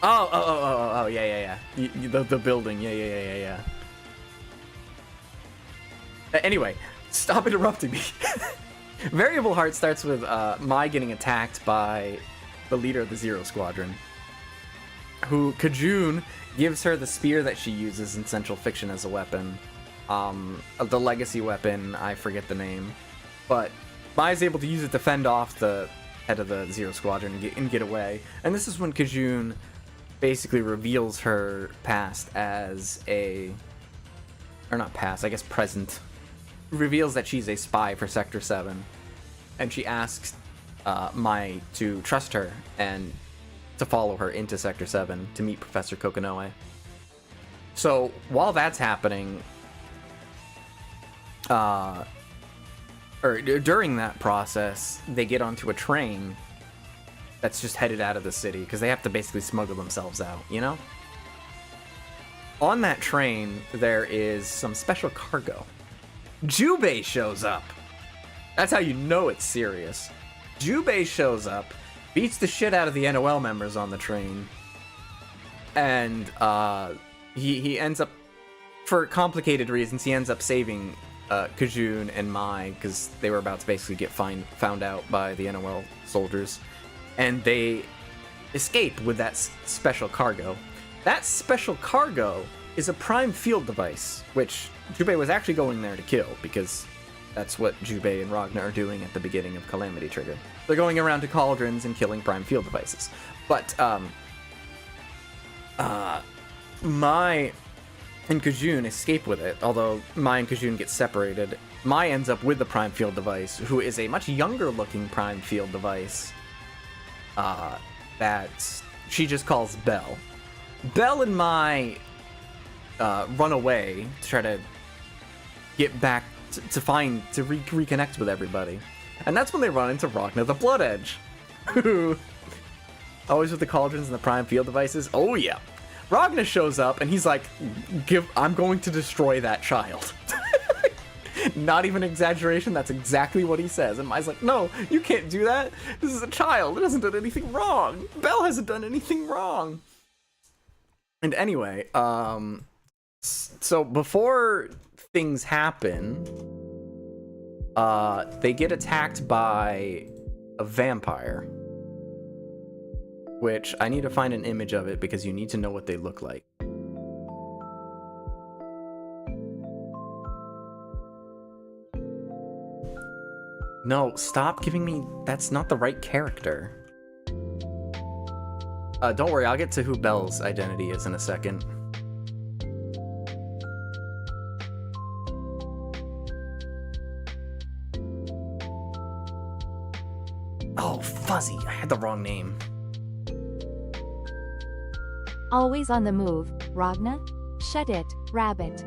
Oh, yeah. The building, yeah. Anyway, stop interrupting me. Variable Heart starts with Mai getting attacked by the leader of the Zero Squadron, who Kajun gives her the spear that she uses in Central Fiction as a weapon. The legacy weapon, I forget the name. But Mai is able to use it to fend off the head of the Zero Squadron and get away. And this is when Kajun basically reveals her past as a... Or not past, I guess present. Reveals that she's a spy for Sector 7. And she asks Mai to trust her and to follow her into Sector 7 to meet Professor Kokonoe. So, while that's happening... during that process, they get onto a train that's just headed out of the city, because they have to basically smuggle themselves out, you know? On that train, there is some special cargo. Jubei shows up! That's how you know it's serious. Jubei shows up, beats the shit out of the NOL members on the train, and he ends up, for complicated reasons, he ends up saving Kajun and Mai, because they were about to basically get found out by the NOL soldiers, and they escape with that special cargo. That special cargo is a prime field device, which Jubei was actually going there to kill, because that's what Jubei and Ragna are doing at the beginning of Calamity Trigger. They're going around to cauldrons and killing prime field devices. But Mai and Kajun escape with it, although Mai and Kajun get separated. Mai ends up with the prime field device, who is a much younger looking prime field device that she just calls Belle. Belle and Mai run away to try to get back to reconnect with everybody. And that's when they run into Ragna the Blood Edge, who always with the cauldrons and the prime field devices. Oh yeah. Ragna shows up and he's like, I'm going to destroy that child. Not even exaggeration, that's exactly what he says. And Mai's like, no, you can't do that. This is a child. It hasn't done anything wrong. Belle hasn't done anything wrong. And anyway, so before things happen, they get attacked by a vampire. Which, I need to find an image of it because you need to know what they look like. No, stop giving me... That's not the right character. Don't worry, I'll get to who Belle's identity is in a second. Oh, Fuzzy. I had the wrong name. Always on the move, Ragna? Shut it, rabbit.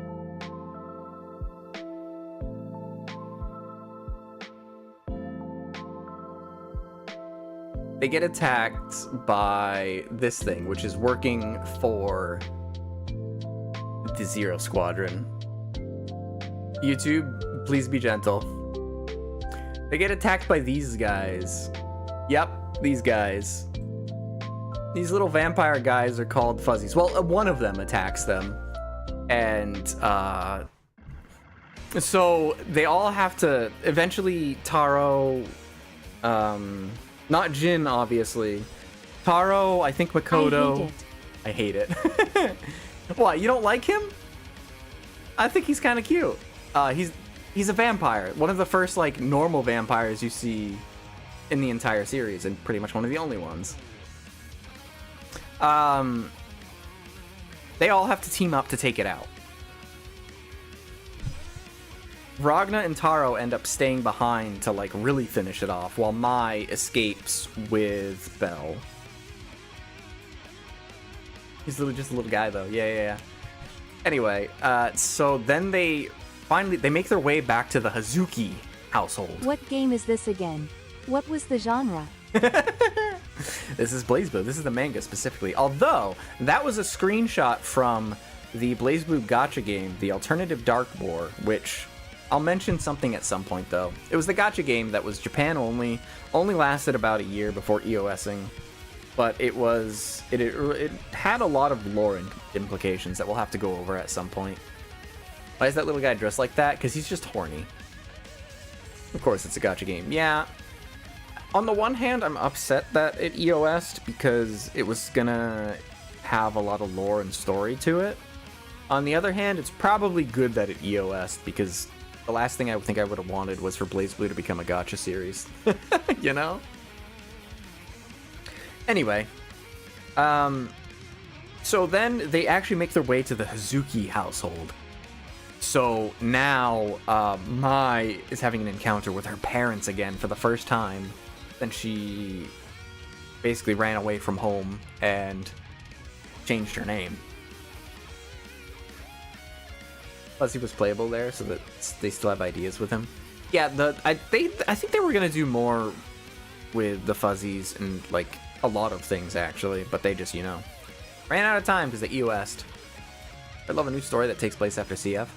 They get attacked by this thing, which is working for the Zero Squadron. YouTube, please be gentle. They get attacked by these guys. Yep, these guys. These little vampire guys are called fuzzies. Well, one of them attacks them. And, so they all have to... Eventually, Taro... not Jin, obviously. Taro, I think Makoto... I hate it. What, you don't like him? I think he's kind of cute. He's a vampire. One of the first, like, normal vampires you see in the entire series, and pretty much one of the only ones. They all have to team up to take it out. Ragna and Taro end up staying behind to, like, really finish it off, while Mai escapes with Belle. He's literally just a little guy, though. Yeah. Anyway, so then they make their way back to the Hazuki household. What game is this again? What was the genre? This is Blazblue. This is the manga specifically. Although, that was a screenshot from the Blazblue gacha game, the Alternative Dark War, which I'll mention something at some point, though. It was the gacha game that was Japan only lasted about a year before EOSing, but it had a lot of lore implications that we'll have to go over at some point. Why is that little guy dressed like that? Because he's just horny. Of course, it's a gacha game. Yeah. On the one hand, I'm upset that it EOS'd because it was gonna have a lot of lore and story to it. On the other hand, it's probably good that it EOS'd because the last thing I think I would have wanted was for Blazblue to become a gacha series. You know? Anyway. So then they actually make their way to the Hazuki household. So now Mai is having an encounter with her parents again for the first time. Then she basically ran away from home and changed her name. Fuzzy was playable there, so that they still have ideas with him. Yeah, I think they were gonna do more with the Fuzzies and like a lot of things actually, but they just ran out of time because they EOS'd. I love a new story that takes place after CF.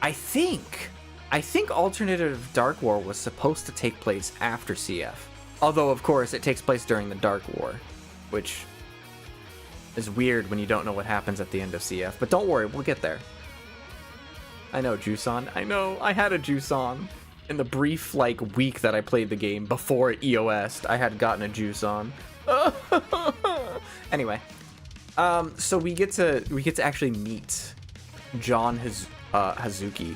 I think Alternative Dark War was supposed to take place after CF. Although, of course, it takes place during the Dark War, which is weird when you don't know what happens at the end of CF. But don't worry, we'll get there. I know, Juson. I know, I had a Juson. In the brief, week that I played the game before it EOS'd, I had gotten a Juson. Anyway. So we get to actually meet John Hazuki.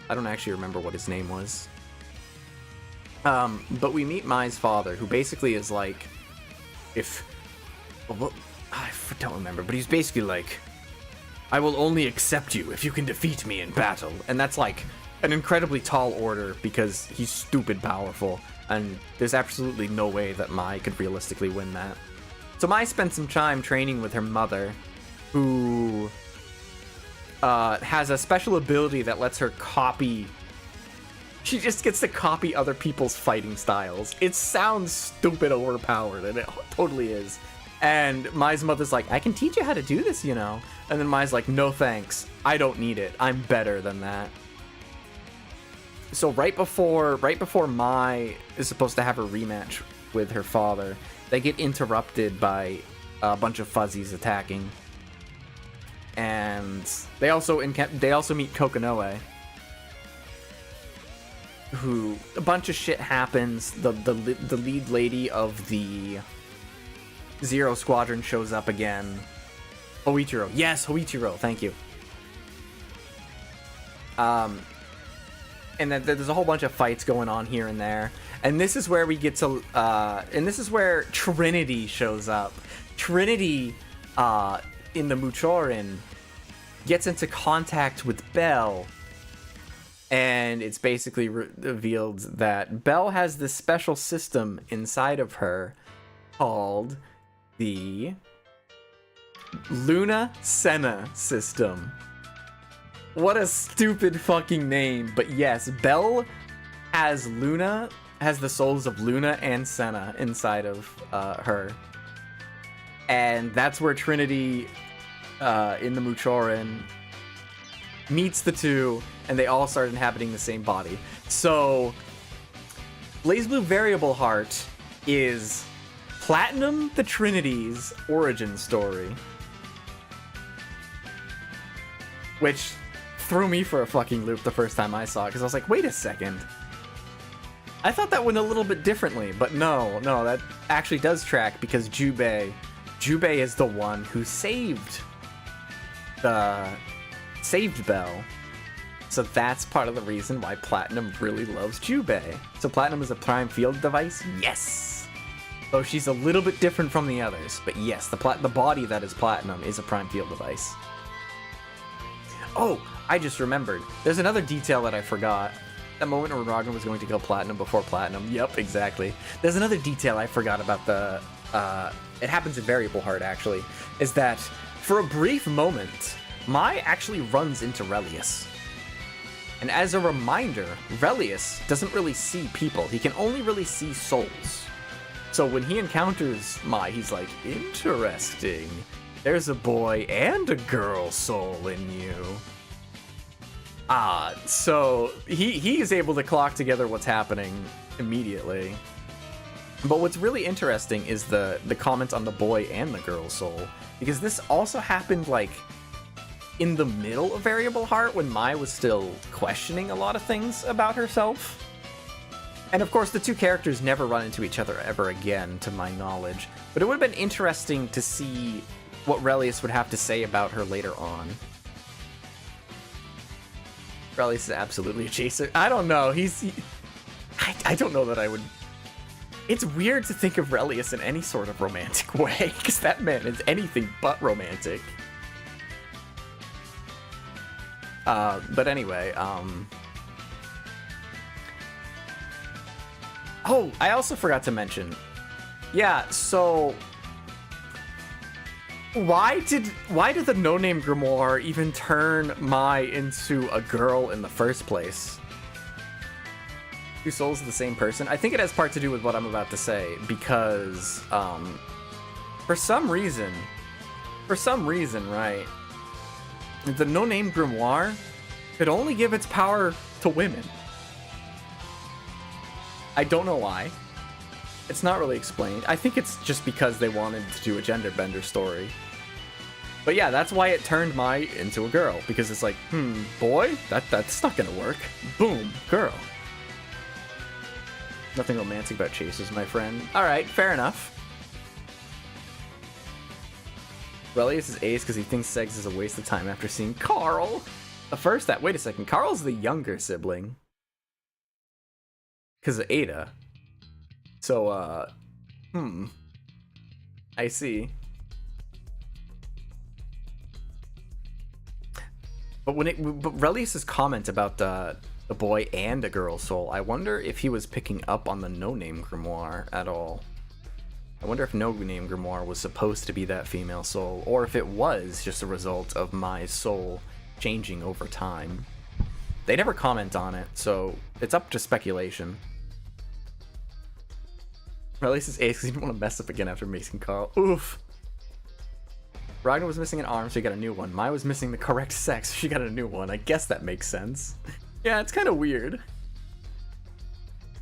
I don't actually remember what his name was. But we meet Mai's father, who basically is I don't remember, but he's basically I will only accept you if you can defeat me in battle. And that's an incredibly tall order because he's stupid powerful, and there's absolutely no way that Mai could realistically win that. So Mai spent some time training with her mother, who has a special ability that lets her copy. She just gets to copy other people's fighting styles. It sounds stupid overpowered, and it totally is. And Mai's mother's like, I can teach you how to do this, And then Mai's like, no thanks. I don't need it. I'm better than that. So right before Mai is supposed to have her rematch with her father, they get interrupted by a bunch of fuzzies attacking. And they also meet Kokonoe, who a bunch of shit happens. The lead lady of the Zero Squadron shows up again. Hoichiro. Yes, Hoichiro. Thank you. And then there's a whole bunch of fights going on here and there. And this is where we get to and this is where Trinity shows up. Trinity in the Muchorin gets into contact with Belle, and it's basically revealed that Belle has this special system inside of her called the Luna Senna system. What a stupid fucking name, but yes, Belle has the souls of Luna and Senna inside of her. And that's where Trinity in the Muchorin meets the two, and they all start inhabiting the same body. So Blazblue Variable Heart is Platinum the Trinity's origin story. Which threw me for a fucking loop the first time I saw it, because I was like, wait a second. I thought that went a little bit differently, but no, that actually does track, because Jubei is the one who saved Belle. So that's part of the reason why Platinum really loves Jubei. So Platinum is a prime field device? Yes! Though she's a little bit different from the others, but yes, the body that is Platinum is a prime field device. Oh, I just remembered. There's another detail that I forgot. That moment when Ragnar was going to go Platinum before Platinum. Yep, exactly. There's another detail I forgot about the... it happens in Variable Heart, actually. Is that, for a brief moment, Mai actually runs into Relius. And as a reminder, Relius doesn't really see people. He can only really see souls. So when he encounters Mai, he's like, interesting. There's a boy and a girl soul in you. So he is able to clock together what's happening immediately. But what's really interesting is the comment on the boy and the girl soul, because this also happened like in the middle of Variable Heart when Mai was still questioning a lot of things about herself. And of course the two characters never run into each other ever again, to my knowledge. But it would have been interesting to see what Relius would have to say about her later on. Relius is absolutely a chaser. I don't know. I don't know that I would... It's weird to think of Relius in any sort of romantic way, because that man is anything but romantic. But anyway, Oh, I also forgot to mention. Yeah, so... Why did the no-name grimoire even turn Mai into a girl in the first place? Two souls of the same person? I think it has part to do with what I'm about to say, because, for some reason, right, the no-name grimoire could only give its power to women. I don't know why. It's not really explained. I think it's just because they wanted to do a gender bender story. But yeah, that's why it turned Mai into a girl, because it's like, boy? That's not gonna work. Boom, girl. Nothing romantic about chases, my friend. Alright, fair enough. Relius is ace because he thinks sex is a waste of time after seeing Carl. Wait a second, Carl's the younger sibling. Because of Ada. So, I see. But Relius's comment about the boy and a girl soul, I wonder if he was picking up on the no-name grimoire at all. I wonder if no-name grimoire was supposed to be that female soul, or if it was just a result of Mai's soul changing over time. They never comment on it, so it's up to speculation. Relius is ace because he didn't want to mess up again after macing Carl. Oof. Ragnar was missing an arm, so he got a new one. Mai was missing the correct sex, so she got a new one. I guess that makes sense. Yeah, it's kind of weird. If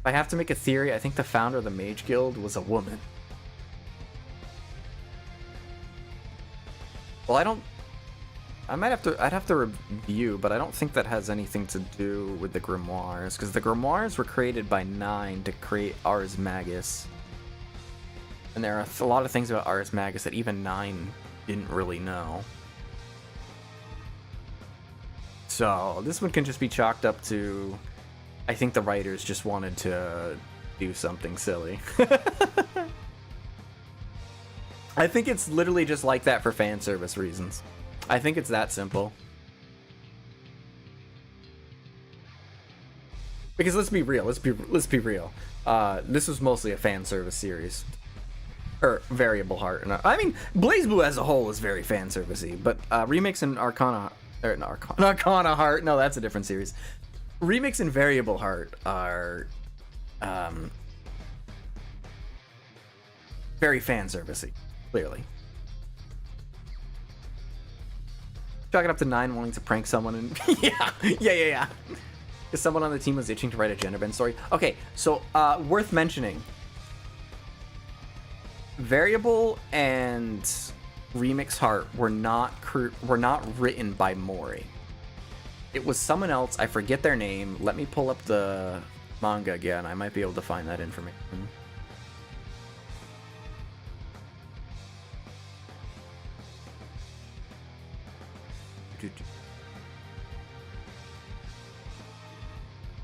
I have to make a theory, I think the founder of the Mage Guild was a woman. Well, I'd have to review, but I don't think that has anything to do with the grimoires, because the grimoires were created by Nine to create Ars Magus. And there are a lot of things about Ars Magus that even Nine didn't really know. So this one can just be chalked up to, I think the writers just wanted to do something silly. I think it's literally just like that for fan service reasons. I think it's that simple. Because let's be real, let's be real. This was mostly a fan service series. Or Variable Heart. I mean, Blazblue as a whole is very fan servicey, but Remix and Arcana Heart, no, that's a different series. Remix and Variable Heart are very fan servicey, clearly. Chalk it up to Nine wanting to prank someone and yeah. Because someone on the team was itching to write a gender bend story. Okay, so worth mentioning. Variable and Remix Heart were not written by Mori. It was someone else. I forget their name. Let me pull up the manga again. I might be able to find that information.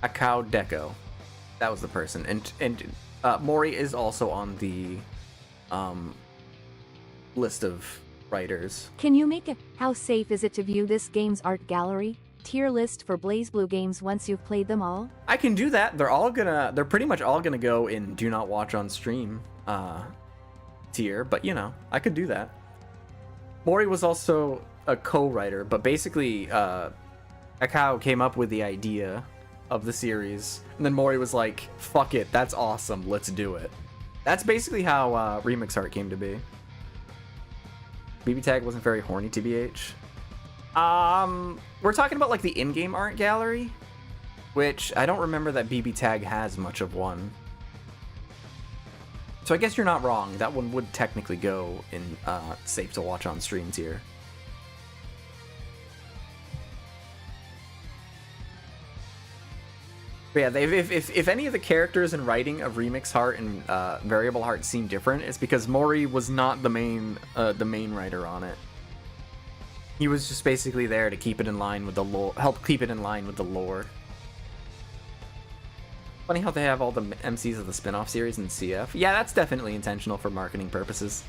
Akao Deko. That was the person. And Mori is also on the list of writers. Can you make a how safe is it to view this game's art gallery? Tier list for Blazblue games once you've played them all? I can do that. They're pretty much all gonna go in do not watch on stream tier, but you know, I could do that. Mori was also a co-writer, but basically Akao came up with the idea of the series, and then Mori was like, fuck it, that's awesome, let's do it. That's basically how Remix Art came to be. BB Tag wasn't very horny, TBH. We're talking about like the in-game art gallery, which I don't remember that BB Tag has much of one. So I guess you're not wrong. That one would technically go in safe to watch on stream tier. But yeah, if any of the characters and writing of Remix Heart and Variable Heart seem different, it's because Mori was not the main writer on it. He was just basically there to keep it in line with the lore, help keep it in line with the lore. Funny how they have all the MCs of the spin-off series in CF. Yeah, that's definitely intentional for marketing purposes.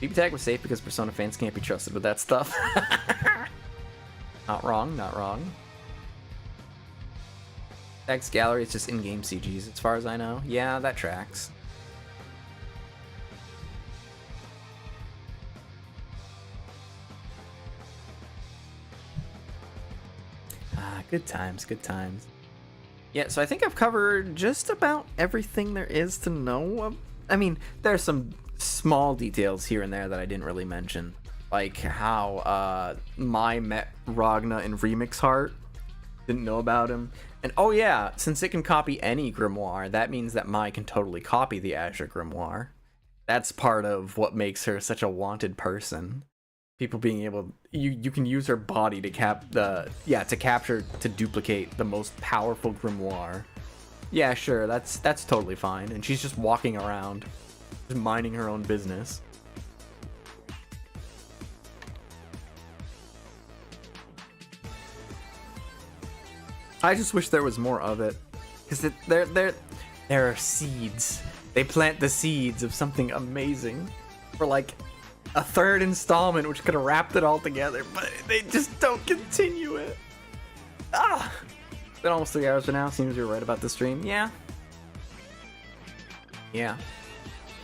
BB Tag was safe because Persona fans can't be trusted with that stuff. Not wrong, not wrong. Tag's gallery is just in-game CGs, as far as I know. Yeah, that tracks. Good times, good times. Yeah, so I think I've covered just about everything there is to know. I mean, there are some small details here and there that I didn't really mention. Like how Mai met Ragna in Remix Heart. Didn't know about him. And oh yeah, since it can copy any grimoire, that means that Mai can totally copy the Azure grimoire. That's part of what makes her such a wanted person. People being able, you can use her body to capture, to duplicate the most powerful grimoire. Yeah, sure, that's totally fine. And she's just walking around, just minding her own business. I just wish there was more of it, because there are seeds. They plant the seeds of something amazing for like a third installment, which could have wrapped it all together, but they just don't continue it. Ah, it's been almost 3 hours for now. Seems you're right about the stream. Yeah.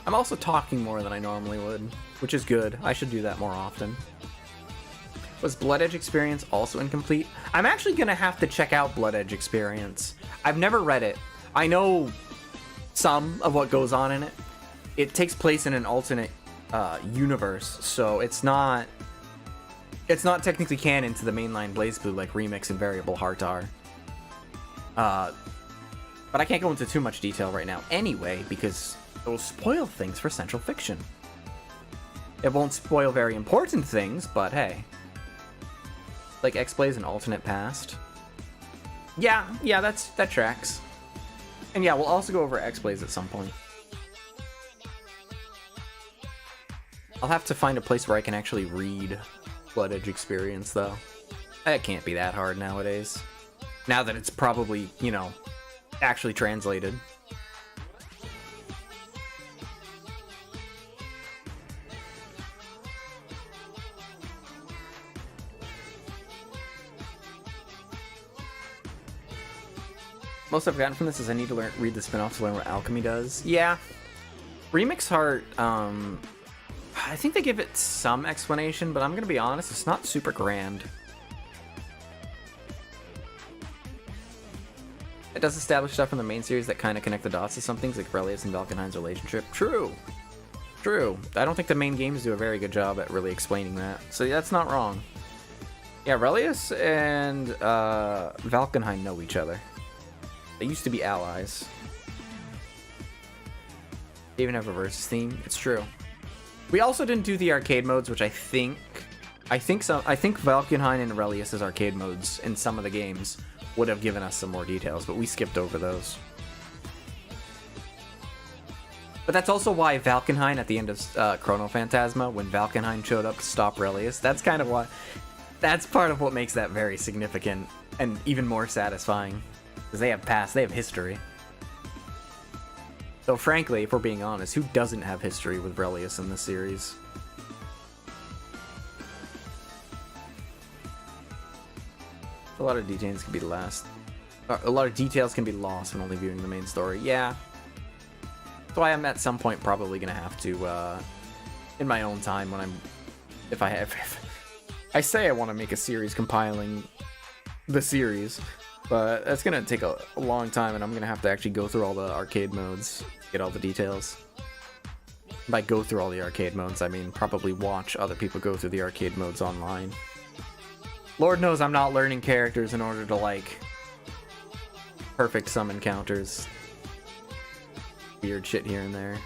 I'm also talking more than I normally would, which is good. I should do that more often. Was Blood Edge Experience also incomplete? I'm actually gonna have to check out Blood Edge Experience. I've never read it. I know some of what goes on in it. It takes place in an alternate universe, so it's not technically canon to the mainline Blazblue like Remix and Variable Heart are. But I can't go into too much detail right now anyway, because it will spoil things for Central Fiction. It won't spoil very important things, but hey. Like X-Blaze an alternate past. Yeah, that tracks. And yeah, we'll also go over X-Blaze at some point. I'll have to find a place where I can actually read Blood Edge Experience, though. That can't be that hard nowadays. Now that it's probably, you know, actually translated. Most I've gotten from this is I need to read the spin-off to learn what alchemy does. Yeah. Remix Heart, I think they give it some explanation, but I'm gonna be honest, it's not super grand. It does establish stuff from the main series that kind of connect the dots to some things, like Relius and Valkenheim's relationship. True. I don't think the main games do a very good job at really explaining that, so that's not wrong. Yeah, Relius and Valkenheim know each other. They used to be allies. They even have a versus theme. It's true. We also didn't do the arcade modes, which I think Valkenhayn and Aurelius's arcade modes in some of the games would have given us some more details, but we skipped over those. But that's also why Valkenhayn at the end of Chrono Phantasma, when Valkenhayn showed up to stop Aurelius, that's kind of why. That's part of what makes that very significant and even more satisfying, because they have past, they have history. So frankly, if we're being honest, who doesn't have history with Aurelius in this series? A lot of details can be lost. A lot of details can be lost when only viewing the main story. Yeah. That's why I'm at some point probably gonna have to, in my own time, when if I say I want to make a series compiling the series, but that's gonna take a long time, and I'm gonna have to actually go through all the arcade modes, get all the details. By go through all the arcade modes, I mean probably watch other people go through the arcade modes online. Lord knows I'm not learning characters in order to, like, perfect some encounters. Weird shit here and there.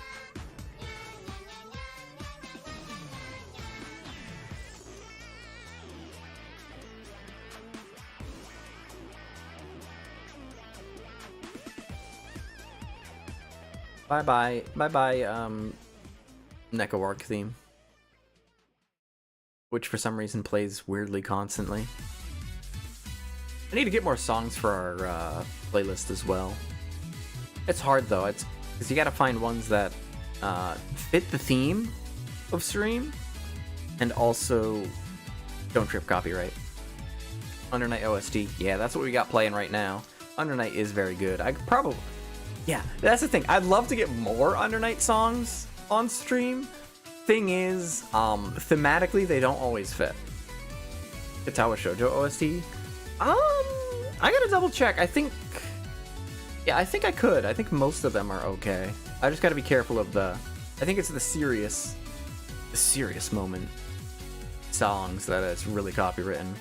Bye-bye. Bye-bye, Neko Arc theme. Which for some reason plays weirdly constantly. I need to get more songs for our playlist as well. It's hard though, it's because you gotta find ones that fit the theme of stream and also don't trip copyright. Under Night OST, yeah, that's what we got playing right now. Under Night is very good. I could probably, yeah, that's the thing. I'd love to get more Under Night songs on stream. Thing is, thematically they don't always fit. Katawa Shoujo OST? I gotta double check. I think I could. I think most of them are okay. I just gotta be careful of I think it's the serious moment songs that it's really copywritten.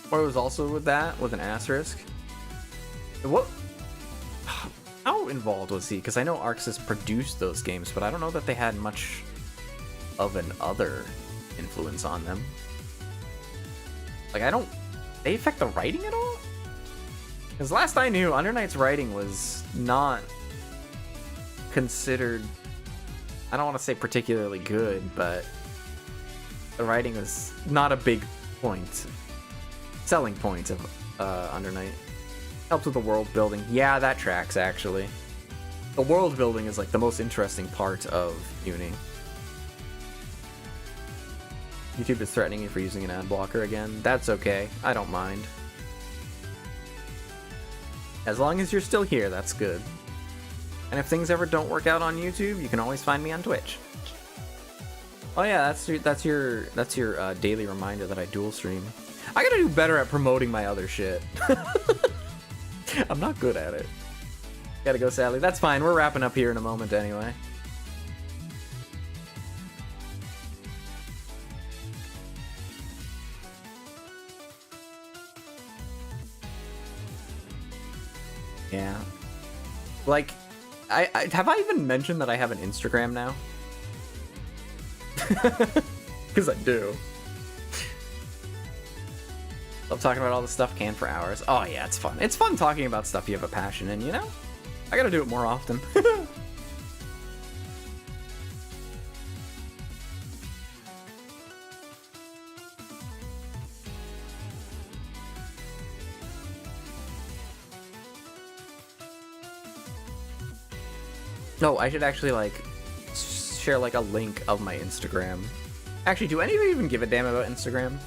Or it was also with an asterisk. What? How involved was he? Because I know Arxis produced those games, but I don't know that they had much of an other influence on them. Like, they affect the writing at all? Because last I knew, Under Night's writing was not considered, I don't want to say particularly good, but the writing was not a big selling point of Under Night. Helps with the world building. Yeah, that tracks, actually. The world building is, like, the most interesting part of Uni. YouTube is threatening you for using an ad blocker again. That's okay. I don't mind. As long as you're still here, that's good. And if things ever don't work out on YouTube, you can always find me on Twitch. Oh yeah, that's your daily reminder that I dual stream. I gotta do better at promoting my other shit. I'm not good at it. Gotta go, Sally. That's fine. We're wrapping up here in a moment anyway. Yeah. Like, have I even mentioned that I have an Instagram now? Because I do. Love talking about all this stuff, can for hours. Oh yeah, it's fun. It's fun talking about stuff you have a passion in, you know? I gotta do it more often. No, I should actually, like, share, like, a link of my Instagram. Actually, do any of you even give a damn about Instagram?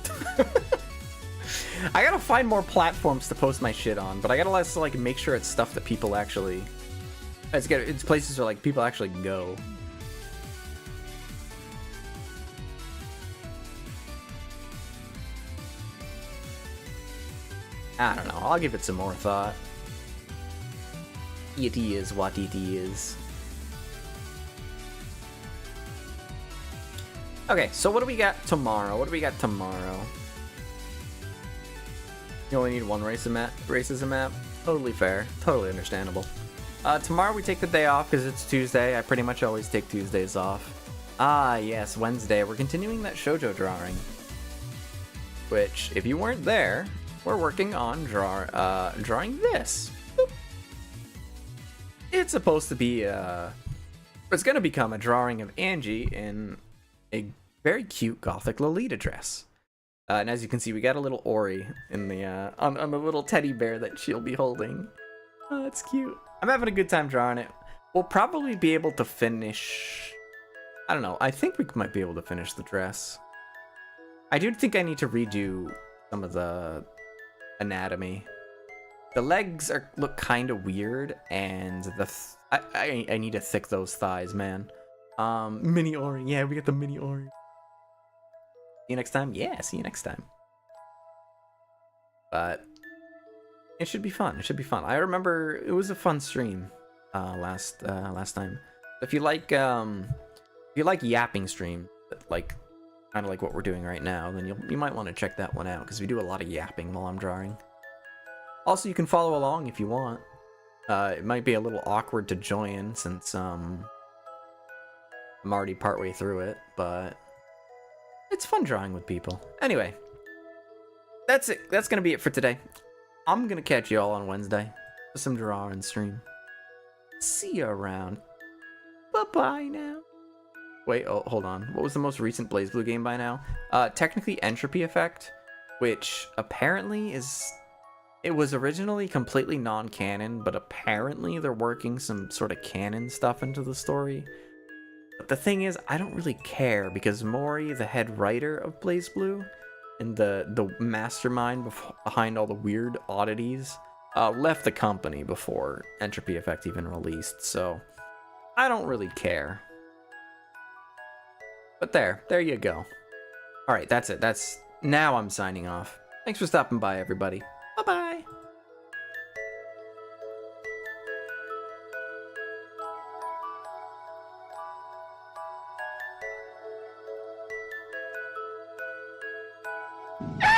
I gotta find more platforms to post my shit on, but I gotta like make sure it's stuff that people actually... It's places where, like, people actually go. I don't know, I'll give it some more thought. It is what it is. Okay, so what do we got tomorrow? You only need one racism map? Totally fair. Totally understandable. Tomorrow we take the day off because it's Tuesday. I pretty much always take Tuesdays off. Ah, yes, Wednesday. We're continuing that shoujo drawing. Which, if you weren't there, we're working on drawing this. Boop. It's supposed to be, it's going to become a drawing of Angie in a very cute gothic Lolita dress. And as you can see, we got a little Ori in the, on the little teddy bear that she'll be holding. Oh, it's cute. I'm having a good time drawing it. We'll probably be able to finish... I don't know. I think we might be able to finish the dress. I do think I need to redo some of the anatomy. The legs look kind of weird, and I need to thick those thighs, man. Mini Ori. Yeah, we got the mini Ori. See you next time? Yeah, see you next time. But it should be fun. It should be fun. I remember it was a fun stream last time. If you like yapping stream, like kind of like what we're doing right now, then you might want to check that one out because we do a lot of yapping while I'm drawing. Also, you can follow along if you want. It might be a little awkward to join since I'm already partway through it, but it's fun drawing with people. Anyway, that's it. That's gonna be it for today. I'm gonna catch you all on Wednesday for some drawing stream. See you around. Bye-bye now. Wait, oh, hold on. What was the most recent Blazblue game by now? Technically Entropy Effect, which apparently is... It was originally completely non-canon, but apparently they're working some sort of canon stuff into the story. But the thing is, I don't really care, because Mori, the head writer of Blazblue, and the mastermind behind all the weird oddities, left the company before Entropy Effect even released, so I don't really care. But there you go. Alright, that's it. Now I'm signing off. Thanks for stopping by, everybody. Bye-bye! Ah!